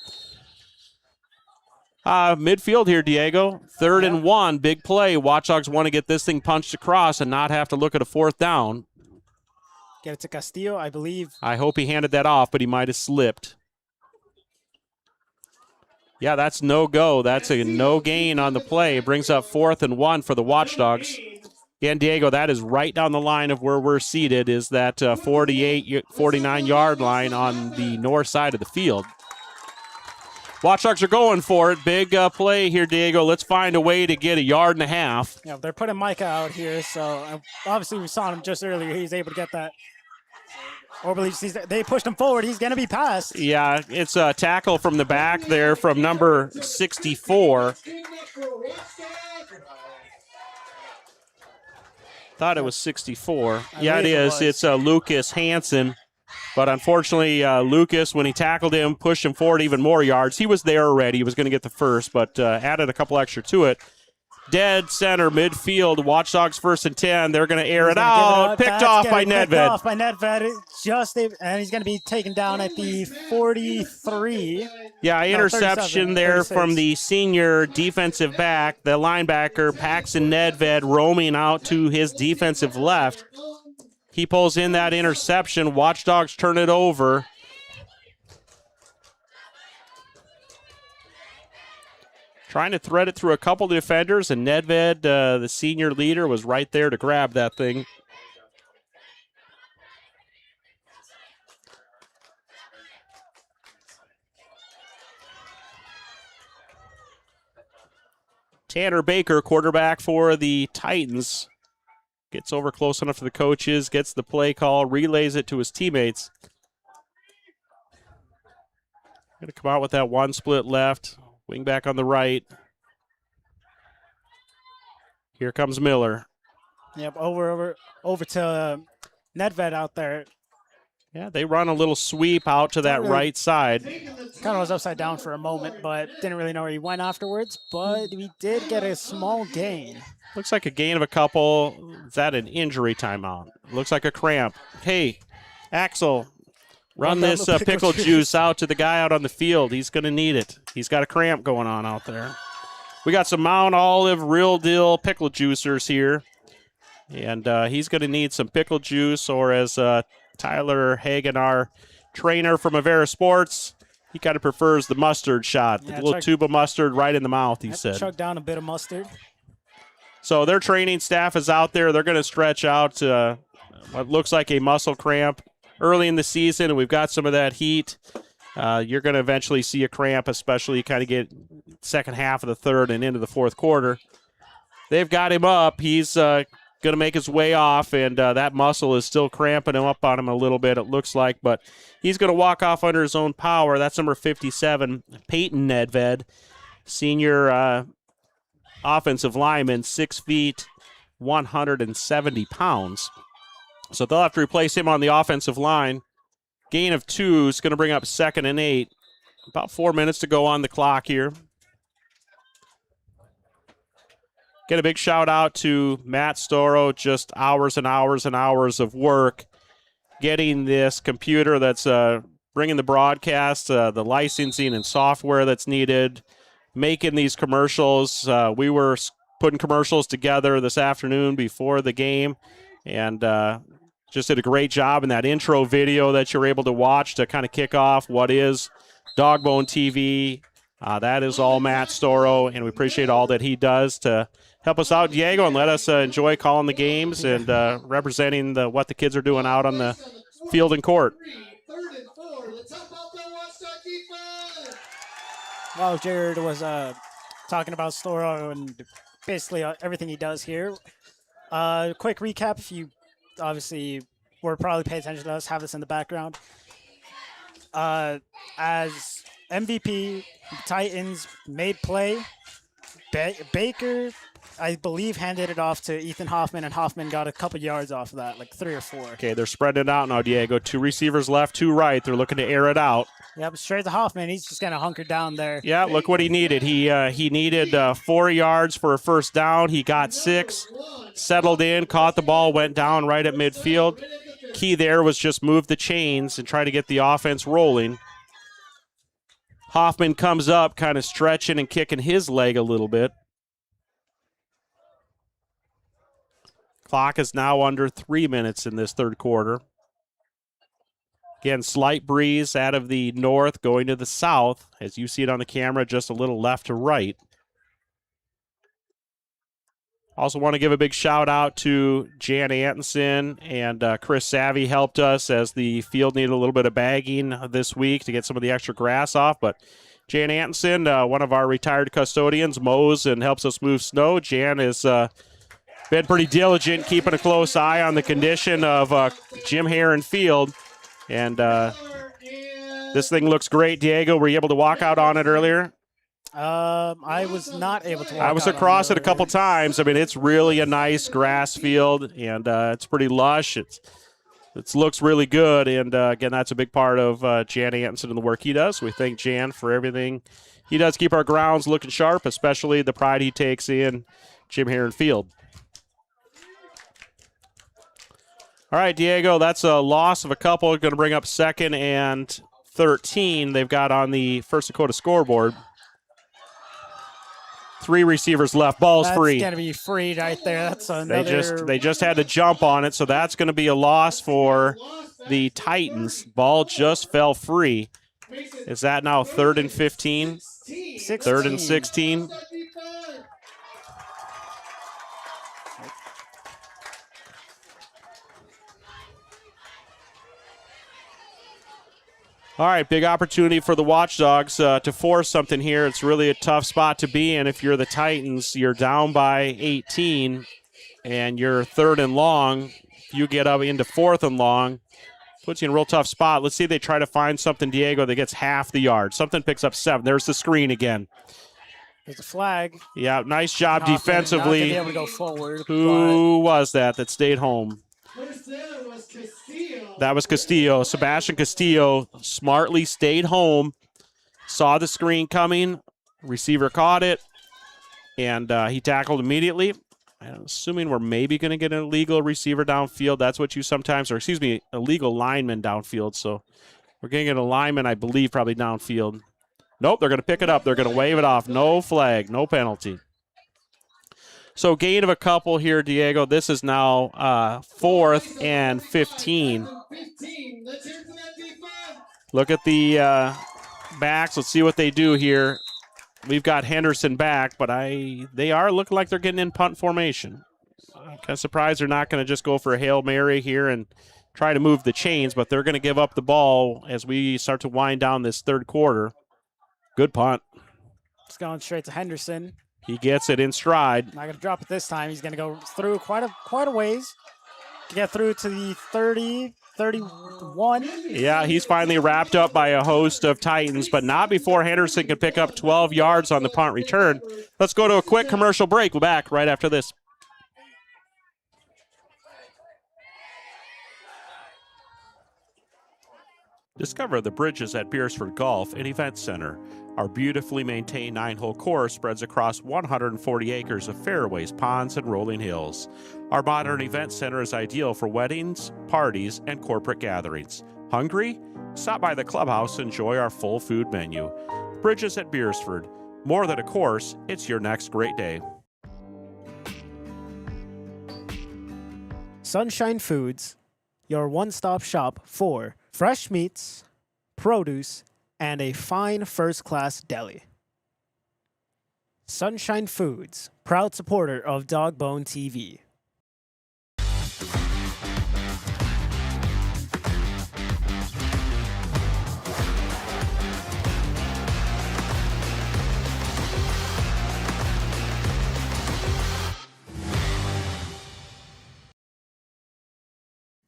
Midfield here, Diego. 3rd and 1, big play. Watchdogs want to get this thing punched across and not have to look at a 4th down. Get it to Castillo, I believe. I hope he handed that off, but he might have slipped. Yeah, that's no go. That's a no gain on the play. It brings up 4th and 1 for the Watchdogs. Again, Diego, that is right down the line of where we're seated, is that 49-yard line on the north side of the field. Watchdogs are going for it. Big play here, Diego. Let's find a way to get 1.5 yards. Yeah, they're putting Micah out here, so obviously we saw him just earlier. He's able to get that. They pushed him forward. He's going to be passed. Yeah, it's a tackle from the back there from number 64. Thought it was 64. Yeah, it is. It's Lucas Hansen. But unfortunately, Lucas, when he tackled him, pushed him forward even more yards. He was there already. He was going to get the first, but added a couple extra to it. Dead center midfield. Watchdogs 1st and 10. They're going to air it out. Picked off by Nedved. Picked off by Nedved. And he's going to be taken down at the 43. Yeah, interception there from the senior defensive back, the linebacker, Paxton Nedved, roaming out to his defensive left. He pulls in that interception. Watchdogs turn it over. Trying to thread it through a couple of defenders, and Nedved, the senior leader, was right there to grab that thing. Tanner Baker, quarterback for the Titans, gets over close enough to the coaches, gets the play call, relays it to his teammates. Going to come out with that one split left, wing back on the right. Here comes Miller. Yep, over to Nedved out there. Yeah, they run a little sweep out to that right side. Kind of was upside down for a moment, but didn't really know where he went afterwards. But we did get a small gain. Looks like a gain of a couple. Is that an injury timeout? Looks like a cramp. Hey, Axel, run this pickle juice out to the guy out on the field. He's going to need it. He's got a cramp going on out there. We got some Mount Olive Real Deal pickle juicers here. And he's going to need some pickle juice, or as Tyler Hagan, our trainer from Avera Sports, he kind of prefers the mustard shot. The little tube of mustard right in the mouth, he said. Chug down a bit of mustard. So their training staff is out there. They're going to stretch out what looks like a muscle cramp early in the season, and we've got some of that heat. You're going to eventually see a cramp, especially kind of get second half of the third and into the fourth quarter. They've got him up. He's going to make his way off, and that muscle is still cramping him up on him a little bit, it looks like, but he's going to walk off under his own power. That's number 57, Peyton Nedved, senior offensive lineman, 6 feet, 170 pounds. So they'll have to replace him on the offensive line. Gain of 2 is going to bring up 2nd and 8. About 4 minutes to go on the clock here. Get a big shout out to Matt Storo, just hours and hours and hours of work getting this computer that's bringing the broadcast, the licensing and software that's needed, making these commercials. We were putting commercials together this afternoon before the game, and just did a great job in that intro video that you're able to watch to kind of kick off what is Dawgbone TV. That is all Matt Storo, and we appreciate all that he does to help us out, Diego, and let us enjoy calling the games and representing what the kids are doing out on the field and court. While Jared was talking about Storo and basically everything he does here, quick recap, if you obviously were probably paying attention to us, have this in the background. As MVP, Titans made play. Baker, I believe, handed it off to Ethan Hoffman, and Hoffman got a couple yards off of that, like 3 or 4. Okay, they're spreading it out now, Diego. 2 receivers left, 2 right. They're looking to air it out. Yep, straight to Hoffman. He's just kind of hunkered down there. Yeah, look what he needed. He needed 4 yards for a first down. He got 6, settled in, caught the ball, went down right at midfield. Key there was just move the chains and try to get the offense rolling. Hoffman comes up, kind of stretching and kicking his leg a little bit. Clock is now under 3 minutes in this third quarter. Again, slight breeze out of the north going to the south. As you see it on the camera, just a little left to right. Also want to give a big shout out to Jan Antonson and Chris Savvy helped us as the field needed a little bit of bagging this week to get some of the extra grass off. But Jan Antonson, one of our retired custodians, mows and helps us move snow. Jan has been pretty diligent, keeping a close eye on the condition of Jim Heron Field. And this thing looks great, Diego. Were you able to walk out on it earlier? I was not able to walk I was across it a couple times. I mean, it's really a nice grass field, and it's pretty lush. It looks really good, and again, that's a big part of Jan Antonson and the work he does. We thank Jan for everything he does, keep our grounds looking sharp, especially the pride he takes in Jim Heron Field. All right, Diego, that's a loss of a couple. Going to bring up 2nd and 13 they've got on the First Dakota scoreboard. 3 receivers left. Ball's free. That's going to be free right there. That's another... They just had to jump on it, so that's going to be a loss for the Titans. Ball just fell free. Is that now 3rd and 15? 3rd and 16? All right, big opportunity for the Watchdogs to force something here. It's really a tough spot to be in if you're the Titans. You're down by 18, and you're 3rd and long. If you get up into 4th and long, puts you in a real tough spot. Let's see if they try to find something, Diego, that gets half the yard. Something picks up 7. There's the screen again. There's a flag. Yeah, nice job defensively. Not gonna be able to go forward. Who was that stayed home? That was Castillo. Sebastian Castillo smartly stayed home, saw the screen coming, receiver caught it, and he tackled immediately. I'm assuming we're maybe going to get an illegal receiver downfield. That's what you sometimes, or excuse me, illegal lineman downfield. So we're going to get a lineman, I believe, probably downfield. Nope, they're going to pick it up. They're going to wave it off. No flag, no penalty. So gain of a couple here, Diego. This is now 4th and 15. Look at the backs. Let's see what they do here. We've got Henderson back, but they are looking like they're getting in punt formation. I'm kind of surprised they're not going to just go for a Hail Mary here and try to move the chains, but they're going to give up the ball as we start to wind down this 3rd quarter. Good punt. It's going straight to Henderson. He gets it in stride. Not going to drop it this time. He's going to go through quite a ways to get through to the 30, 31. Yeah, he's finally wrapped up by a host of Titans, but not before Henderson can pick up 12 yards on the punt return. Let's go to a quick commercial break. We'll be back right after this. Discover the bridges at Beresford Golf and Event Center. Our beautifully maintained 9-hole course spreads across 140 acres of fairways, ponds, and rolling hills. Our modern event center is ideal for weddings, parties, and corporate gatherings. Hungry? Stop by the clubhouse and enjoy our full food menu. Bridges at Beresford. More than a course, it's your next great day. Sunshine Foods, your one-stop shop for fresh meats, produce, and a fine first-class deli. Sunshine Foods, proud supporter of DawgboneTV.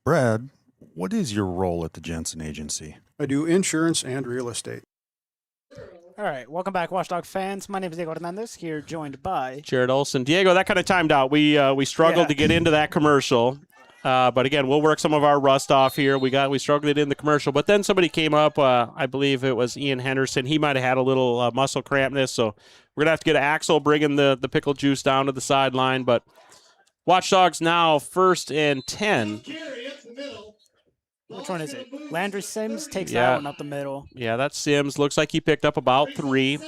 Brad, what is your role at the Jensen Agency? I do insurance and real estate. All right, welcome back, Watchdog fans. My name is Diego Hernandez, here joined by Jared Olson. Diego, that kind of timed out. We struggled to get into that commercial. But again, we'll work some of our rust off here. We struggled it in the commercial, but then somebody came up. I believe it was Ian Henderson. He might have had a little muscle crampness, so we're gonna have to get Axel bringing the pickle juice down to the sideline. But Watchdogs now 1st and 10. Which one is it? Landry Sims takes that one up the middle. Yeah, that's Sims. Looks like he picked up about 3. We're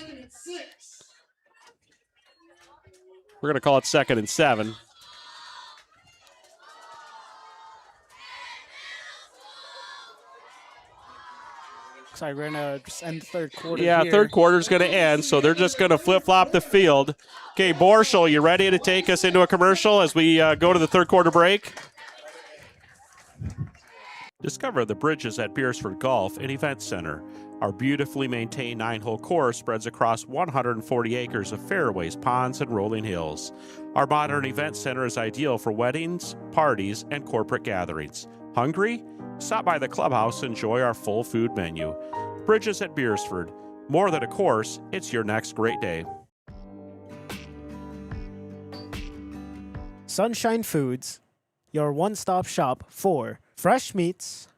going to call it 2nd and 7. Looks like we're going to just end the 3rd quarter. Yeah, here. 3rd quarter's going to end, so they're just going to flip-flop the field. Okay, Borschel, you ready to take us into a commercial as we go to the 3rd quarter break? Discover the bridges at Beresford Golf and Event Center. Our beautifully maintained 9-hole course spreads across 140 acres of fairways, ponds, and rolling hills. Our modern event center is ideal for weddings, parties, and corporate gatherings. Hungry? Stop by the clubhouse and enjoy our full food menu. Bridges at Beresford. More than a course, it's your next great day. Sunshine Foods, your one-stop shop for fresh meats,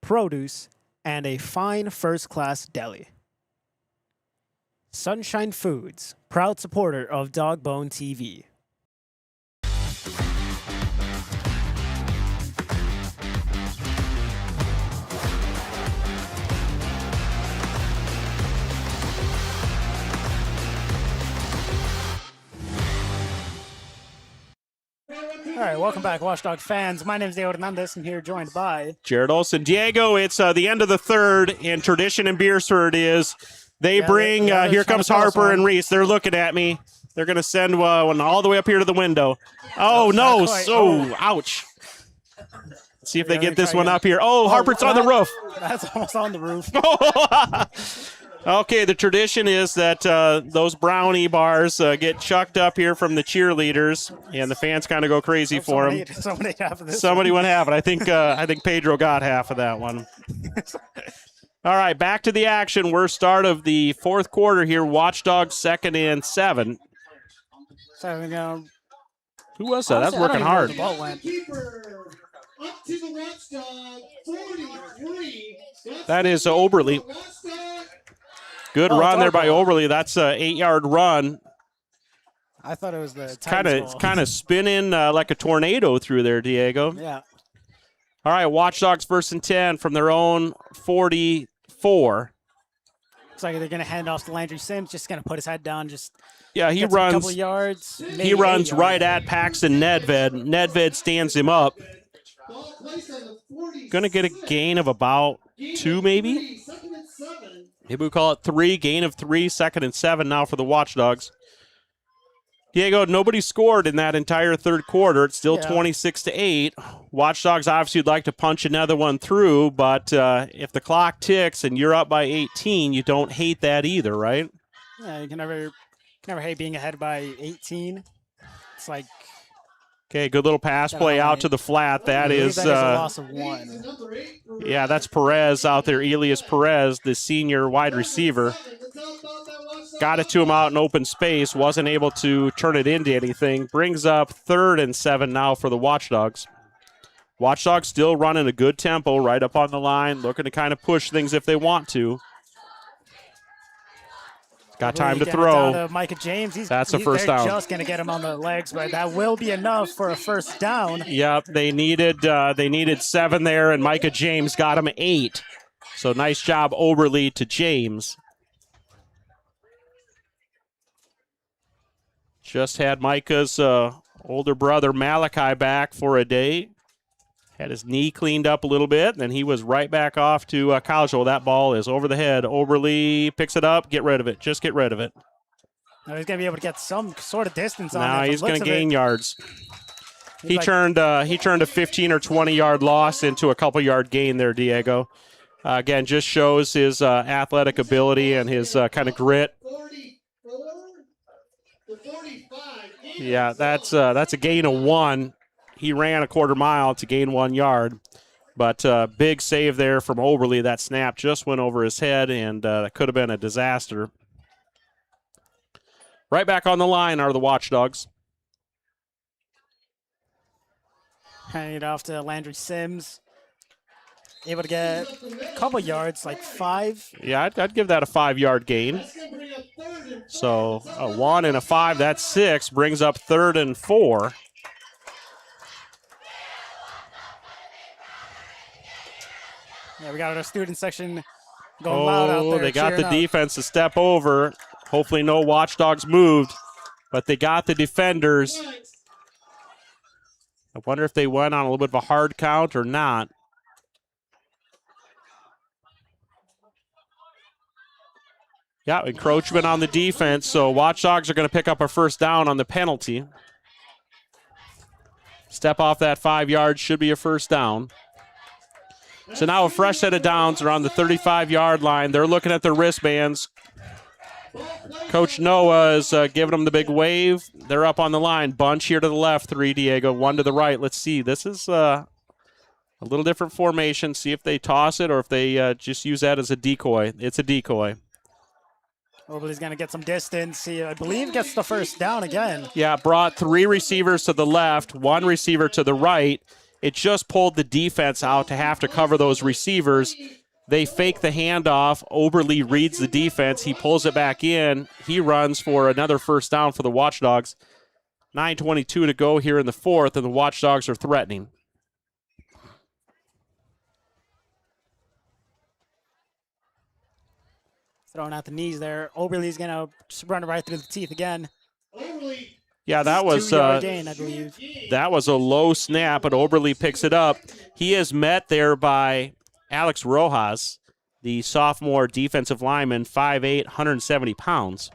produce, and a fine first-class deli. Sunshine Foods, proud supporter of DawgboneTV. All right, welcome back, Watchdog fans. My name is Diego Hernandez, and here joined by Jared Olson. Diego, it's the end of the 3rd, and tradition in Beresford is they bring, here comes Harper and Reese. They're looking at me. They're going to send one all the way up here to the window. Oh, no. So, ouch. See if they get this one up here. Oh, Harper's on the roof. That's almost on the roof. Okay, the tradition is that those brownie bars get chucked up here from the cheerleaders, and the fans kind of go crazy for them. Somebody went half of it. I think Pedro got half of that one. All right, back to the action. We're start of the fourth quarter here. Watchdogs 2nd and 7. So we're going. Who was that? That's working hard. Up to the Watchdog 43. That is Oberle. Good run there by Oberle. That's an 8-yard run. I thought it was the kind of spinning like a tornado through there, Diego. Yeah. All right, Watchdogs 1st and 10 from their own 44. Looks like they're going to hand off to Landry Sims. Just going to put his head down. He runs a couple yards. He runs right at Paxton Nedved. Nedved stands him up. Going to get a gain of about 2, maybe. Maybe we call it 3. Gain of 3. 2nd and 7 now for the Watchdogs. Diego, nobody scored in that entire third quarter. It's still 26-8. Watchdogs obviously would like to punch another one through, but if the clock ticks and you're up by 18, you don't hate that either, right? Yeah, you can never hate being ahead by 18. It's like. Okay, good little pass play out to the flat. That is a loss of 1. Yeah, that's Perez out there. Elias Perez, the senior wide receiver. Got it to him out in open space. Wasn't able to turn it into anything. Brings up 3rd and 7 now for the Watchdogs. Watchdogs still running a good tempo right up on the line. Looking to kind of push things if they want to. Got time to throw. To Micah James. That's a first down. They're just going to get him on the legs, but that will be enough for a first down. Yep, they needed 7 there, and Micah James got him 8. So nice job, Oberle to James. Just had Micah's older brother Malachi back for a day. Had his knee cleaned up a little bit, and then he was right back off to college. Oh, that ball is over the head. Oberle picks it up. Get rid of it. Just get rid of it. Now he's going to be able to get some sort of distance on it. Now he's going to gain yards. He turned a 15 or 20-yard loss into a couple-yard gain there, Diego. Again, just shows his athletic ability and his kind of grit. Yeah, that's a gain of 1. He ran a quarter mile to gain 1 yard. But big save there from Oberle. That snap just went over his head, and that could have been a disaster. Right back on the line are the Watchdogs. Handing it off to Landry Sims. Able to get a couple yards, like 5. Yeah, I'd give that a 5-yard gain. So a 1 and a 5, that's 6. Brings up 3rd and 4. Yeah, we got our student section going loud out there. They got the defense to step over. Hopefully no Watchdogs moved, but they got the defenders. I wonder if they went on a little bit of a hard count or not. Yeah, encroachment on the defense, so Watchdogs are going to pick up a first down on the penalty. Step off that 5 yards, should be a first down. So now a fresh set of downs around the 35-yard line. They're looking at their wristbands. Coach Noah is giving them the big wave. They're up on the line. Bunch here to the left, 3, Diego. 1 to the right. Let's see. This is a little different formation. See if they toss it or if they just use that as a decoy. It's a decoy. Oberle's going to get some distance. He, I believe, gets the first down again. Yeah, brought 3 receivers to the left, 1 receiver to the right. It just pulled the defense out to have to cover those receivers. They fake the handoff. Oberle reads the defense. He pulls it back in. He runs for another first down for the Watchdogs. 9:22 to go here in the fourth, and the Watchdogs are threatening. Throwing out the knees there. Oberle's going to run right through the teeth again. Yeah, that was 2-yard gain, I believe. That was a low snap, but Oberle picks it up. He is met there by Alex Rojas, the sophomore defensive lineman, 5'8", 170 pounds.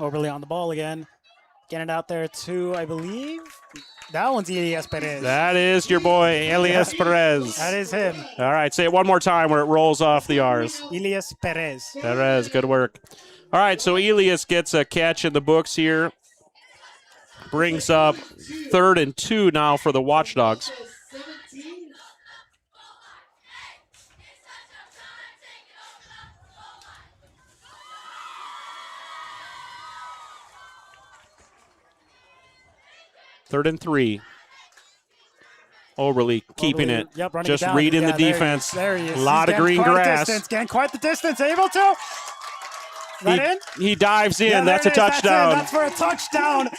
Oberle on the ball again. Getting it out there to, I believe, that one's Elias Perez. That is your boy, Elias Perez. That is him. All right, say it one more time where it rolls off the R's. Elias Perez. Perez, good work. All right, so Elias gets a catch in the books here. Brings up 3rd and 2 now for the Watchdogs. Third and 3. Oberle keeping it. Yep, running just it down. reading the There he defense. there he is. A lot of green grass. Getting quite the distance. Able to. In? He dives in. Yeah, That's a touchdown. That's for a touchdown.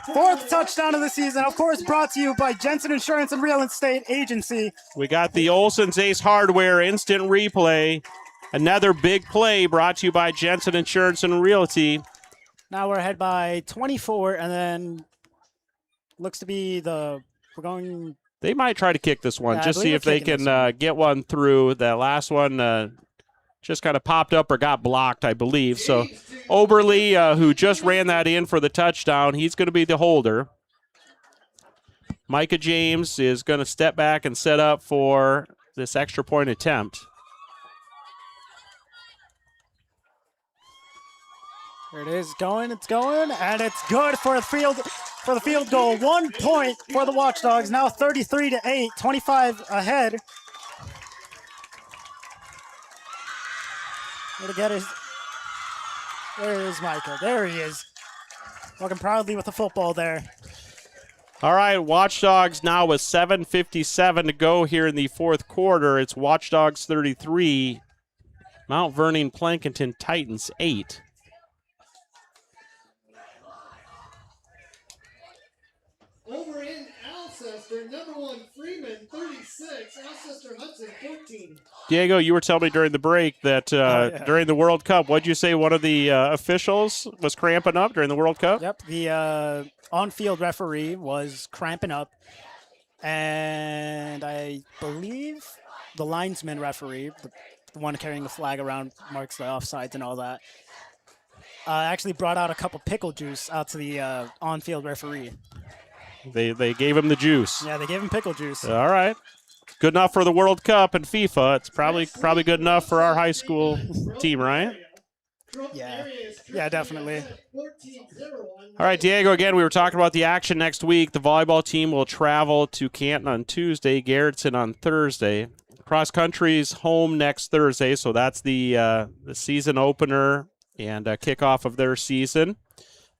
4th touchdown of the season. Of course, brought to you by Jensen Insurance and Real Estate Agency. We got the Olson's Ace Hardware instant replay. Another big play brought to you by Jensen Insurance and Realty. Now we're ahead by 24, and then looks to be we're going. They might try to kick this one, Yeah, just see if they can get one through. The last one just kind of popped up or got blocked, I believe. So Oberle, who just ran that in for the touchdown, he's going to be the holder. Micah James is going to step back and set up for this extra point attempt. There it is, going, and it's good for the field goal. 1 point for the Watchdogs, now 33-8, 25 ahead. Here to get his. There is Micah. There he is. Walking proudly with the football there. All right, Watchdogs now with 7:57 to go here in the 4th quarter. It's Watchdogs 33, Mount Vernon Plankinton Titans 8. Over in Alcester, number 1 Freeman, 36. Alcester Hudson, 14. Diego, you were telling me during the break that during the World Cup, what'd you say one of the officials was cramping up during the World Cup? Yep, the on-field referee was cramping up, and I believe the linesman referee, the one carrying the flag around, marks the offsides and all that, actually brought out a cup of pickle juice out to the on-field referee. They gave him the juice. Yeah, they gave him pickle juice. All right. Good enough for the World Cup and FIFA. It's probably good enough for our high school team, right? Yeah, definitely. All right, Diego, again, we were talking about the action next week. The volleyball team will travel to Canton on Tuesday, Garrettson on Thursday. Cross country's home next Thursday, so that's the season opener and kickoff of their season.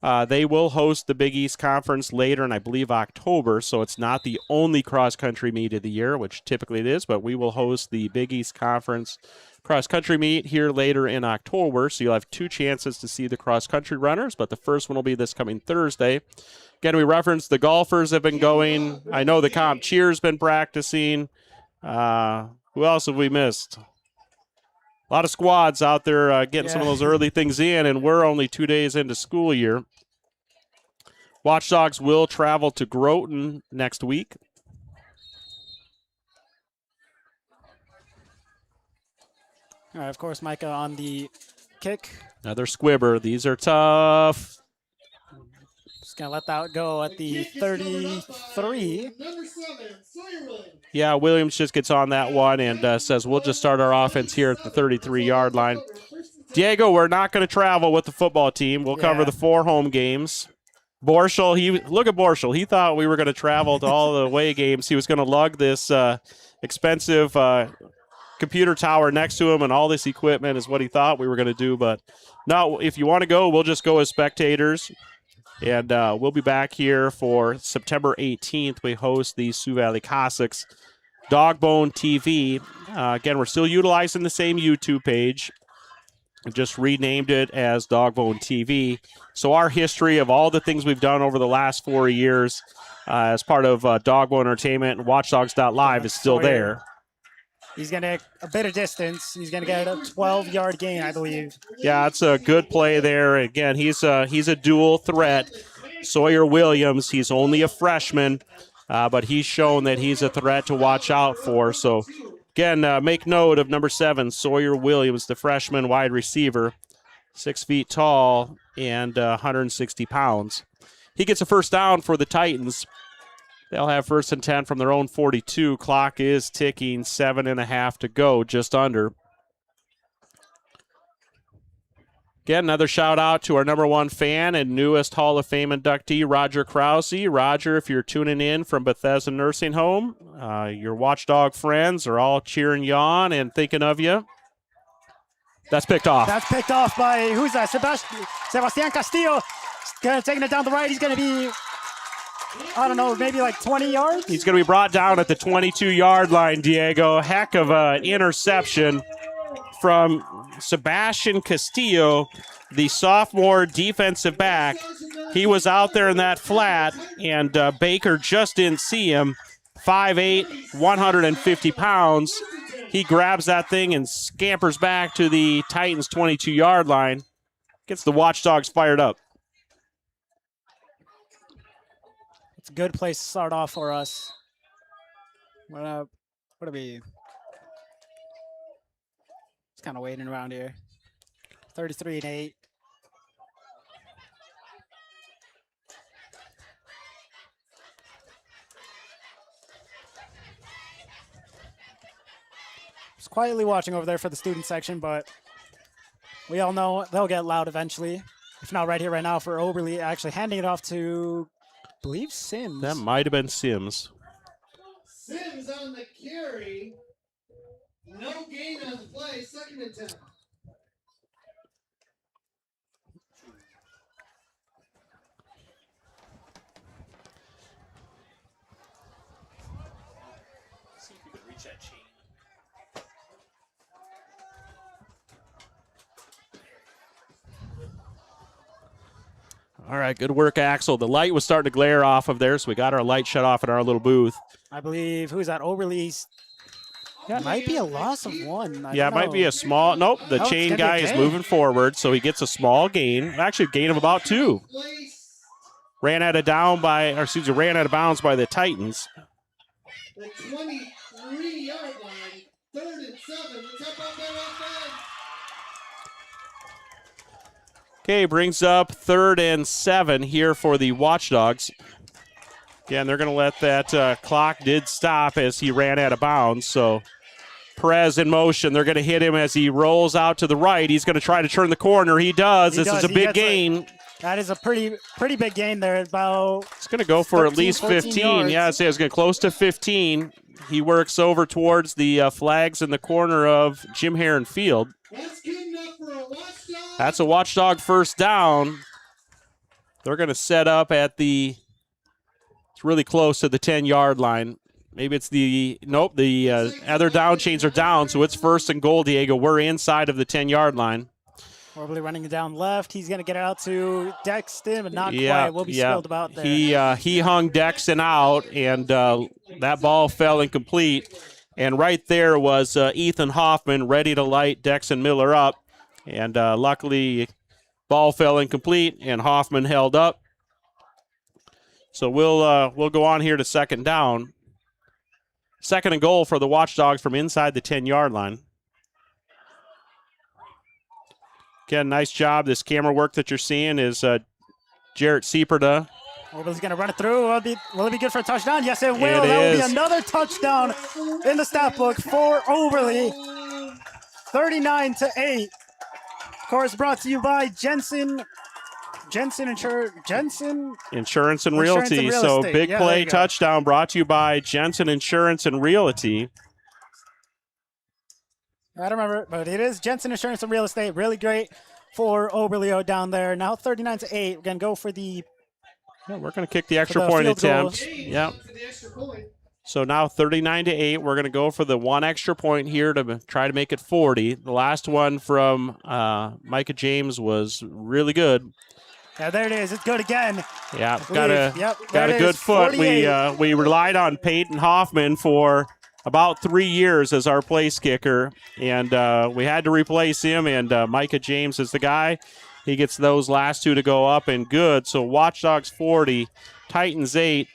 They will host the Big East Conference later in, I believe, October, so it's not the only cross-country meet of the year, which typically it is, but we will host the Big East Conference cross-country meet here later in October, so you'll have 2 chances to see the cross-country runners, but the first one will be this coming Thursday. Again, we referenced the golfers have been going. I know the comp cheer's been practicing. Who else have we missed? A lot of squads out there getting some of those early things in, and we're only 2 days into school year. Watchdogs will travel to Groton next week. All right, of course, Micah on the kick. Another squibber. These are tough. Just going to let that go at the 33. Yeah, Williams just gets on that one and says, we'll just start our offense here at the 33-yard line. Diego, we're not going to travel with the football team. We'll cover the 4 home games. Borschel, look at Borschel. He thought we were going to travel to all the away games. He was going to lug this expensive computer tower next to him, and all this equipment is what he thought we were going to do. But no, if you want to go, we'll just go as spectators. And we'll be back here for September 18th. We host the Sioux Valley Cossacks. DawgboneTV. Again, we're still utilizing the same YouTube page. Just renamed it as DawgboneTV. So our history of all the things we've done over the last 4 years as part of Dawgbone Entertainment and Watchdogs.live is still there. He's going to a bit of distance. He's going to get a 12-yard gain, I believe. Yeah, it's a good play there. Again, he's a dual threat. Sawyer Williams, he's only a freshman, but he's shown that he's a threat to watch out for. So, again, make note of number 7, Sawyer Williams, the freshman wide receiver. 6 feet tall and 160 pounds. He gets a first down for the Titans. They'll have 1st and 10 from their own 42. Clock is ticking, 7.5 to go, just under. Again, another shout out to our #1 fan and newest Hall of Fame inductee, Roger Krause. Roger, if you're tuning in from Bethesda Nursing Home, your Watchdog friends are all cheering you on and thinking of you. That's picked off. That's picked off by, who's that? SebastianCastillo. Taking it down the right. He's going to be, I don't know, maybe like 20 yards? He's going to be brought down at the 22-yard line, Diego. Heck of an interception from SebastianCastillo, the sophomore defensive back. He was out there in that flat, and Baker just didn't see him. 5'8", 150 pounds. He grabs that thing and scampers back to the Titans' 22-yard line. Gets the Watchdogs fired up. It's a good place to start off for us. What are we? Just kind of waiting around here. 33-8. Just quietly watching over there for the student section, but we all know they'll get loud eventually. If not right here, right now, for Oberle, actually handing it off to, I believe, Sims. That might have been Sims. Sims on the carry. No gain on the play. 2nd and 10. See if you could reach that chain. All right, good work, Axel. The light was starting to glare off of there, so we got our light shut off in our little booth. I believe, who's that? Oberle's. Yeah, it might be a loss of 1. It might be a small. Nope, the chain guy is moving forward, so he gets a small gain. Actually, a gain of about 2. Ran out of bounds by the Titans. The 23-yard line, 3rd and 7. Let's help out that offense. Okay, brings up 3rd and 7 here for the Watchdogs. Again, they're going to let that clock did stop as he ran out of bounds. So Perez in motion. They're going to hit him as he rolls out to the right. He's going to try to turn the corner. He does. This is a big gain. That is a pretty big gain there. About it's going to go for 13, at least 15. Yards. Yeah, it's going close to 15. He works over towards the flags in the corner of Jim Heron Field. That's good enough for a Watchdog. That's a Watchdog first down. They're going to set up at the, it's really close to the 10-yard line. Maybe it's the other down chains are down, so it's 1st and goal, Diego. We're inside of the 10-yard line. Probably running it down left. He's going to get it out to Dexton, but not quite. We'll be spilled about there. He hung Dexton out, and that ball fell incomplete. And right there was Ethan Hoffman ready to light Dexton Miller up. And luckily, ball fell incomplete, and Hoffman held up. So we'll go on here to 2nd down. 2nd and goal for the Watchdogs from inside the 10-yard line. Again, nice job. This camera work that you're seeing is Jarrett Sieperda. Oberle's going to run it through. Will it be good for a touchdown? Yes, it will. That will be another touchdown in the stat book for Oberle. 39-8. Of course, brought to you by Jensen Insurance and Realty. So big play touchdown brought to you by Jensen Insurance and Realty. I don't remember, but it is Jensen Insurance and Real Estate. Really great for Oberle down there. Now 39-8. We're going to go for the. Yeah, we're going to kick the extra point attempt. Yep. So now 39-8. We're going to go for the 1 extra point here to try to make it 40. The last one from Micah James was really good. Yeah, there it is. It's good again. Yeah, got a good foot. 48. We relied on Peyton Hoffman for about 3 years as our place kicker, and we had to replace him, and Micah James is the guy. He gets those last 2 to go up and good. So Watchdogs 40, Titans 8.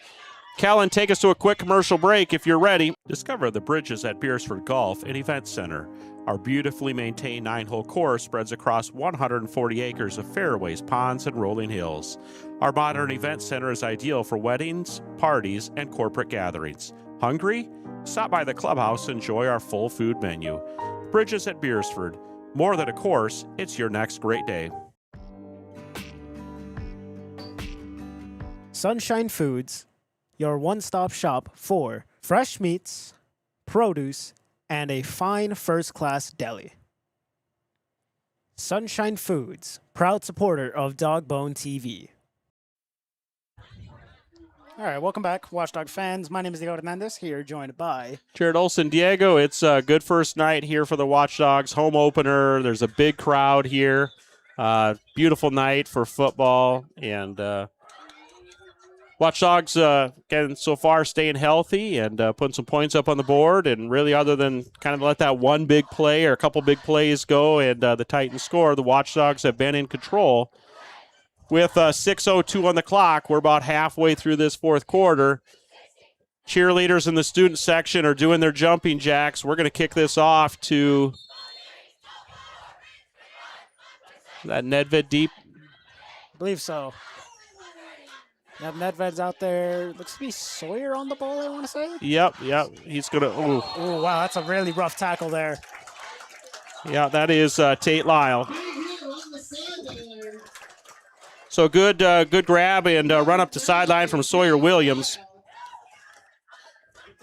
Kellen, take us to a quick commercial break if you're ready. Discover the bridges at Beresford Golf and Event Center. Our beautifully maintained 9-hole course spreads across 140 acres of fairways, ponds, and rolling hills. Our modern event center is ideal for weddings, parties, and corporate gatherings. Hungry? Stop by the clubhouse and enjoy our full food menu. Bridges at Beresford. More than a course, it's your next great day. Sunshine Foods, your one-stop shop for fresh meats, produce, and a fine first-class deli. Sunshine Foods, proud supporter of DawgboneTV. All right, welcome back, Watchdog fans. My name is Diego Hernandez, here joined by Jared Olson. Diego, it's a good first night here for the Watchdogs. Home opener. There's a big crowd here. Beautiful night for football. And Watchdogs, again, so far staying healthy and putting some points up on the board. And really, other than kind of let that one big play or a couple big plays go and the Titans score, the Watchdogs have been in control. With 6:02 on the clock, we're about halfway through this fourth quarter. Cheerleaders in the student section are doing their jumping jacks. We're going to kick this off to that Nedved deep. I believe so. You have Nedved's out there. Looks to be Sawyer on the ball, I want to say. Yep. He's going to. Oh, wow, that's a really rough tackle there. Yeah, that is Tate Lyle. So good grab and run up the sideline from Sawyer Williams.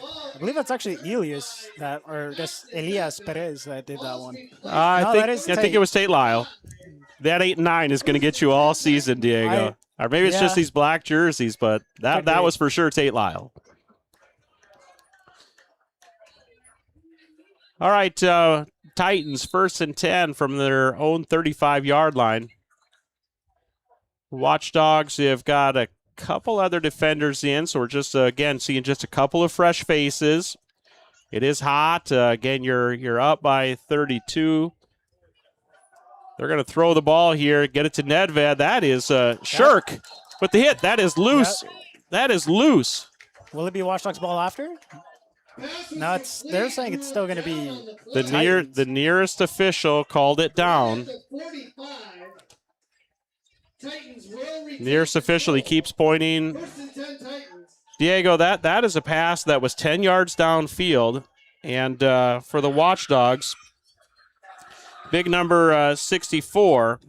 I believe that's actually Elias, or I guess Elias Perez that did that one. I think it was Tate Lyle. That 8 and 9 is going to get you all season, Diego. Or maybe it's just these black jerseys, but that was for sure Tate Lyle. All right, Titans 1st and 10 from their own 35-yard line. Watchdogs have got a couple other defenders in, so we're just, again, seeing just a couple of fresh faces. It is hot. Again, you're up by 32. They're going to throw the ball here, get it to Nedved. That is Shirk with the hit. That is loose. That is loose. Will it be Watchdogs ball after? No, they're saying it's still going to be the nearest official called it down. Nearest official, he keeps pointing. Diego, that is a pass that was 10 yards downfield. And for the Watchdogs, big number 64,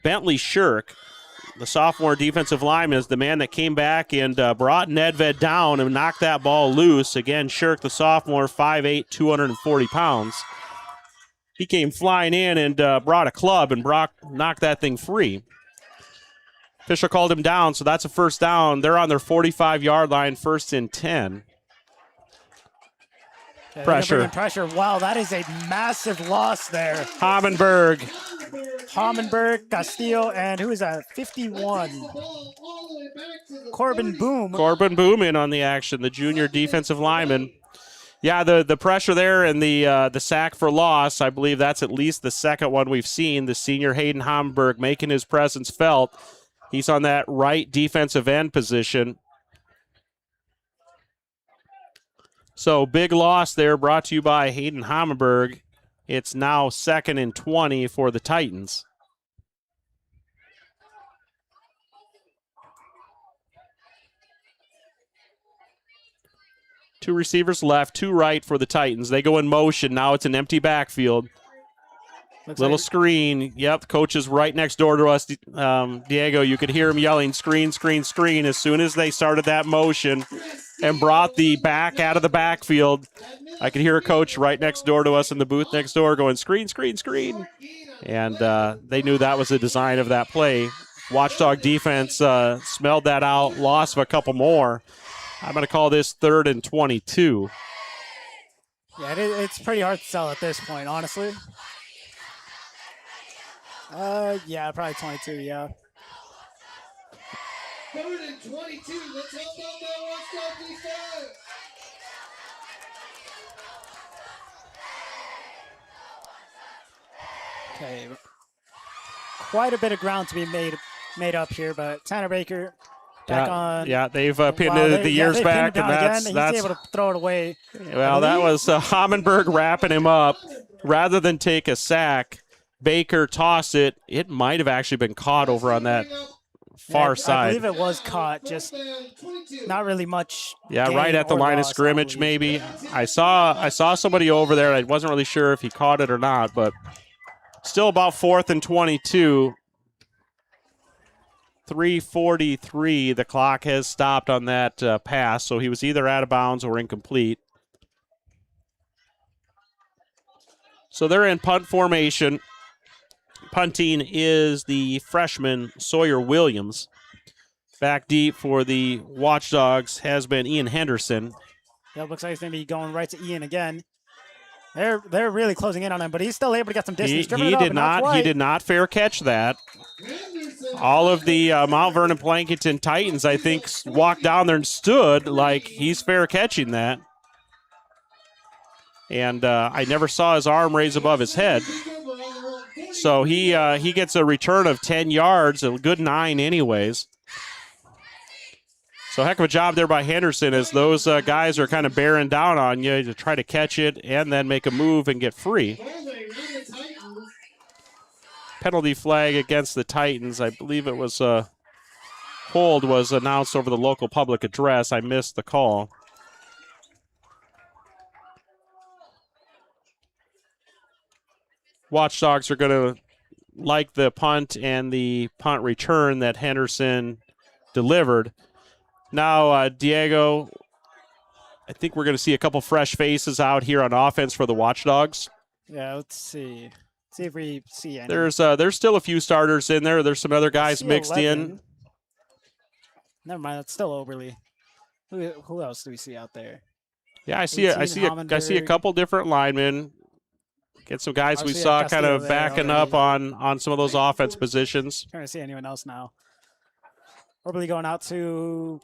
Bentley Shirk, the sophomore defensive lineman, is the man that came back and brought Nedved down and knocked that ball loose. Again, Shirk, the sophomore, 5'8", 240 pounds. He came flying in and brought a club and knocked that thing free. Fisher called him down, so that's a first down. They're on their 45-yard line, 1st and 10. Pressure. Wow, that is a massive loss there. Hammenberg, Castillo, and who is that? 51. Corbin Boom in on the action, the junior defensive lineman. Yeah, the pressure there and the sack for loss, I believe that's at least the second one we've seen. The senior Hayden Hamburg making his presence felt. He's on that right defensive end position. So big loss there brought to you by Hayden Hamburg. It's now 2nd and 20 for the Titans. Two receivers left, two right for the Titans. They go in motion. Now it's an empty backfield. Little screen. Yep, coach is right next door to us. Diego, you could hear him yelling, screen, screen, screen, as soon as they started that motion and brought the back out of the backfield. I could hear a coach right next door to us in the booth next door going, screen, screen, screen. And they knew that was the design of that play. Watchdog defense smelled that out, loss of a couple more. I'm going to call this 3rd and 22. Yeah, it's pretty hard to tell at this point, honestly. Yeah, probably 22, yeah. 3rd and 22. Let's help out that Watchdog defense. Okay. Quite a bit of ground to be made up here, but Tanner Baker Back on. Yeah, they've pinned the years back, and that's he's able to throw it away. Well, that was Hammenberg wrapping him up. Rather than take a sack, Baker tossed it. It might have actually been caught over on that far side. I believe it was caught, just not really much. Yeah, right at the line of scrimmage, maybe. I saw somebody over there. I wasn't really sure if he caught it or not, but still about 4th and 22. 3:43. The clock has stopped on that pass, so he was either out of bounds or incomplete. So they're in punt formation. Punting is the freshman Sawyer Williams. Back deep for the Watchdogs has been Ian Henderson. Yeah, looks like he's going to be going right to Ian again. They're really closing in on him, but he's still able to get some distance. He did not fair catch that. All of the Mount Vernon Plankinton Titans, I think, walked down there and stood like he's fair catching that. And I never saw his arm raise above his head. So he gets a return of 10 yards, a good 9 anyways. So heck of a job there by Henderson as those guys are kind of bearing down on you to try to catch it and then make a move and get free. Penalty flag against the Titans. I believe it was hold was announced over the local public address. I missed the call. Watchdogs are going to like the punt and the punt return that Henderson delivered. Now, Diego, I think we're going to see a couple fresh faces out here on offense for the Watchdogs. Yeah, let's see. See if we see any. There's still a few starters in there. There's some other guys mixed 11. in. Never mind, that's still Oberle. Who else do we see out there? Yeah, I see a couple different linemen. Get some guys we saw kind of backing up on some of those offense positions. Trying to see anyone else now. Oberle going out to,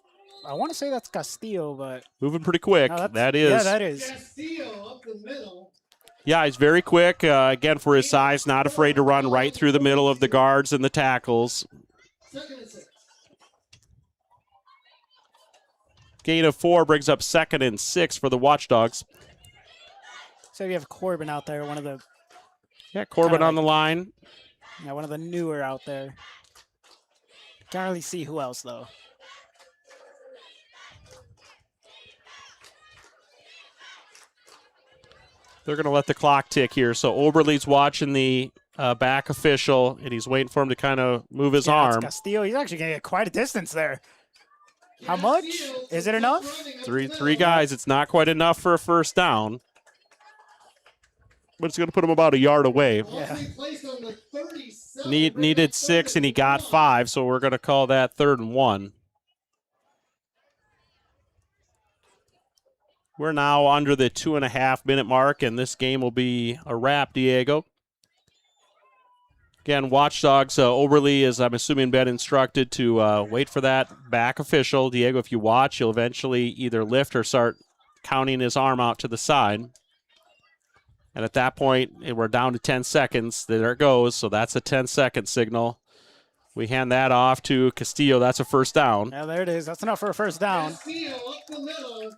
I want to say that's Castillo, but moving pretty quick. No, that is. Yeah, that is. Castillo up the middle. Yeah, he's very quick. Again, for his size, not afraid to run right through the middle of the guards and the tackles. Gain of 4 brings up 2nd and 6 for the Watchdogs. So you have Corbin out there, one of the. Yeah, Corbin on the line. Yeah, one of the newer out there. Can't really see who else, though. They're going to let the clock tick here. So Oberle's watching the back official, and he's waiting for him to kind of move his arm. Castillo, he's actually going to get quite a distance there. How much? Is it enough? Three guys. It's not quite enough for a first down. But it's going to put him about a yard away. Yeah. Needed 6, and he got 5, so we're going to call that 3rd and 1. We're now under the 2.5-minute mark, and this game will be a wrap, Diego. Again, Watchdogs, Oberle is, I'm assuming, been instructed to wait for that back official. Diego, if you watch, he'll eventually either lift or start counting his arm out to the side. And at that point, we're down to 10 seconds. There it goes. So that's a 10-second signal. We hand that off to Castillo. That's a first down. Yeah, there it is. That's enough for a first down. Castillo up the middle.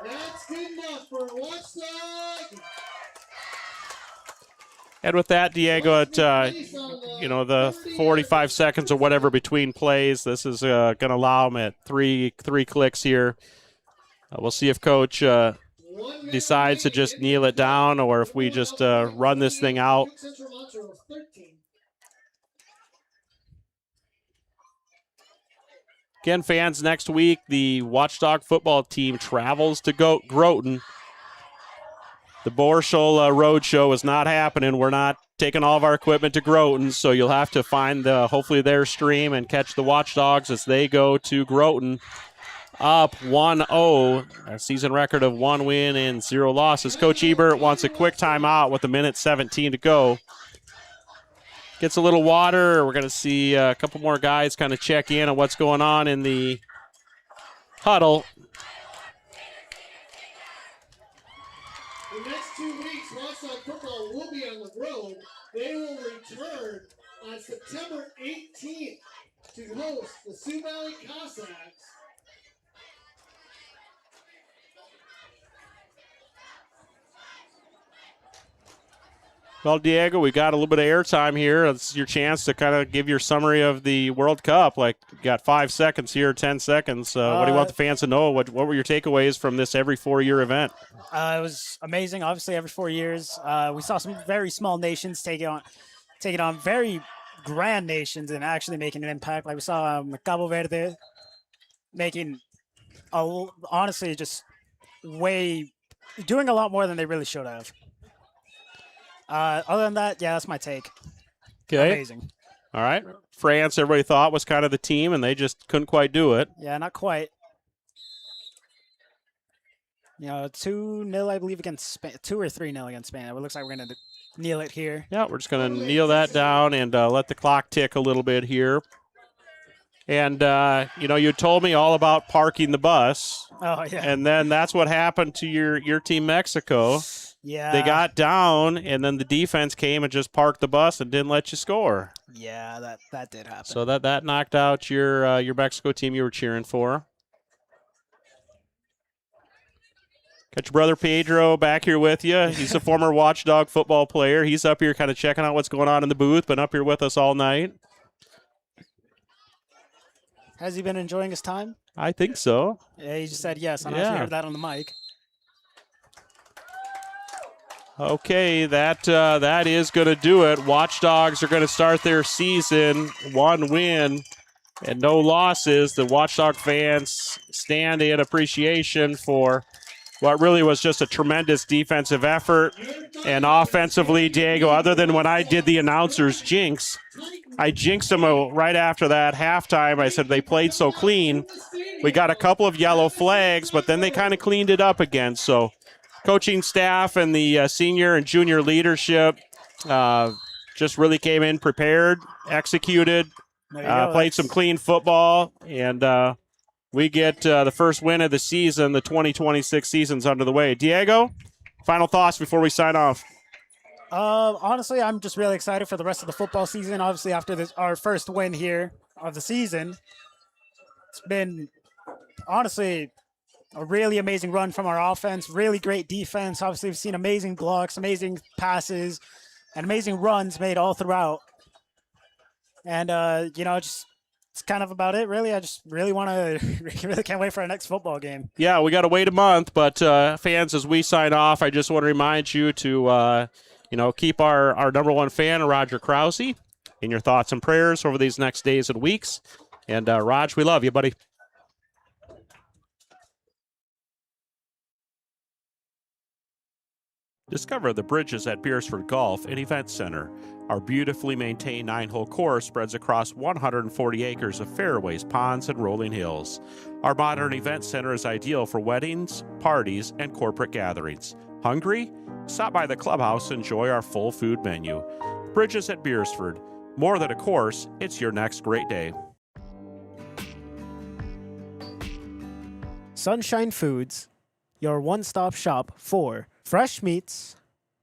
That's good enough for Watchdog. And with that, Diego, at the 45 seconds or whatever between plays, this is going to allow him at three clicks here. We'll see if Coach decides to just kneel it down or if we just run this thing out. Again, fans, next week the Watchdog football team travels to Groton. The Borschel Road Show is not happening. We're not taking all of our equipment to Groton, so you'll have to find hopefully their stream and catch the Watchdogs as they go to Groton. Up 1-0, a season record of 1 win and 0 losses. Coach Ebert wants a quick timeout with 1:17 to go. Gets a little water. We're going to see a couple more guys kind of check in on what's going on in the huddle. The next 2 weeks, Watchdog football will be on the road. They will return on September 18th to host the Sioux Valley Cossacks. Well, Diego, we got a little bit of airtime here. It's your chance to kind of give your summary of the World Cup. Like, you got 5 seconds here, 10 seconds. What do you want the fans to know? What were your takeaways from this every 4-year event? It was amazing. Obviously, every 4 years, we saw some very small nations taking on very grand nations and actually making an impact. Like we saw Cabo Verde making, honestly, just doing a lot more than they really should have. Other than that, yeah, that's my take. Okay. Amazing. All right. France, everybody thought was kind of the team, and they just couldn't quite do it. Yeah, not quite. 2-0, I believe, against Spain. 2 or 3-0 against Spain. It looks like we're going to kneel it here. Yeah, we're just going to kneel that down and let the clock tick a little bit here. And, you told me all about parking the bus. Oh, yeah. And then that's what happened to your team, Mexico. Yeah. They got down, and then the defense came and just parked the bus and didn't let you score. Yeah, that did happen. So that knocked out your Mexico team you were cheering for. Got your brother Pedro back here with you. He's a former Watchdog football player. He's up here kind of checking out what's going on in the booth, been up here with us all night. Has he been enjoying his time? I think so. Yeah, he just said yes. I don't know if you heard that on the mic. Okay, that is going to do it. Watchdogs are going to start their season 1 win and no losses. The Watchdog fans stand in appreciation for what really was just a tremendous defensive effort. And offensively, Diego, other than when I did the announcer's jinx, I jinxed them right after that halftime. I said they played so clean. We got a couple of yellow flags, but then they kind of cleaned it up again. So coaching staff and the senior and junior leadership just really came in prepared, executed, played some clean football, and we get the first win of the season. The 2026 season's under the way. Diego, final thoughts before we sign off. Honestly, I'm just really excited for the rest of the football season. Obviously, after our first win here of the season, it's been, honestly, a really amazing run from our offense, really great defense. Obviously, we've seen amazing blocks, amazing passes, and amazing runs made all throughout. And, just it's kind of about it, really. I just really really can't wait for our next football game. Yeah, we got to wait a month, but fans, as we sign off, I just want to remind you to, keep our number one fan, Roger Krause, in your thoughts and prayers over these next days and weeks. And, Raj, we love you, buddy. Discover the bridges at Beresford Golf and Event Center. Our beautifully maintained 9-hole course spreads across 140 acres of fairways, ponds, and rolling hills. Our modern event center is ideal for weddings, parties, and corporate gatherings. Hungry? Stop by the clubhouse and enjoy our full food menu. Bridges at Beresford. More than a course, it's your next great day. Sunshine Foods, your one-stop shop for fresh meats,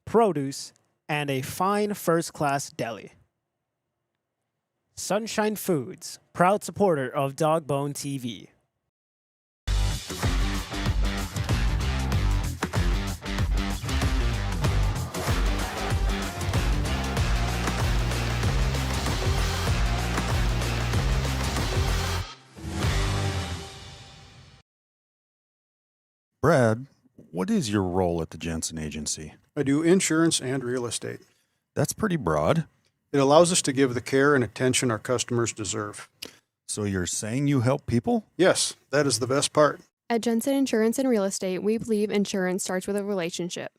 produce, and a fine first-class deli. Sunshine Foods, proud supporter of DawgboneTV. Brad, what is your role at the Jensen Agency? I do insurance and real estate. That's pretty broad. It allows us to give the care and attention our customers deserve. So you're saying you help people? Yes, that is the best part. At Jensen Insurance and Real Estate, we believe insurance starts with a relationship.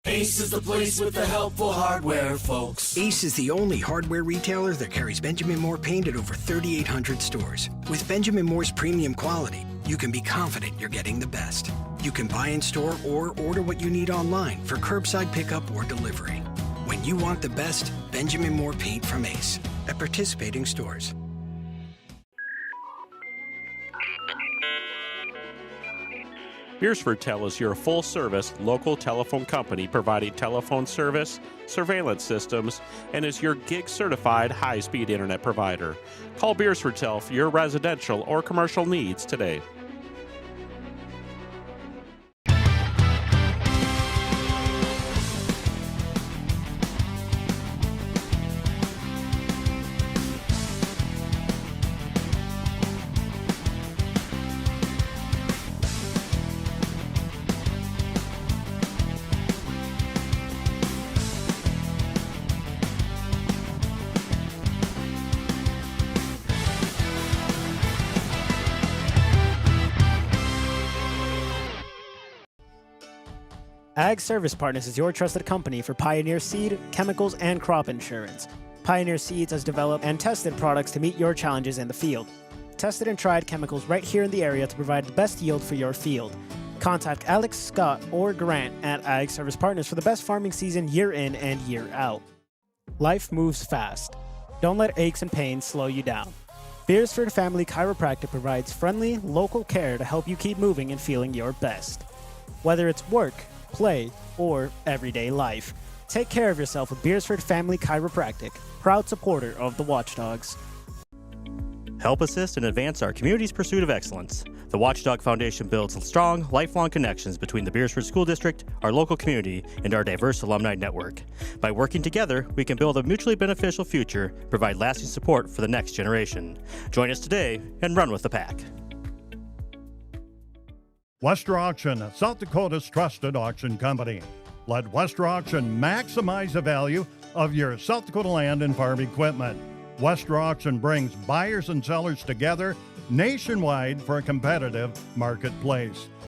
Ace is the place with the helpful hardware, folks. Ace is the only hardware retailer that carries Benjamin Moore paint at over 3,800 stores. With Benjamin Moore's premium quality, you can be confident you're getting the best. You can buy in store or order what you need online for curbside pickup or delivery. When you want the best, Benjamin Moore paint from Ace at participating stores. BeresfordTel is your full-service local telephone company providing telephone service, surveillance systems, and is your gig-certified high-speed internet provider. Call BeresfordTel for your residential or commercial needs today. Ag Service Partners is your trusted company for Pioneer seed, chemicals, and crop insurance. Pioneer Seeds has developed and tested products to meet your challenges in the field. Tested and tried chemicals right here in the area to provide the best yield for your field. Contact Alex, Scott, or Grant at Ag Service Partners for the best farming season year in and year out. Life moves fast. Don't let aches and pains slow you down. Beresford Family Chiropractic provides friendly, local care to help you keep moving and feeling your best. Whether it's work, play, or everyday life, take care of yourself with Beresford Family Chiropractic, proud supporter of the Watchdogs. Help assist and advance our community's pursuit of excellence. The Watchdog Foundation builds strong, lifelong connections between the Beresford School District, our local community, and our diverse alumni network. By working together, we can build a mutually beneficial future, provide lasting support for the next generation. Join us today and run with the pack. Western Auction, South Dakota's trusted auction company. Let Western Auction maximize the value of your South Dakota land and farm equipment. Western Auction brings buyers and sellers together nationwide for a competitive marketplace.